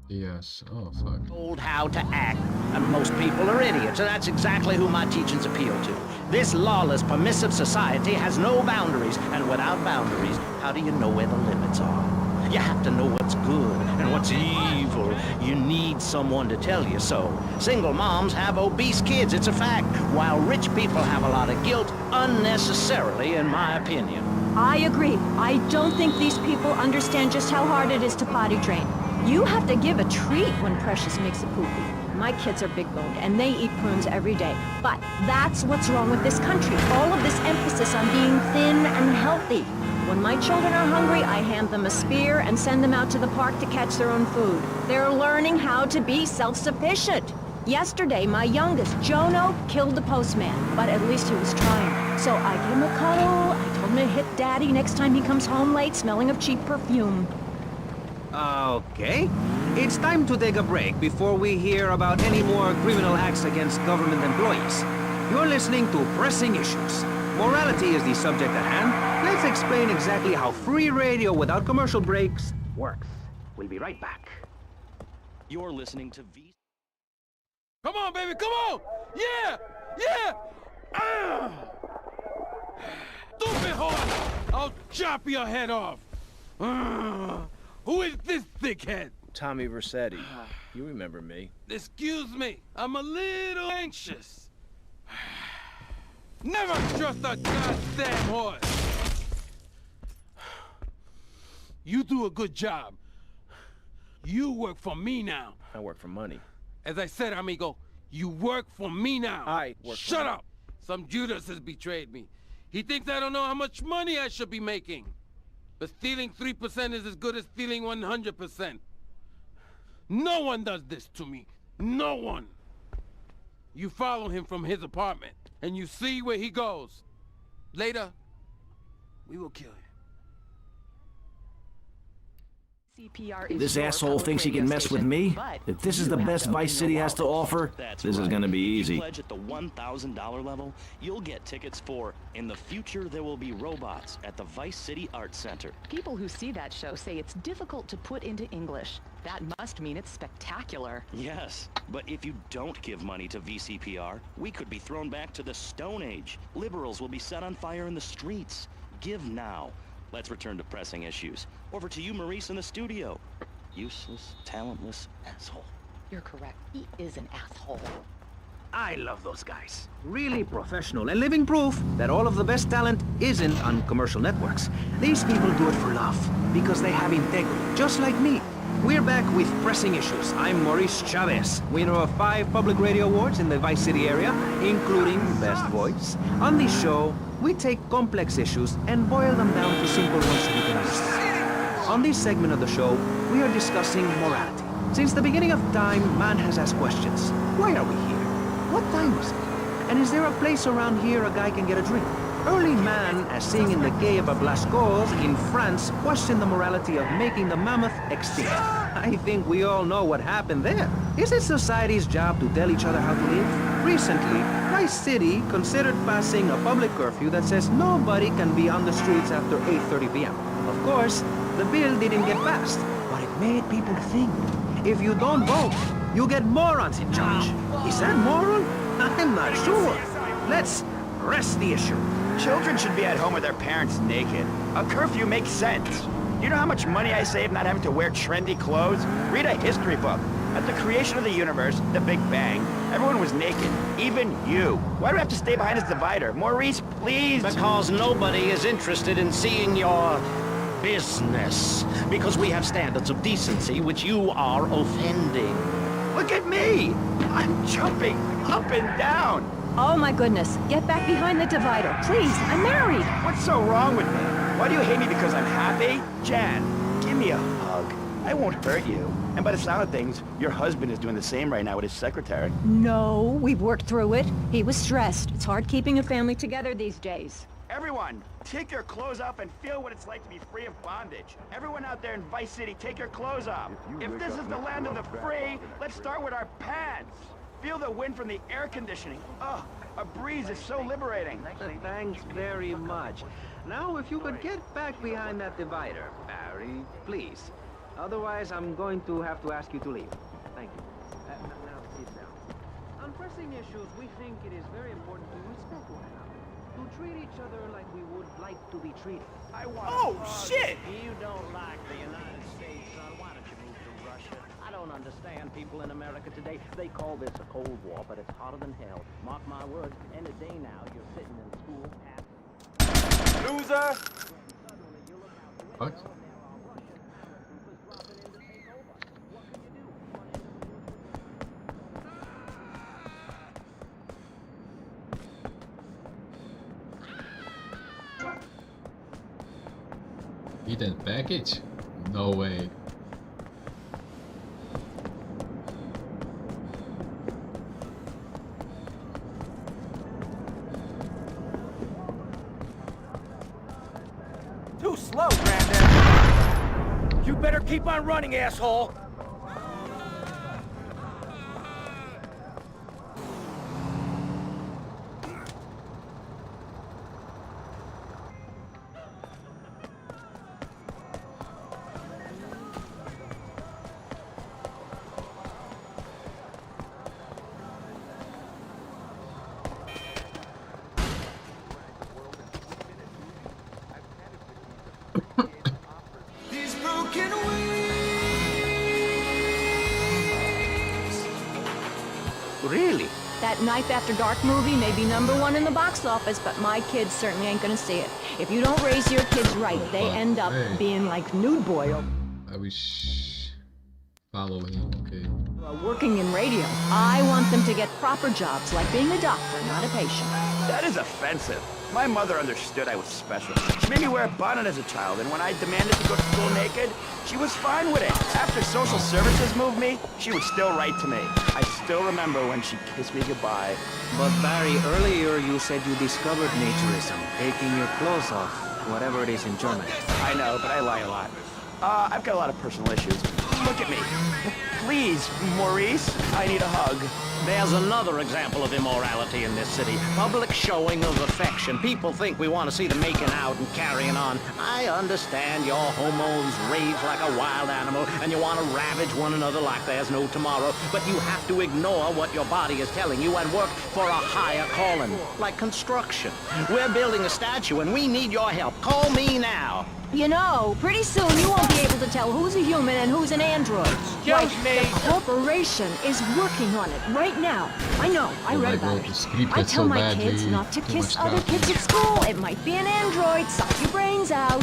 Yes, oh fuck. Told how to act, and most people are idiots, and that's exactly who my teachings appeal to. This lawless, permissive society has no boundaries, and without boundaries, how do you know where the limits are? You have to know what's good and what's evil. You need someone to tell you so. Single moms have obese kids, it's a fact, while rich people have a lot of guilt, unnecessarily, in my opinion. I agree. I don't think these people understand just how hard it is to potty train. You have to give a treat when Precious makes a poopy. My kids are big-boned, and they eat prunes every day. But that's what's wrong with this country. All of this emphasis on being thin and healthy. When my children are hungry, I hand them a spear and send them out to the park to catch their own food. They're learning how to be self-sufficient. Yesterday, my youngest, Jono, killed the postman, but at least he was trying. So I gave him a cuddle, I told him to hit Daddy next time he comes home late, smelling of cheap perfume. Okay. It's time to take a break before we hear about any more criminal acts against government employees. You're listening to Pressing Issues. Morality is the subject at hand. Let's explain exactly how free radio without commercial breaks works. We'll be right back. You're listening to V... Come on, baby, come on! Yeah! Yeah! Stupid horse! I'll chop your head off! Who is this thickhead? Tommy Vercetti. You remember me. Excuse me, I'm a little anxious. Never trust a goddamn horse! You do a good job. You work for me now. I work for money. As I said, amigo, you work for me now. I work for Shut up! Some Judas has betrayed me. He thinks I don't know how much money I should be making. But stealing 3% is as good as stealing 100%. No one does this to me. No one. You follow him from his apartment, and you see where he goes. Later, we will kill him. This asshole thinks he can mess with me? If this is the best Vice City has to offer, this is gonna be easy. If you pledge at the $1,000 level, you'll get tickets for In the Future There Will Be Robots at the Vice City Arts Center. People who see that show say it's difficult to put into English. That must mean it's spectacular. Yes, but if you don't give money to VCPR, we could be thrown back to the Stone Age. Liberals will be set on fire in the streets. Give now. Let's return to pressing issues. Over to you, Maurice, in the studio. Useless, talentless asshole. You're correct. He is an asshole. I love those guys. Really professional and living proof that all of the best talent isn't on commercial networks. These people do it for love, because they have integrity, just like me. We're back with Pressing Issues. I'm Maurice Chavez, winner of 5 public radio awards in the Vice City area, including Best Voice. On this show, we take complex issues and boil them down to simple ones you can understand. On this segment of the show, we are discussing morality. Since the beginning of time, man has asked questions. Why are we here? What time is it? And is there a place around here a guy can get a drink? Early man, as seen in the Quai of Blascaux in France, questioned the morality of making the mammoth extinct. I think we all know what happened there. Is it society's job to tell each other how to live? Recently, Vice City considered passing a public curfew that says nobody can be on the streets after 8:30 p.m. Of course, the bill didn't get passed, but it made people think. If you don't vote, you get morons in charge. Is that moral? I'm not sure. Let's press the issue. Children should be at home with their parents naked. A curfew makes sense. You know how much money I save not having to wear trendy clothes? Read a history book. At the creation of the universe, the Big Bang, everyone was naked. Even you. Why do I have to stay behind this divider? Maurice, please! Because nobody is interested in seeing your business. Because we have standards of decency which you are offending. Look at me! I'm jumping up and down. Oh my goodness, get back behind the divider, please, I'm married. What's so wrong with me? Why do you hate me because I'm happy? Jan, give me a hug. I won't hurt you. And by the sound of things, your husband is doing the same right now with his secretary. No, we've worked through it. He was stressed. It's hard keeping a family together these days. Everyone, take your clothes off and feel what it's like to be free of bondage. Everyone out there in Vice City, take your clothes off. If this is the land of the free, let's start with our pants. Feel the wind from the air conditioning. Oh, a breeze is so liberating. Thanks very much. Now, if you could get back behind that divider, Barry, please. Otherwise, I'm going to have to ask you to leave. Thank you. Now, sit down. On pressing issues, we think it is very important to respect one another. To treat each other like we would like to be treated. Oh, shit! You don't like the United States, son. Why don't you move to Russia? I don't understand people in America today. They call this a Cold War, but it's hotter than hell. Mark my words, any day now, you're sitting in school at... Loser! What? Hidden package? No way. Too slow, Granddad. You better keep on running, asshole. Really? That Knife After Dark movie may be #1 in the box office, but my kids certainly ain't gonna see it. If you don't raise your kids right, they end up being like Nude Boy. I wish... Follow him, okay. Working in radio. I want them to get proper jobs, like being a doctor, not a patient. That is offensive. My mother understood I was special. She made me wear a bonnet as a child, and when I demanded to go to school naked, she was fine with it. After social services moved me, she would still write to me. I still remember when she kissed me goodbye. But Barry, earlier you said you discovered naturism, taking your clothes off, whatever it is in German. I know, but I lie a lot. I've got a lot of personal issues. Look at me. Please, Maurice, I need a hug. There's another example of immorality in this city. Public showing of affection. People think we want to see them making out and carrying on. I understand your hormones rage like a wild animal and you want to ravage one another like there's no tomorrow, but you have to ignore what your body is telling you and work for a higher calling, like construction. We're building a statue and we need your help. Call me now. You know, pretty soon you won't be able to tell who's a human and who's an android. Excuse me. The corporation is working on it right now. I know, I read about it. I tell so my kids not to kiss other kids at school. It might be an android, suck your brains out.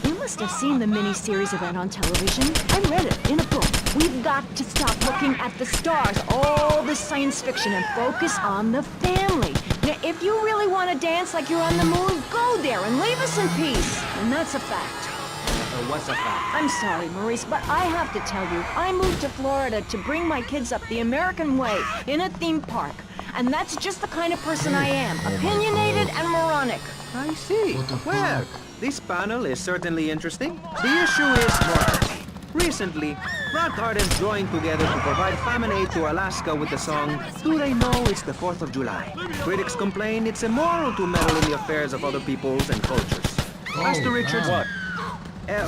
You must have seen the mini-series event on television. I read it in a book. We've got to stop looking at the stars, all this science fiction, and focus on the family. Now, if you really want to dance like you're on the moon, go there and leave us in peace. And that's a fact. What's a fact? I'm sorry, Maurice, but I have to tell you, I moved to Florida to bring my kids up the American way in a theme park. And that's just the kind of person I am. Opinionated and moronic. I see. Well, this panel is certainly interesting. The issue is morals. Recently, rock artists joined together to provide famine aid to Alaska with the song, Do They Know It's the 4th of July? Critics complain it's immoral to meddle in the affairs of other peoples and cultures. Master Richards,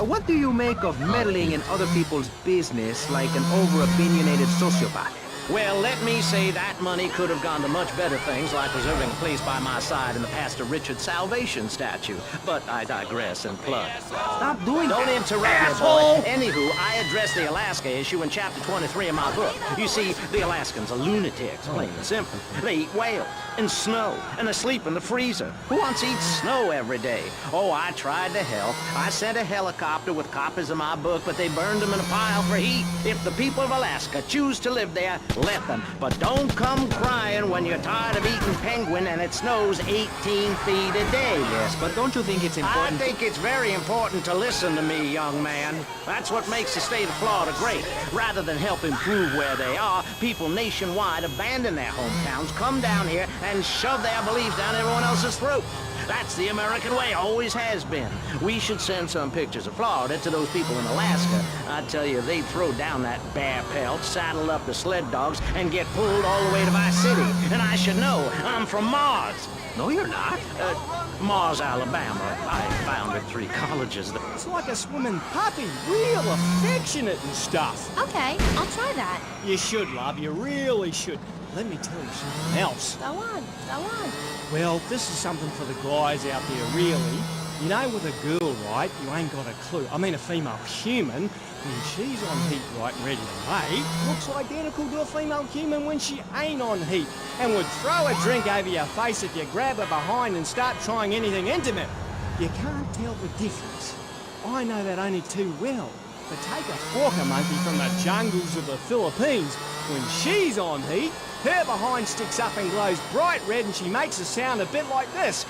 what do you make of meddling in other people's business like an over-opinionated sociopath? Well, let me say that money could have gone to much better things, like reserving a place by my side in the Pastor Richard Salvation statue. But I digress and plug. Stop doing that. Don't interrupt me, boy. Anywho, I addressed the Alaska issue in chapter 23 of my book. You see, the Alaskans are lunatics, plain and simple. They eat whales and snow, and they sleep in the freezer. Who wants to eat snow every day? Oh, I tried to help. I sent a helicopter with copies of my book, but they burned them in a pile for heat. If the people of Alaska choose to live there, let them. But don't come crying when you're tired of eating penguin and it snows 18 feet a day. Yes, but don't you think it's important? I think it's very important to listen to me, young man. That's what makes the state of Florida great. Rather than help improve where they are, people nationwide abandon their hometowns, come down here, and shove their beliefs down everyone else's throat. That's the American way, always has been. We should send some pictures of Florida to those people in Alaska. I tell you, they'd throw down that bear pelt, saddle up the sled dogs, and get pulled all the way to Vice City. And I should know, I'm from Mars. No, you're not. Mars, Alabama. I founded 3 colleges. It's like a swimming puppy, real affectionate and stuff. Okay, I'll try that. You should, love, you really should. Let me tell you something else. Go on, go on. Well, this is something for the guys out there, really. You know, with a girl, right, you ain't got a clue. I mean, a female human, when she's on heat, right, and ready to mate, looks identical to a female human when she ain't on heat, and would throw a drink over your face if you grab her behind and start trying anything intimate. You can't tell the difference. I know that only too well. But take a forker monkey from the jungles of the Philippines. When she's on heat, her behind sticks up and glows bright red and she makes a sound a bit like this.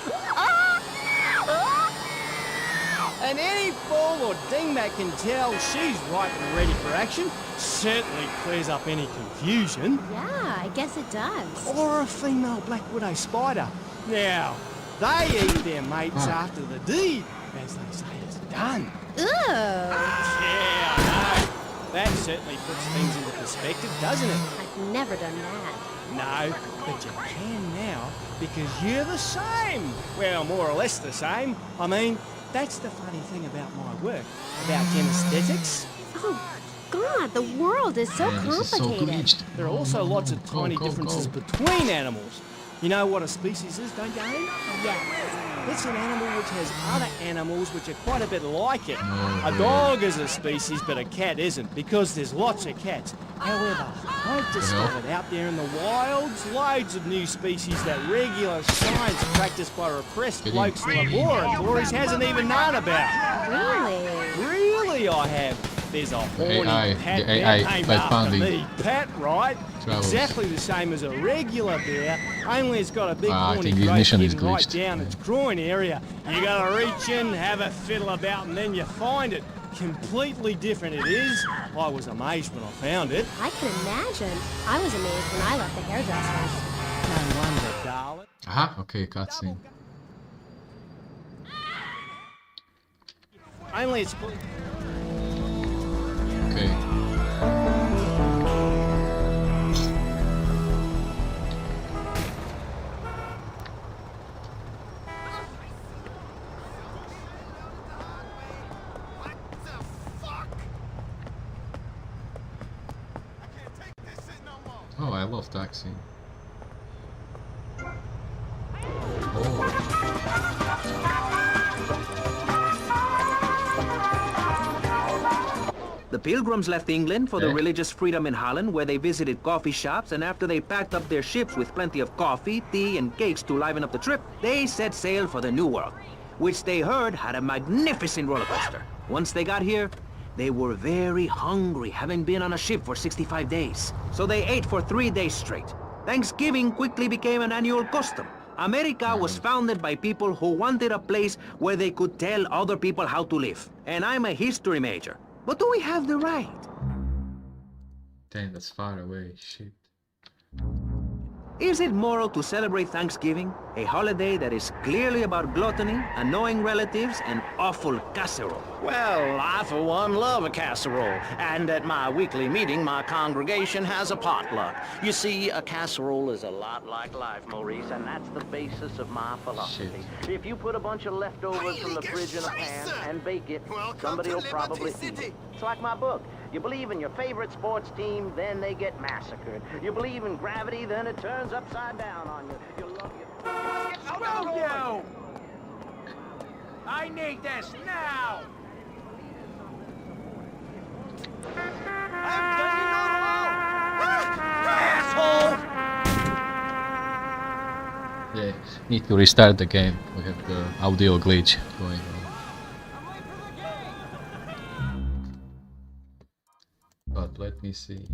And any fool or dingbat can tell she's ripe and ready for action. Certainly clears up any confusion. Yeah, I guess it does. Or a female black widow spider. Now, they eat their mates after the deed, as they say it's done. Ooh. Yeah, I know. That certainly puts things into perspective, doesn't it? I've never done that. No, but you can now, because you're the same. Well, more or less the same. I mean, that's the funny thing about my work, about kinesthetics. Oh, God, the world is so complicated. There are also lots of tiny differences between animals. You know what a species is, don't you, Amy? Yes. It's an animal which has other animals which are quite a bit like it. A dog is a species, but a cat isn't, because there's lots of cats. However, I've discovered out there in the wilds loads of new species that regular science practiced by repressed blokes in laboratories hasn't even known about. Really? Really, I have. There's a horny Pat bear named after me. Pat, right? Exactly the same as a regular bear, only it's got a big horny growth hidden right down its groin area. You gotta reach in, have a fiddle about, and then you find it. Completely different it is. I was amazed when I found it. I can imagine. I was amazed when I left the hairdresser. No wonder, darling. Aha, okay, cutscene. Only it's... Okay. Oh, I love taxing. The Pilgrims left England for the religious freedom in Holland, where they visited coffee shops, and after they packed up their ships with plenty of coffee, tea, and cakes to liven up the trip, they set sail for the New World, which they heard had a magnificent roller coaster. Once they got here, they were very hungry, having been on a ship for 65 days. So they ate for 3 days straight. Thanksgiving quickly became an annual custom. America was founded by people who wanted a place where they could tell other people how to live. And I'm a history major. But do we have the right? Dang, that's far away. Shit. Is it moral to celebrate Thanksgiving, a holiday that is clearly about gluttony, annoying relatives, and awful casserole? Well, I for one love a casserole, and at my weekly meeting, my congregation has a potluck. You see, a casserole is a lot like life, Maurice, and that's the basis of my philosophy. If you put a bunch of leftovers from the fridge in a pan and bake it, somebody will probably eat it. It's like my book. You believe in your favorite sports team, then they get massacred. You believe in gravity, then it turns upside down on you. You love your... I need this now! Yeah, need to restart the game. We have the audio glitch going on. But let me see.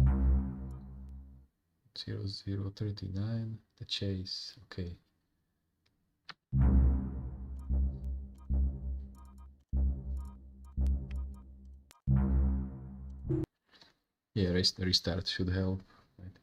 0039, the chase. Okay. Yeah, restart should help, I think.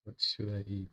What should I eat?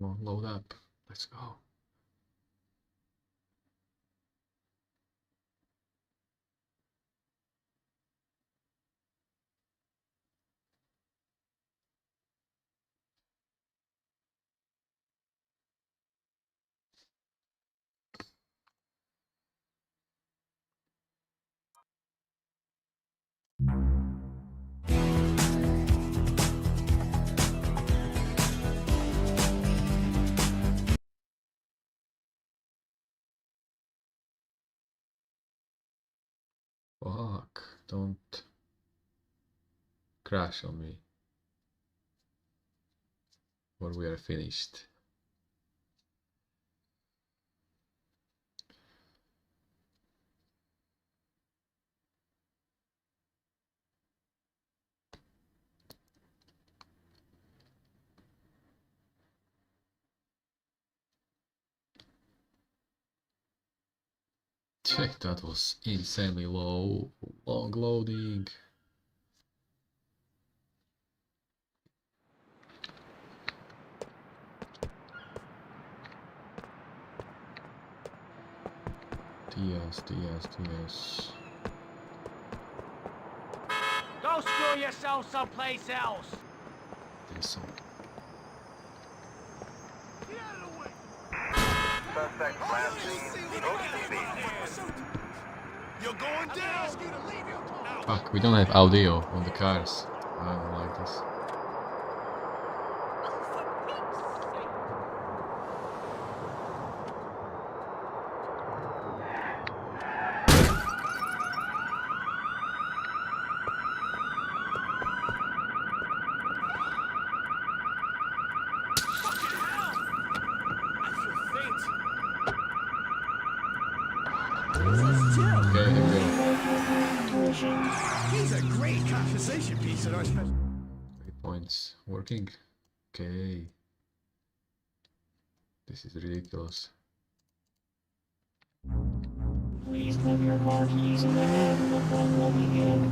Come on, load up. Let's go. Fuck, don't crash on me. Or we are finished. Okay, that was insanely low. Long loading. TS. Go screw yourself someplace else. There's some. Suspect last seen. You're going down. Fuck, we don't have audio on the cars. I don't like this. He's a great conversation piece at our special. 3 points. Working. Okay. This is ridiculous. Please leave your car keys in the hand before moving in.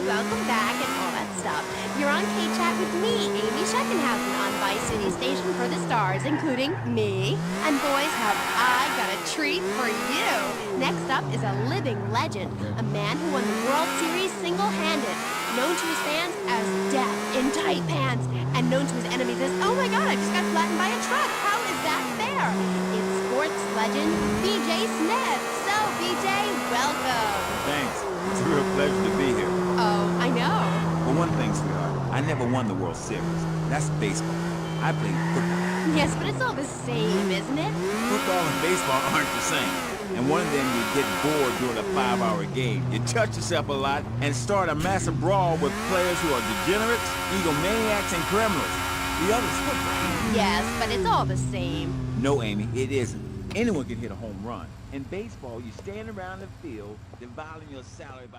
Welcome back and all that stuff. You're on K-Chat with me, Amy Scheckenhausen, on Vice City Station for the stars, including me. And boys, have I got a treat for you. Next up is a living legend, a man who won the World Series single-handed, known to his fans as Death in Tight Pants, and known to his enemies as, oh my god, I just got flattened by a truck. How is that fair? It's sports legend BJ Smith. So, BJ, welcome. Thanks. It's a real pleasure to be here. Oh, I know. For one thing, sweetheart, I never won the World Series. That's baseball. I played football. Yes, but it's all the same, isn't it? Football and baseball aren't the same. And one of them, you get bored during a 5-hour game. You touch yourself a lot and start a massive brawl with players who are degenerates, egomaniacs, and criminals. The other's football. Yes, but it's all the same. No, Amy, it isn't. Anyone can hit a home run. In baseball, you stand around the field, dividing your salary by...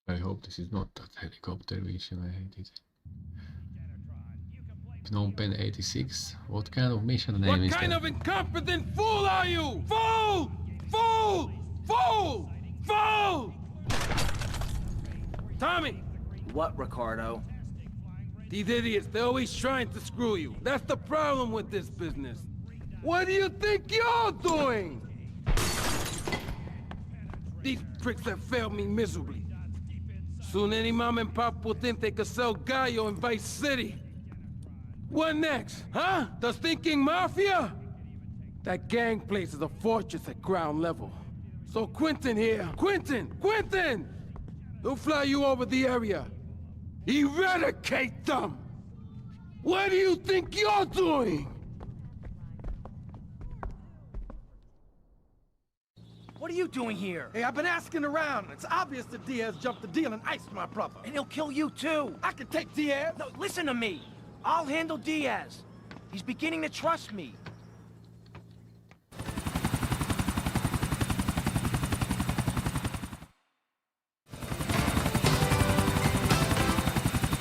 I hope this is not that helicopter mission, I hate it. Phnom Penh 86? What kind of mission name is that? What kind of incompetent fool are you? Fool! Fool! Fool! Fool! Tommy! What, Ricardo? These idiots, they're always trying to screw you. That's the problem with this business. What do you think you're doing? These pricks have failed me miserably. Soon any mom and pop will think they could sell Gallo in Vice City. What next, huh? The stinking mafia? That gang place is a fortress at ground level. So Quentin here, Quentin! He'll fly you over the area. Eradicate them! What do you think you're doing? What are you doing here? Hey, I've been asking around. It's obvious that Diaz jumped the deal and iced my brother. And he'll kill you too. I can take Diaz. No, listen to me. I'll handle Diaz. He's beginning to trust me.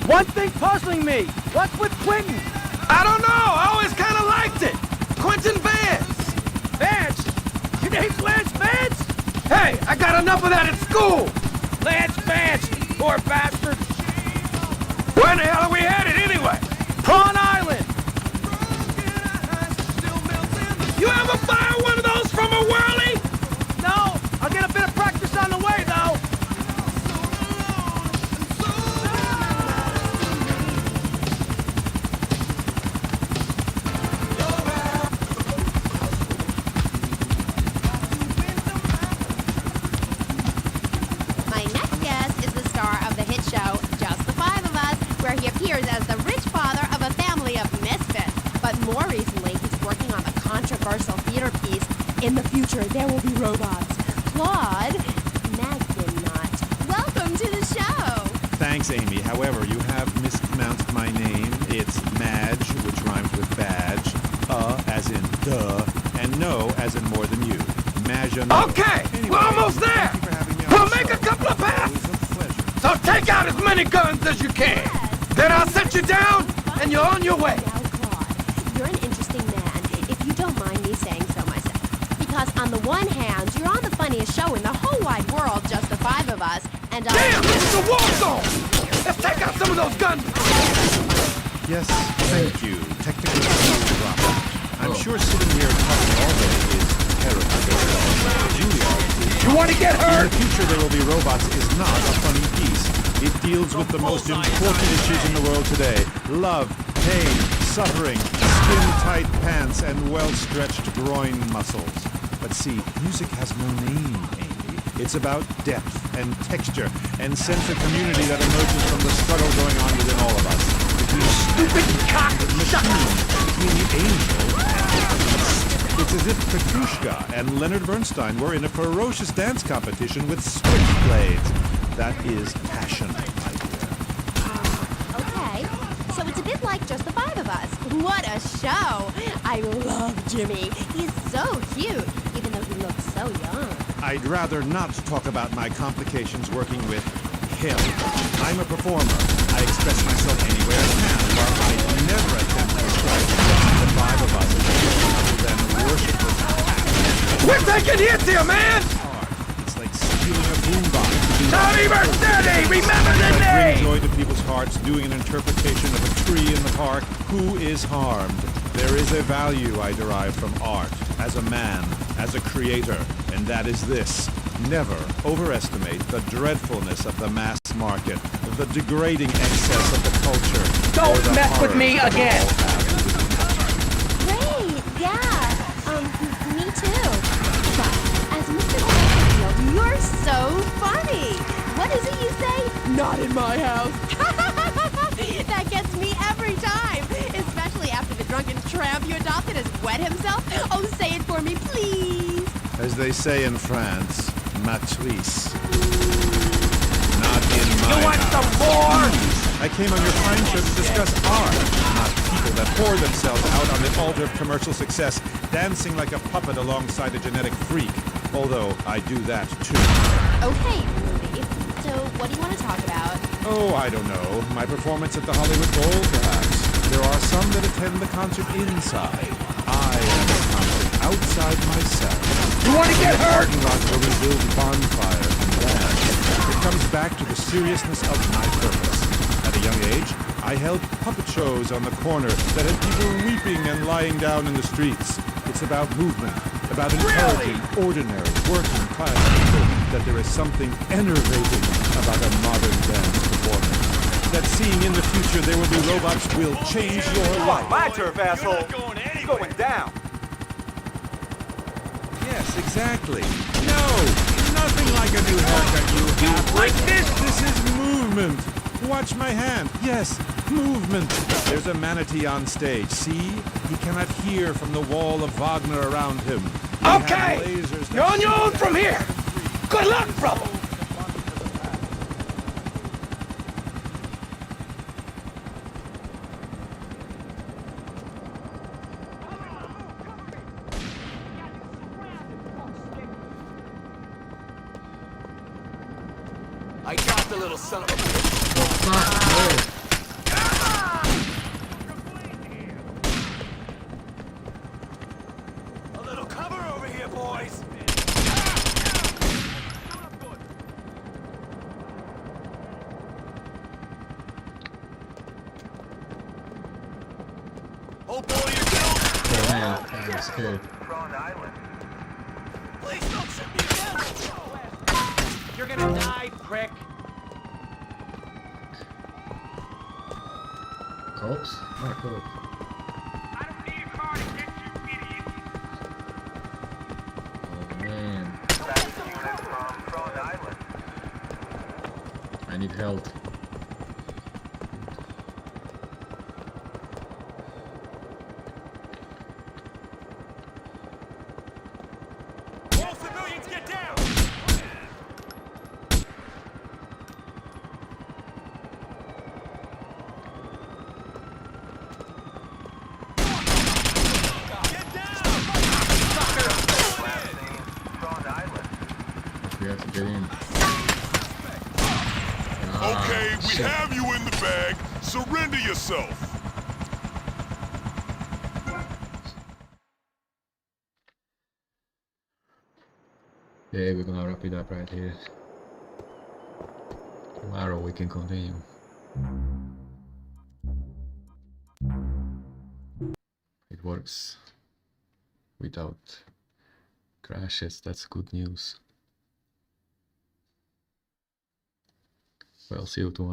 One thing puzzling me. What's with Quentin? I don't know. I always kind of liked it. Quentin Vance. Vance? Your name's Lance Vance? Hey, I got enough of that at school. Lance Vance, poor bastard. Where the hell are we headed anyway? Prawn Island. You ever fire one of those from a whirly? No, I'll get a bit of practice on the way though. As the rich father of a family of misfits. But more recently, he's working on the controversial theater piece, In the Future There Will Be Robots. Claude Magdinot, welcome to the show. Thanks, Amy. However, you have mispronounced my name. It's Madge, which rhymes with badge. As in duh, and no as in more than you. Maginot. Okay, Anyway, we're almost there. We'll make a couple of passes. So take out as many guns as you can. Then I'll set you down, and you're on your way. You're an interesting man, if you don't mind me saying so myself. Because on the one hand, you're on the funniest show in the whole wide world, just the five of us, and I... Damn, this is a war zone! Let's take out some of those guns! Yes, thank you. Technical skills drop out. I'm sure sitting here talking all day is terrible. Julia, you want to get hurt? In the future, there will be robots is not a funny piece. It deals with the most important issues in the world today. Love, pain, suffering, skin-tight pants, and well-stretched groin muscles. But see, music has no name, Amy. It's about depth and texture and sense of community that emerges from the struggle going on within all of us. Between stupid cock between the angel and the beast. It's as if Petrushka and Leonard Bernstein were in a ferocious dance competition with switchblades. That is passion, my dear. Okay, so it's a bit like just the five of us. What a show! I love Jimmy. He's so cute, even though he looks so young. I'd rather not talk about my complications working with him. I'm a performer. I express myself any way I can, while I never attempt to describe the five of us other than worshipers. We're taking hits here, man! It's like stealing a boombox. Tommy Mercedes, remember the Bring name! joy to people's hearts, doing an interpretation of a tree in the park. Who is harmed? There is a value I derive from art, as a man, as a creator, and that is this. Never overestimate the dreadfulness of the mass market, the degrading excess of the culture. Don't mess with me again! Great, yeah. Me too. But as Mr. Chesterfield, you're so funny. What is it you say? Not in my house. That gets me every time, especially after the drunken tramp you adopted has wet himself. Oh, say it for me, please. As they say in France, matrice. Not in my You want some more? I came on your fine show to discuss art, not people that pour themselves out on the altar of commercial success, dancing like a puppet alongside a genetic freak. Although I do that too. Okay, Rudy. So what do you want to talk about? Oh, I don't know. My performance at the Hollywood Bowl, perhaps. There are some that attend the concert inside. I am a concert outside myself. You want to get hurt? Where we build bonfires and dance. It comes back to the seriousness of my purpose. At a young age, I held puppet shows on the corner that had people weeping and lying down in the streets. It's about movement, about encouraging ordinary, working class people, that there is something enervating about a modern dance performance. That seeing in the future there will be robots will change your life. My turf, asshole. It's going down. Yes, exactly. No, nothing like a new haircut you have. Like this? This is movement. Watch my hand. Yes, movement. There's a manatee on stage. See? He cannot hear from the wall of Wagner around him. Okay! You're on your own from here! Good luck, brother! I got the little son of a bitch. A little cover over here, boys. Oh boy, you're Oh man, I'm scared. Please don't shoot me again. You're gonna die, prick. Cops? No cops. Oh man. I need help. All civilians get down. in. Okay, we have you in the bag. Surrender yourself. Yeah, we're gonna wrap it up right here. Tomorrow we can continue. It works without crashes, that's good news. Well, see you tomorrow.